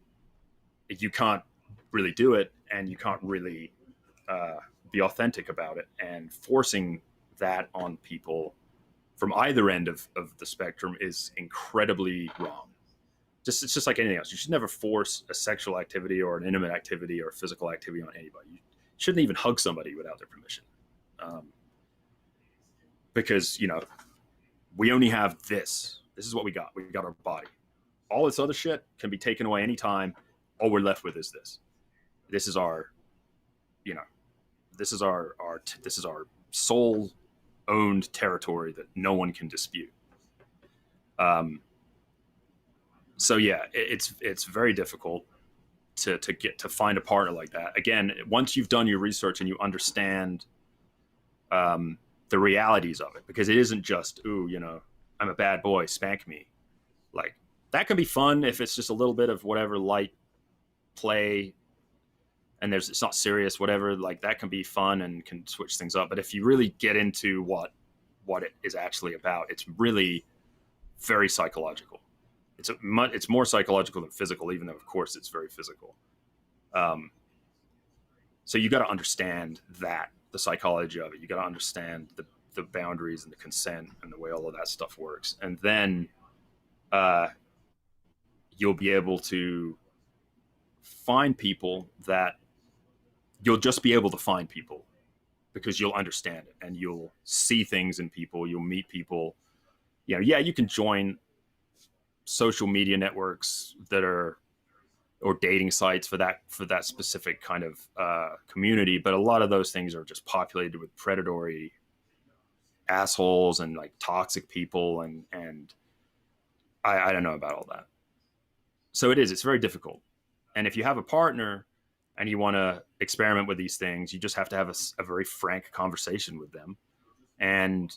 you can't really do it, and you can't really be authentic about it. And forcing that on people from either end of the spectrum is incredibly wrong. It's just like anything else. You should never force a sexual activity or an intimate activity or physical activity on anybody. You shouldn't even hug somebody without their permission. Because, you know, we only have this. This is what we got. We got our body. All this other shit can be taken away anytime. All we're left with is this. This is our, you know, this is our soul owned territory that no one can dispute. So yeah, it's very difficult to find a partner like that. Again, once you've done your research and you understand the realities of it, because it isn't just, ooh, you know, I'm a bad boy, spank me. Like, that can be fun if it's just a little bit of whatever light play and it's not serious, whatever, like that can be fun and can switch things up. But if you really get into what it is actually about, it's really very psychological. It's more psychological than physical, even though of course it's very physical. So you got to understand that, the psychology of it. You got to understand the boundaries and the consent and the way all of that stuff works. And then you'll be able to find people that you'll just be able to find people because you'll understand it and you'll see things in people. You'll meet people. You know, yeah, you can join social media networks that are, or dating sites for that specific kind of community, but a lot of those things are just populated with predatory assholes and like toxic people, and I don't know about all that. So it's very difficult. And if you have a partner and you want to experiment with these things, you just have to have a very frank conversation with them and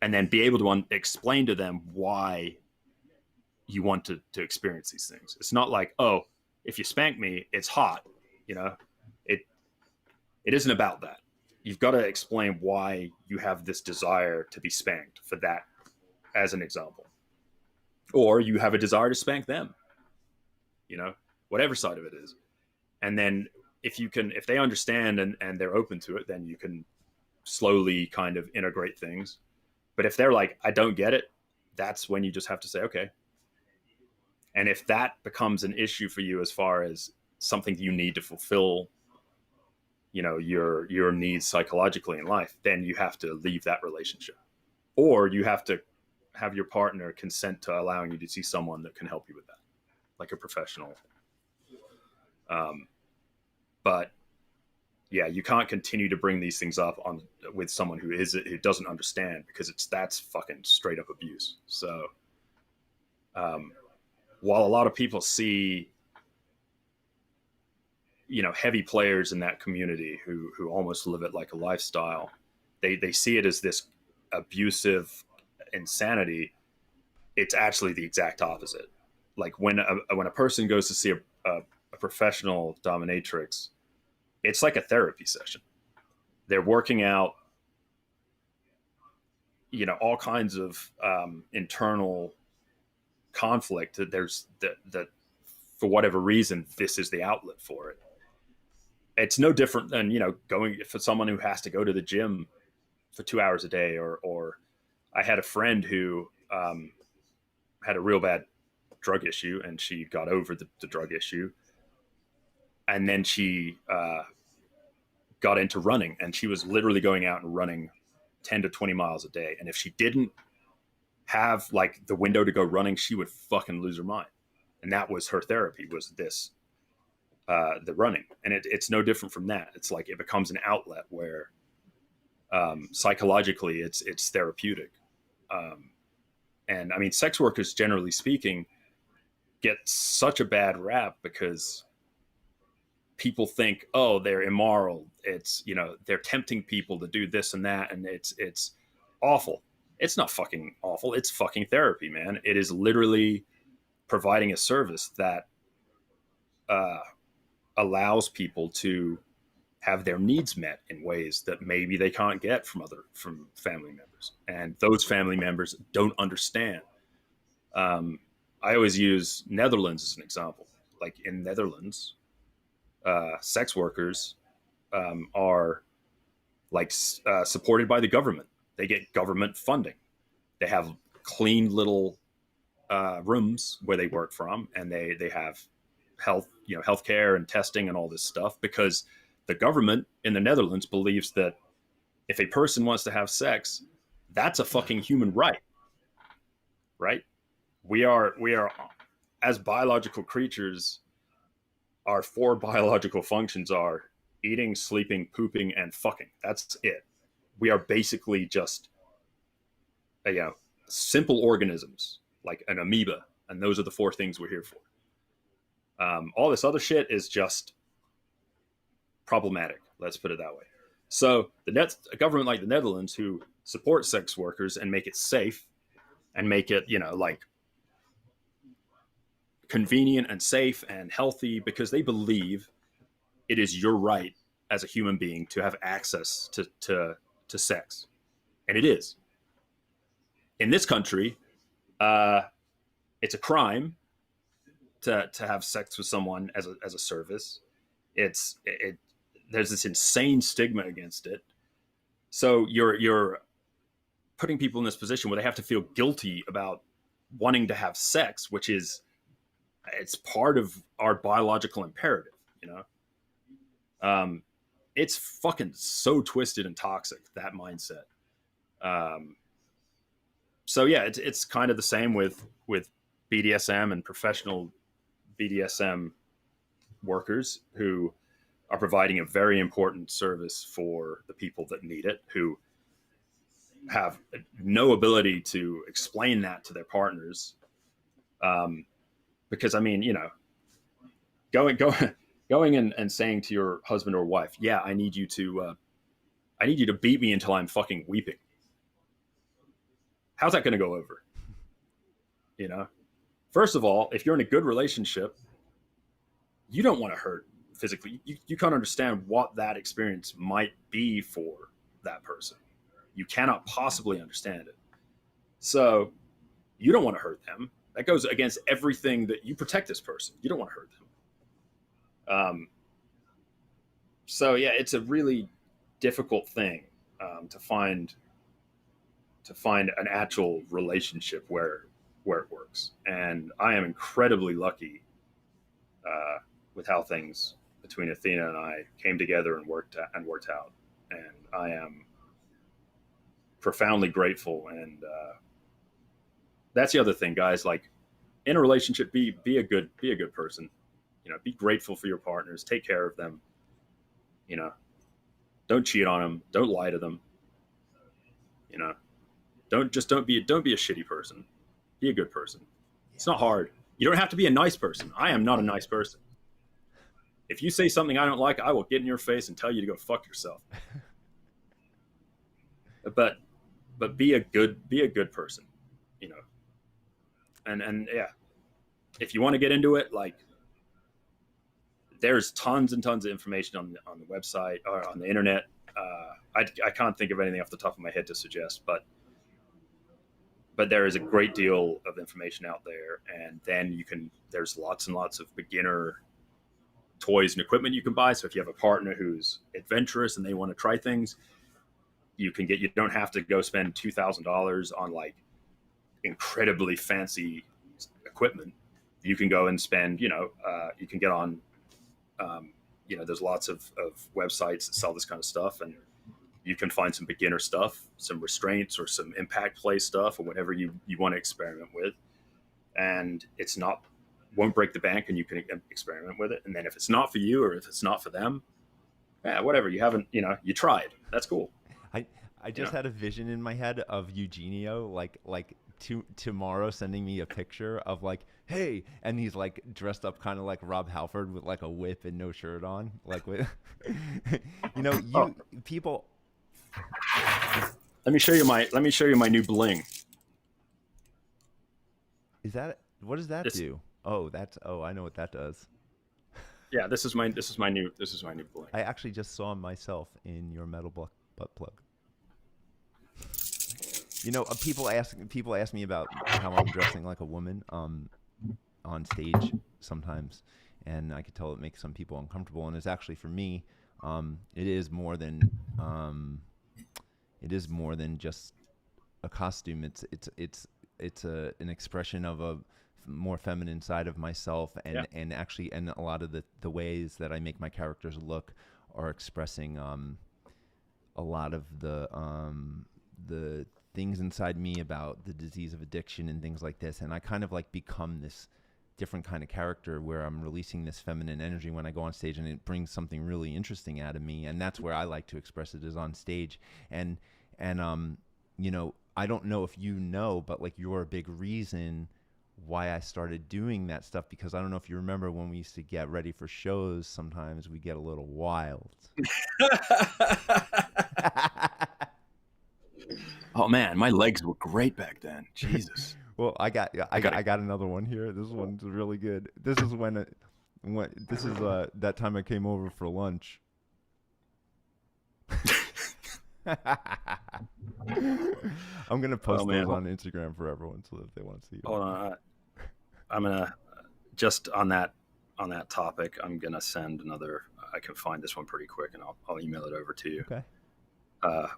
then be able to explain to them why you want to experience these things. It's not like, oh, if you spank me, it's hot. You know, it isn't about that. You've got to explain why you have this desire to be spanked, for that as an example. Or you have a desire to spank them, you know, whatever side of it is. And then if they understand and they're open to it, then you can slowly kind of integrate things. But if they're like, I don't get it, that's when you just have to say, okay. And if that becomes an issue for you as far as something you need to fulfill, you know, your needs psychologically in life, then you have to leave that relationship. Or you have to have your partner consent to allowing you to see someone that can help you with that, like a professional. But yeah, you can't continue to bring these things up with someone who doesn't understand, because that's fucking straight up abuse. So, while a lot of people see, you know, heavy players in that community who almost live it like a lifestyle, they see it as this abusive insanity. It's actually the exact opposite. Like when a person goes to see a professional dominatrix, it's like a therapy session. They're working out, you know, all kinds of internal conflict that for whatever reason, this is the outlet for it. It's no different than, you know, going for someone who has to go to the gym for 2 hours a day, or I had a friend who had a real bad drug issue, and she got over the drug issue, and then she got into running, and she was literally going out and running 10 to 20 miles a day. And if she didn't have like the window to go running, she would fucking lose her mind. And that was her therapy, was this, the running. And it's no different from that. It's like, it becomes an outlet where psychologically it's therapeutic. And I mean, sex workers, generally speaking, get such a bad rap because people think, oh, they're immoral. It's, you know, they're tempting people to do this and that, and it's awful. It's not fucking awful. It's fucking therapy, man. It is literally providing a service that allows people to have their needs met in ways that maybe they can't get from family members, and those family members don't understand. I always use Netherlands as an example. Like in Netherlands, sex workers are like supported by the government. They get government funding. They have clean little rooms where they work from, and they have healthcare and testing and all this stuff, because the government in the Netherlands believes that if a person wants to have sex, that's a fucking human right. Right? We are as biological creatures, our four biological functions are eating, sleeping, pooping, and fucking. That's it. We are basically just simple organisms like an amoeba, and those are the four things we're here for. All this other shit is just problematic. Let's put it that way. So a government like the Netherlands, who support sex workers and make it safe and make it, like convenient and safe and healthy, because they believe it is your right as a human being to have access to sex. And it is. In this country, it's a crime to have sex with someone as a service. There's this insane stigma against it. So you're putting people in this position where they have to feel guilty about wanting to have sex, which is, it's part of our biological imperative, it's fucking so twisted and toxic, that mindset. So yeah, it's kind of the same with BDSM and professional BDSM workers who are providing a very important service for the people that need it, who have no ability to explain that to their partners. Because going and saying to your husband or wife, yeah, I need you to beat me until I'm fucking weeping. How's that going to go over? First of all, if you're in a good relationship, you don't want to hurt physically. You can't understand what that experience might be for that person. You cannot possibly understand it. So you don't want to hurt them. That goes against everything that you protect this person. You don't want to hurt them. So yeah, it's a really difficult thing to find an actual relationship where it works. And I am incredibly lucky with how things between Athena and I came together and worked out. And I am profoundly grateful. And that's the other thing, guys. Like, in a relationship, be a good person. Be grateful for your partners. Take care of them. Don't cheat on them. Don't lie to them. Don't be a shitty person. Be a good person. It's not hard. You don't have to be a nice person. I am not a nice person. If you say something I don't like, I will get in your face and tell you to go fuck yourself. But be a good person, And yeah, if you want to get into it, like, there's tons and tons of information on the website or on the internet. I can't think of anything off the top of my head to suggest, but there is a great deal of information out there. And then there's lots and lots of beginner toys and equipment you can buy. So if you have a partner who's adventurous and they want to try things, you don't have to go spend $2,000 on like incredibly fancy equipment. You can go and spend, you can get on, there's lots of websites that sell this kind of stuff, and you can find some beginner stuff, some restraints or some impact play stuff or whatever you want to experiment with. And won't break the bank, and you can experiment with it. And then if it's not for you, or if it's not for them, whatever, you haven't, you tried. That's cool. I just had a vision in my head of Eugenio, like tomorrow sending me a picture of like, hey, and he's like dressed up kind of like Rob Halford with like a whip and no shirt on, like with, people. Let me show you my new bling. What does that do? I know what that does. Yeah, this is my new bling. I actually just saw myself in your metal butt plug. People ask me about how I'm dressing like a woman on stage sometimes, and I could tell it makes some people uncomfortable. And it's actually, for me, It is more than just a costume. It's an expression of a more feminine side of myself, Yeah. and actually, and a lot of the ways that I make my characters look are expressing a lot of the things inside me about the disease of addiction and things like this. And I kind of like become this different kind of character where I'm releasing this feminine energy when I go on stage, and it brings something really interesting out of me. And that's where I like to express it, is on stage. And you know, I don't know if you know, but like, you're a big reason why I started doing that stuff, because I don't know if you remember when we used to get ready for shows, sometimes we get a little wild. Oh man, my legs were great back then. Jesus. Well, I got another one here. This one's really good. This is when that time I came over for lunch. I'm gonna post those on Instagram for everyone so that they want to see. Hold on, I'm gonna just on that topic. I'm gonna send another. I can find this one pretty quick, and I'll email it over to you. Okay.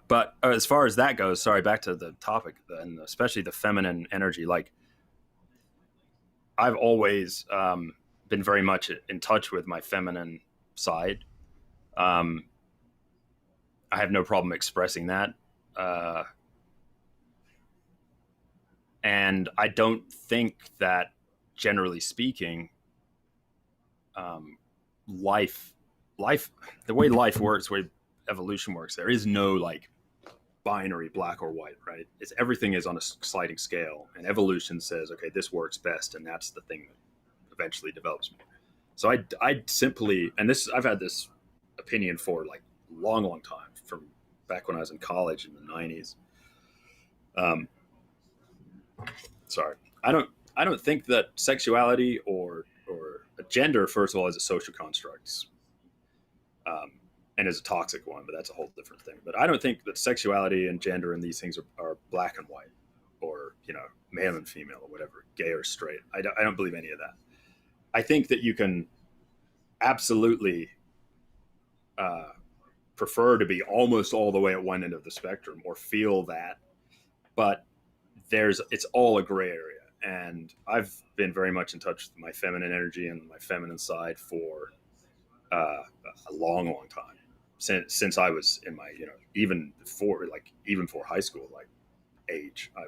But as far as that goes, sorry, back to the topic, and especially the feminine energy. Like, I've always been very much in touch with my feminine side. I have no problem expressing that. And I don't think that, generally speaking, life, the way life works, the way evolution works, there is no like binary black or white, right? Everything is on a sliding scale, and evolution says, okay, this works best, and that's the thing that eventually develops me. So I simply, and I've had this opinion for like long time, from back when I was in college in the 90s. Sorry, I don't think that sexuality or a gender, first of all, is a social construct, and is a toxic one, but that's a whole different thing. But I don't think that sexuality and gender and these things are black and white, or, you know, male and female, or whatever, gay or straight. I don't believe any of that. I think that you can absolutely prefer to be almost all the way at one end of the spectrum, or feel that, but it's all a gray area. And I've been very much in touch with my feminine energy and my feminine side for a long time, since I was in my, you know, even before high school, like, age. I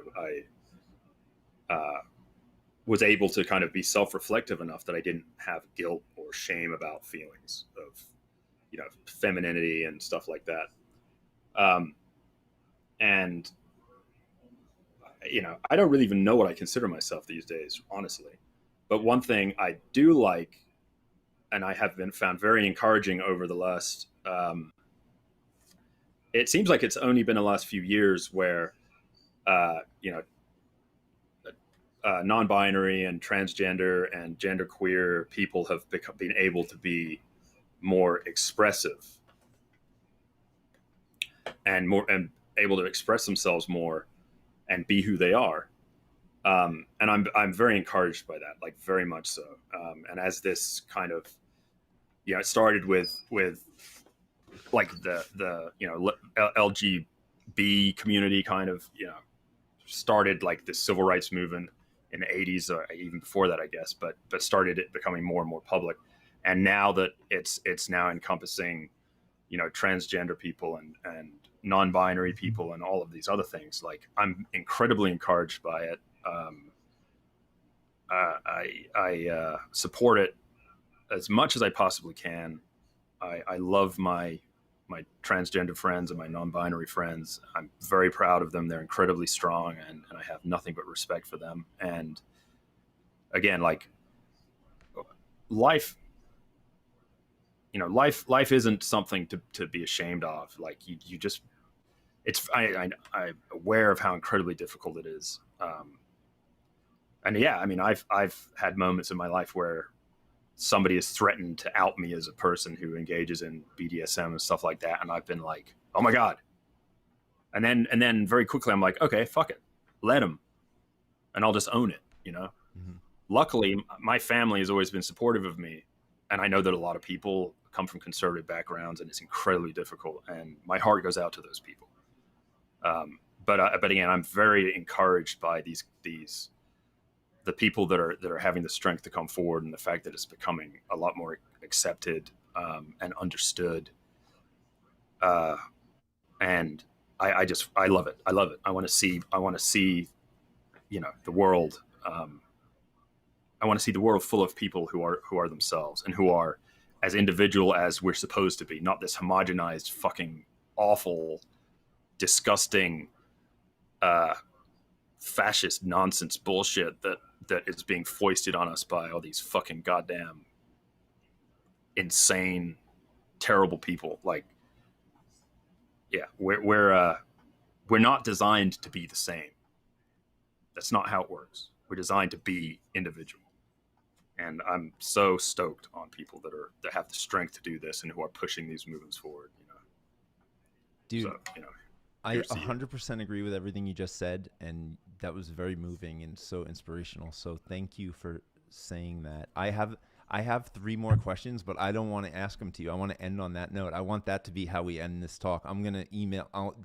was able to kind of be self-reflective enough that I didn't have guilt or shame about feelings of, you know, femininity and stuff like that. And, you know, I don't really even know what I consider myself these days, honestly. But one thing I do like, and I have been found very encouraging over the last, it seems like it's only been the last few years where, you know, non-binary and transgender and genderqueer people have been able to be more expressive and able to express themselves more and be who they are. And I'm very encouraged by that, like, very much so. And as this kind of, you know, it started with like the you know, LGB community kind of, you know, started like the civil rights movement in the 80s, or even before that, I guess, but started it becoming more and more public. And now that it's now encompassing, you know, transgender people and non-binary people and all of these other things, like, I'm incredibly encouraged by it. I support it as much as I possibly can. I love my transgender friends and my non-binary friends. I'm very proud of them. They're incredibly strong, and I have nothing but respect for them. And again, like, life, you know, life isn't something to be ashamed of. Like, you just, I'm aware of how incredibly difficult it is. And yeah, I mean, I've had moments in my life where somebody has threatened to out me as a person who engages in BDSM and stuff like that, and I've been like, oh my God. And then very quickly I'm like, okay, fuck it, let him, and I'll just own it, you know. Mm-hmm. Luckily, my family has always been supportive of me, and I know that a lot of people come from conservative backgrounds, and it's incredibly difficult. And my heart goes out to those people. But again, I'm very encouraged by the people that are having the strength to come forward, and the fact that it's becoming a lot more accepted and understood. And I love it. I love it. I want to see, the world. I want to see the world full of people who are themselves and who are as individual as we're supposed to be, not this homogenized, fucking awful, disgusting, fascist nonsense bullshit that is being foisted on us by all these fucking goddamn insane, terrible people. Like, yeah, we're not designed to be the same. That's not how it works. We're designed to be individual. And I'm so stoked on people that have the strength to do this and who are pushing these movements forward. Dude, so, I 100% agree with everything you just said, and that was very moving and so inspirational. So thank you for saying that. I have 3 more questions, but I don't want to ask them to you. I want to end on that note. I want that to be how we end this talk. I'm gonna email.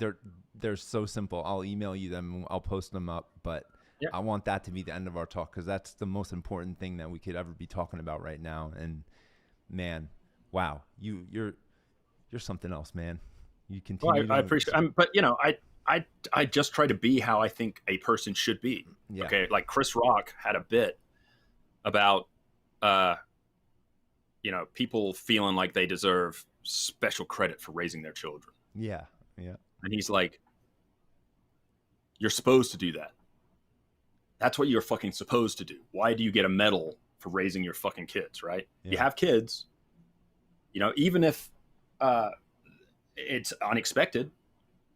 They're so simple. I'll email you them. I'll post them up, but. Yeah. I want that to be the end of our talk, because that's the most important thing that we could ever be talking about right now. And man, wow, you're something else, man. You continue. Well, I appreciate it. But I just try to be how I think a person should be. Yeah. Okay, like Chris Rock had a bit about people feeling like they deserve special credit for raising their children. Yeah, yeah. And he's like, you're supposed to do that. That's what you're fucking supposed to do. Why do you get a medal for raising your fucking kids, right? Yeah. You have kids, even if it's unexpected.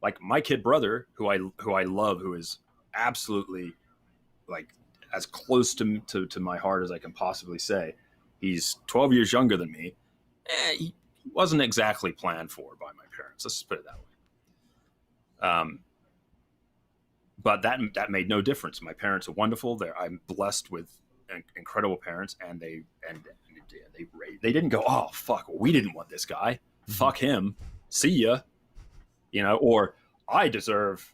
Like my kid brother, who I love, who is absolutely like as close to my heart as I can possibly say. He's 12 years younger than me. He wasn't exactly planned for by my parents. Let's just put it that way. But that made no difference. My parents are wonderful. I'm blessed with incredible parents, and they didn't go, oh fuck, we didn't want this guy. Mm-hmm. Fuck him. See ya. Or I deserve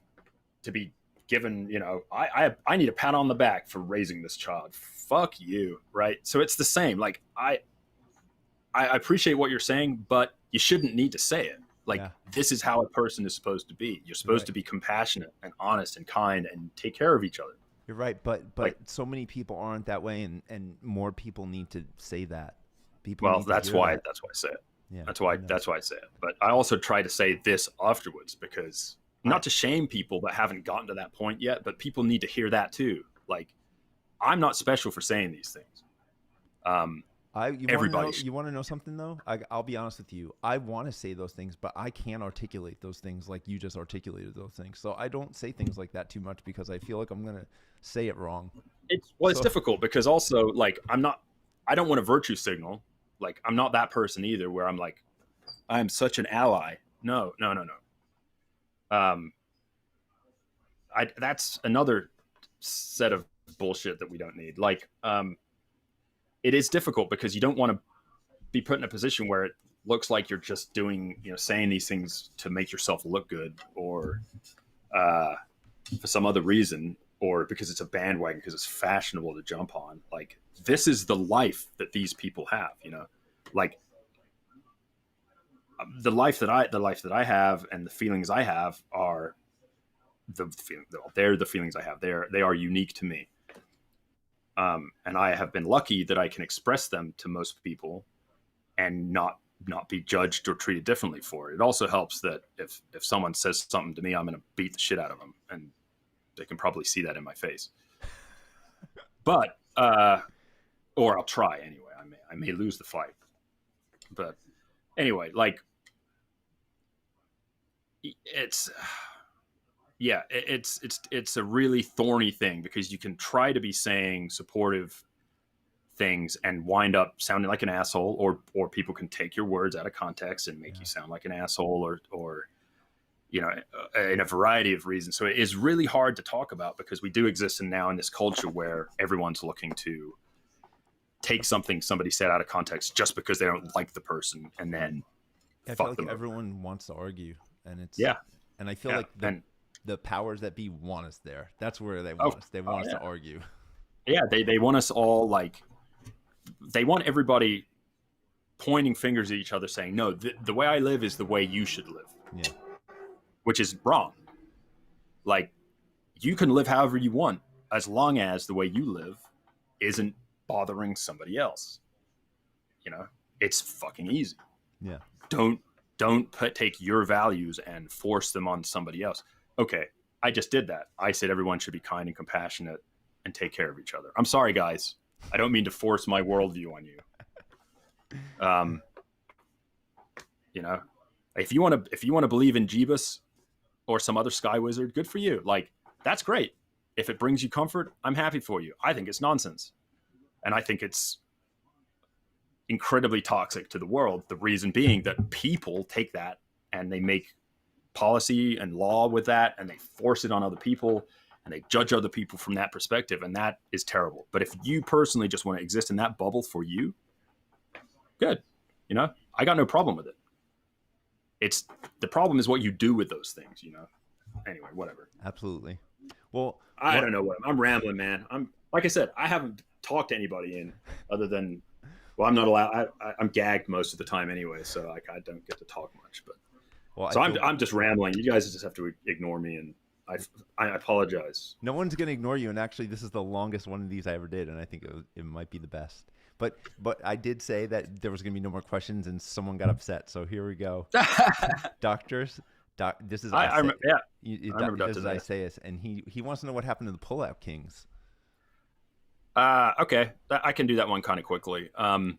to be given. I need a pat on the back for raising this child. Fuck you, right? So it's the same. Like I appreciate what you're saying, but you shouldn't need to say it. Like, This is how a person is supposed to be. You're supposed to be compassionate and honest and kind and take care of each other. You're right, but so many people aren't that way, and more people need to say that. That's why I say it. Yeah, that's why I say it. But I also try to say this afterwards, because not to shame people that haven't gotten to that point yet, but people need to hear that too. Like, I'm not special for saying these things. You want to know something though? I'll be honest with you. I want to say those things, but I can't articulate those things like you just articulated those things. So I don't say things like that too much, because I feel like I'm gonna say it wrong. It's difficult, because also like I don't want to virtue signal. Like I'm not that person either, where I'm like, I'm such an ally. No. That's another set of bullshit that we don't need. Like, it is difficult because you don't want to be put in a position where it looks like you're just doing, saying these things to make yourself look good, or for some other reason, or because it's a bandwagon, because it's fashionable to jump on. Like, this is the life that these people have, like the life that I have and the feelings I have are they're the feelings I have. They are unique to me. And I have been lucky that I can express them to most people and not be judged or treated differently for it. It also helps that if someone says something to me, I'm going to beat the shit out of them, and they can probably see that in my face. But or I'll try anyway. I may lose the fight. But anyway, like it's a really thorny thing, because you can try to be saying supportive things and wind up sounding like an asshole, or people can take your words out of context and make you sound like an asshole, or in a variety of reasons. So it is really hard to talk about, because we do exist now in this culture where everyone's looking to take something somebody said out of context just because they don't like the person, and then I feel like everyone wants to argue, and it's and I feel like the powers that be want us there. That's where they want us. They want us to argue. Yeah, they want us all, like, they want everybody pointing fingers at each other saying, no, the way I live is the way you should live. Yeah. Which is wrong. Like, you can live however you want as long as the way you live isn't bothering somebody else. You know, it's fucking easy. Yeah. Don't take your values and force them on somebody else. Okay, I just did that. I said everyone should be kind and compassionate and take care of each other. I'm sorry, guys. I don't mean to force my worldview on you. You know, if you want to believe in Jeebus or some other sky wizard, good for you. Like, that's great. If it brings you comfort, I'm happy for you. I think it's nonsense. And I think it's incredibly toxic to the world. The reason being that people take that and they make policy and law with that, and they force it on other people, and they judge other people from that perspective. And that is terrible. But if you personally just want to exist in that bubble for you, good. You know, I got no problem with it. It's the problem is what you do with those things, you know? Anyway, whatever. Absolutely. Well, I don't know what I'm rambling, man. I'm, like I said, I haven't talked to anybody in other than, well, I'm not allowed. I'm gagged most of the time anyway. So like, I don't get to talk much, but so I'm just rambling. You guys just have to ignore me. And I apologize. No one's going to ignore you. And actually, this is the longest one of these I ever did. And I think it might be the best. But I did say that there was going to be no more questions, and someone got upset. So here we go. Doctors, this is I remember this is Isaias, and he wants to know what happened to the Pullout Kings. Okay, I can do that one kind of quickly. I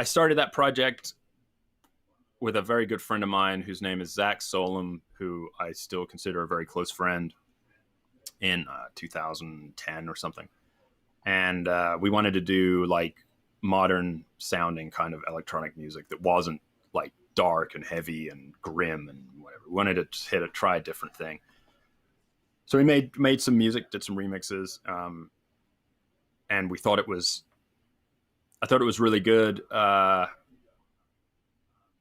started that project with a very good friend of mine whose name is Zach Solom, who I still consider a very close friend, in 2010 or something. And we wanted to do like modern sounding kind of electronic music that wasn't like dark and heavy and grim and whatever. We wanted to try a different thing. So we made some music, did some remixes, and I thought it was really good.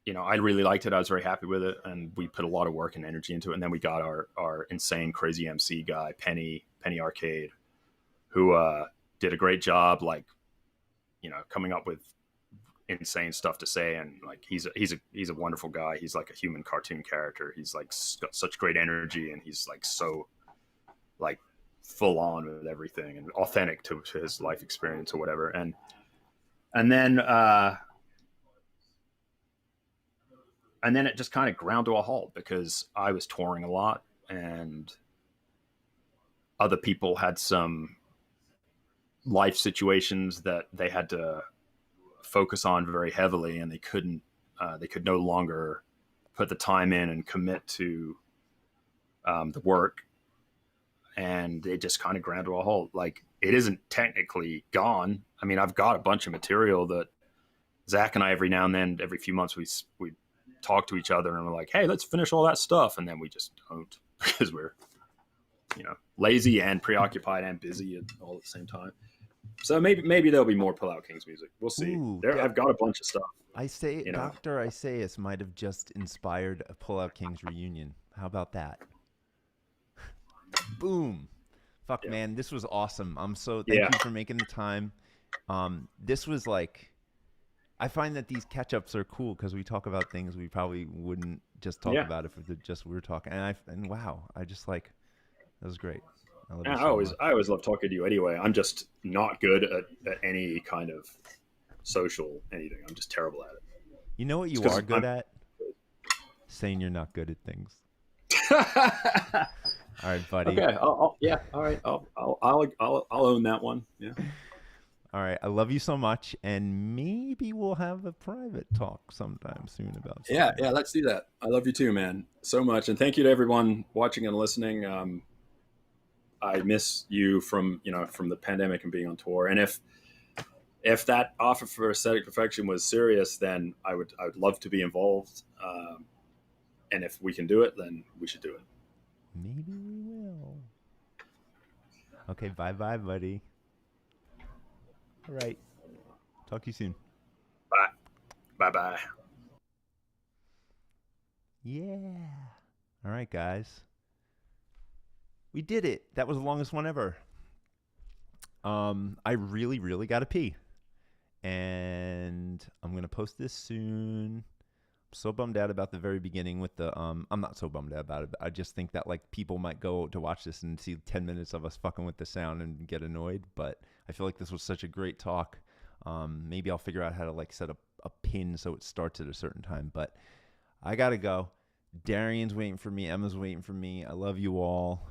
You know, I really liked it. I was very happy with it, and we put a lot of work and energy into it. And then we got our insane crazy MC guy, Penny Arcade, who did a great job, like, you know, coming up with insane stuff to say. And like, he's a wonderful guy. He's like a human cartoon character. He's like got such great energy, and he's like so like full on with everything and authentic to his life experience or whatever. And then it just kind of ground to a halt because I was touring a lot, and other people had some life situations that they had to focus on very heavily, and they could no longer put the time in and commit to the work. And it just kind of ground to a halt. Like, it isn't technically gone. I mean, I've got a bunch of material that Zach and I, every now and then, every few months, we talk to each other and we're like, hey, let's finish all that stuff. And then we just don't, because we're, you know, lazy and preoccupied and busy all at the same time. So maybe there'll be more Pullout Kings music. We'll see. Ooh, I've got a bunch of stuff. Dr. Isaias might have just inspired a Pullout Kings reunion. How about that? Boom. Fuck, yeah. Man, this was awesome. Thank you for making the time. This was like, I find that these catch-ups are cool because we talk about things we probably wouldn't just talk about if we were talking. And wow, I just like, that was great. I always love talking to you anyway. I'm just not good at any kind of social anything. I'm just terrible at it. You know what you are good at? Saying you're not good at things. All right, buddy. Okay. All right. I'll own that one. Yeah. All right. I love you so much, and maybe we'll have a private talk sometime soon about something. Yeah. Let's do that. I love you too, man, so much, and thank you to everyone watching and listening. I miss you from the pandemic and being on tour. And if that offer for Aesthetic Perfection was serious, then I would love to be involved. And if we can do it, then we should do it. Maybe we will. Okay, bye, buddy. All right. Talk to you soon. Bye. Bye-bye. Yeah. All right, guys. We did it. That was the longest one ever. I really, really got to pee. And I'm going to post this soon. I'm so bummed out about the very beginning with the I'm not so bummed out about it, but I just think that like people might go to watch this and see 10 minutes of us fucking with the sound and get annoyed, but I feel like this was such a great talk. Maybe I'll figure out how to like set up a pin so it starts at a certain time, but I got to go. Darian's waiting for me. Emma's waiting for me. I love you all.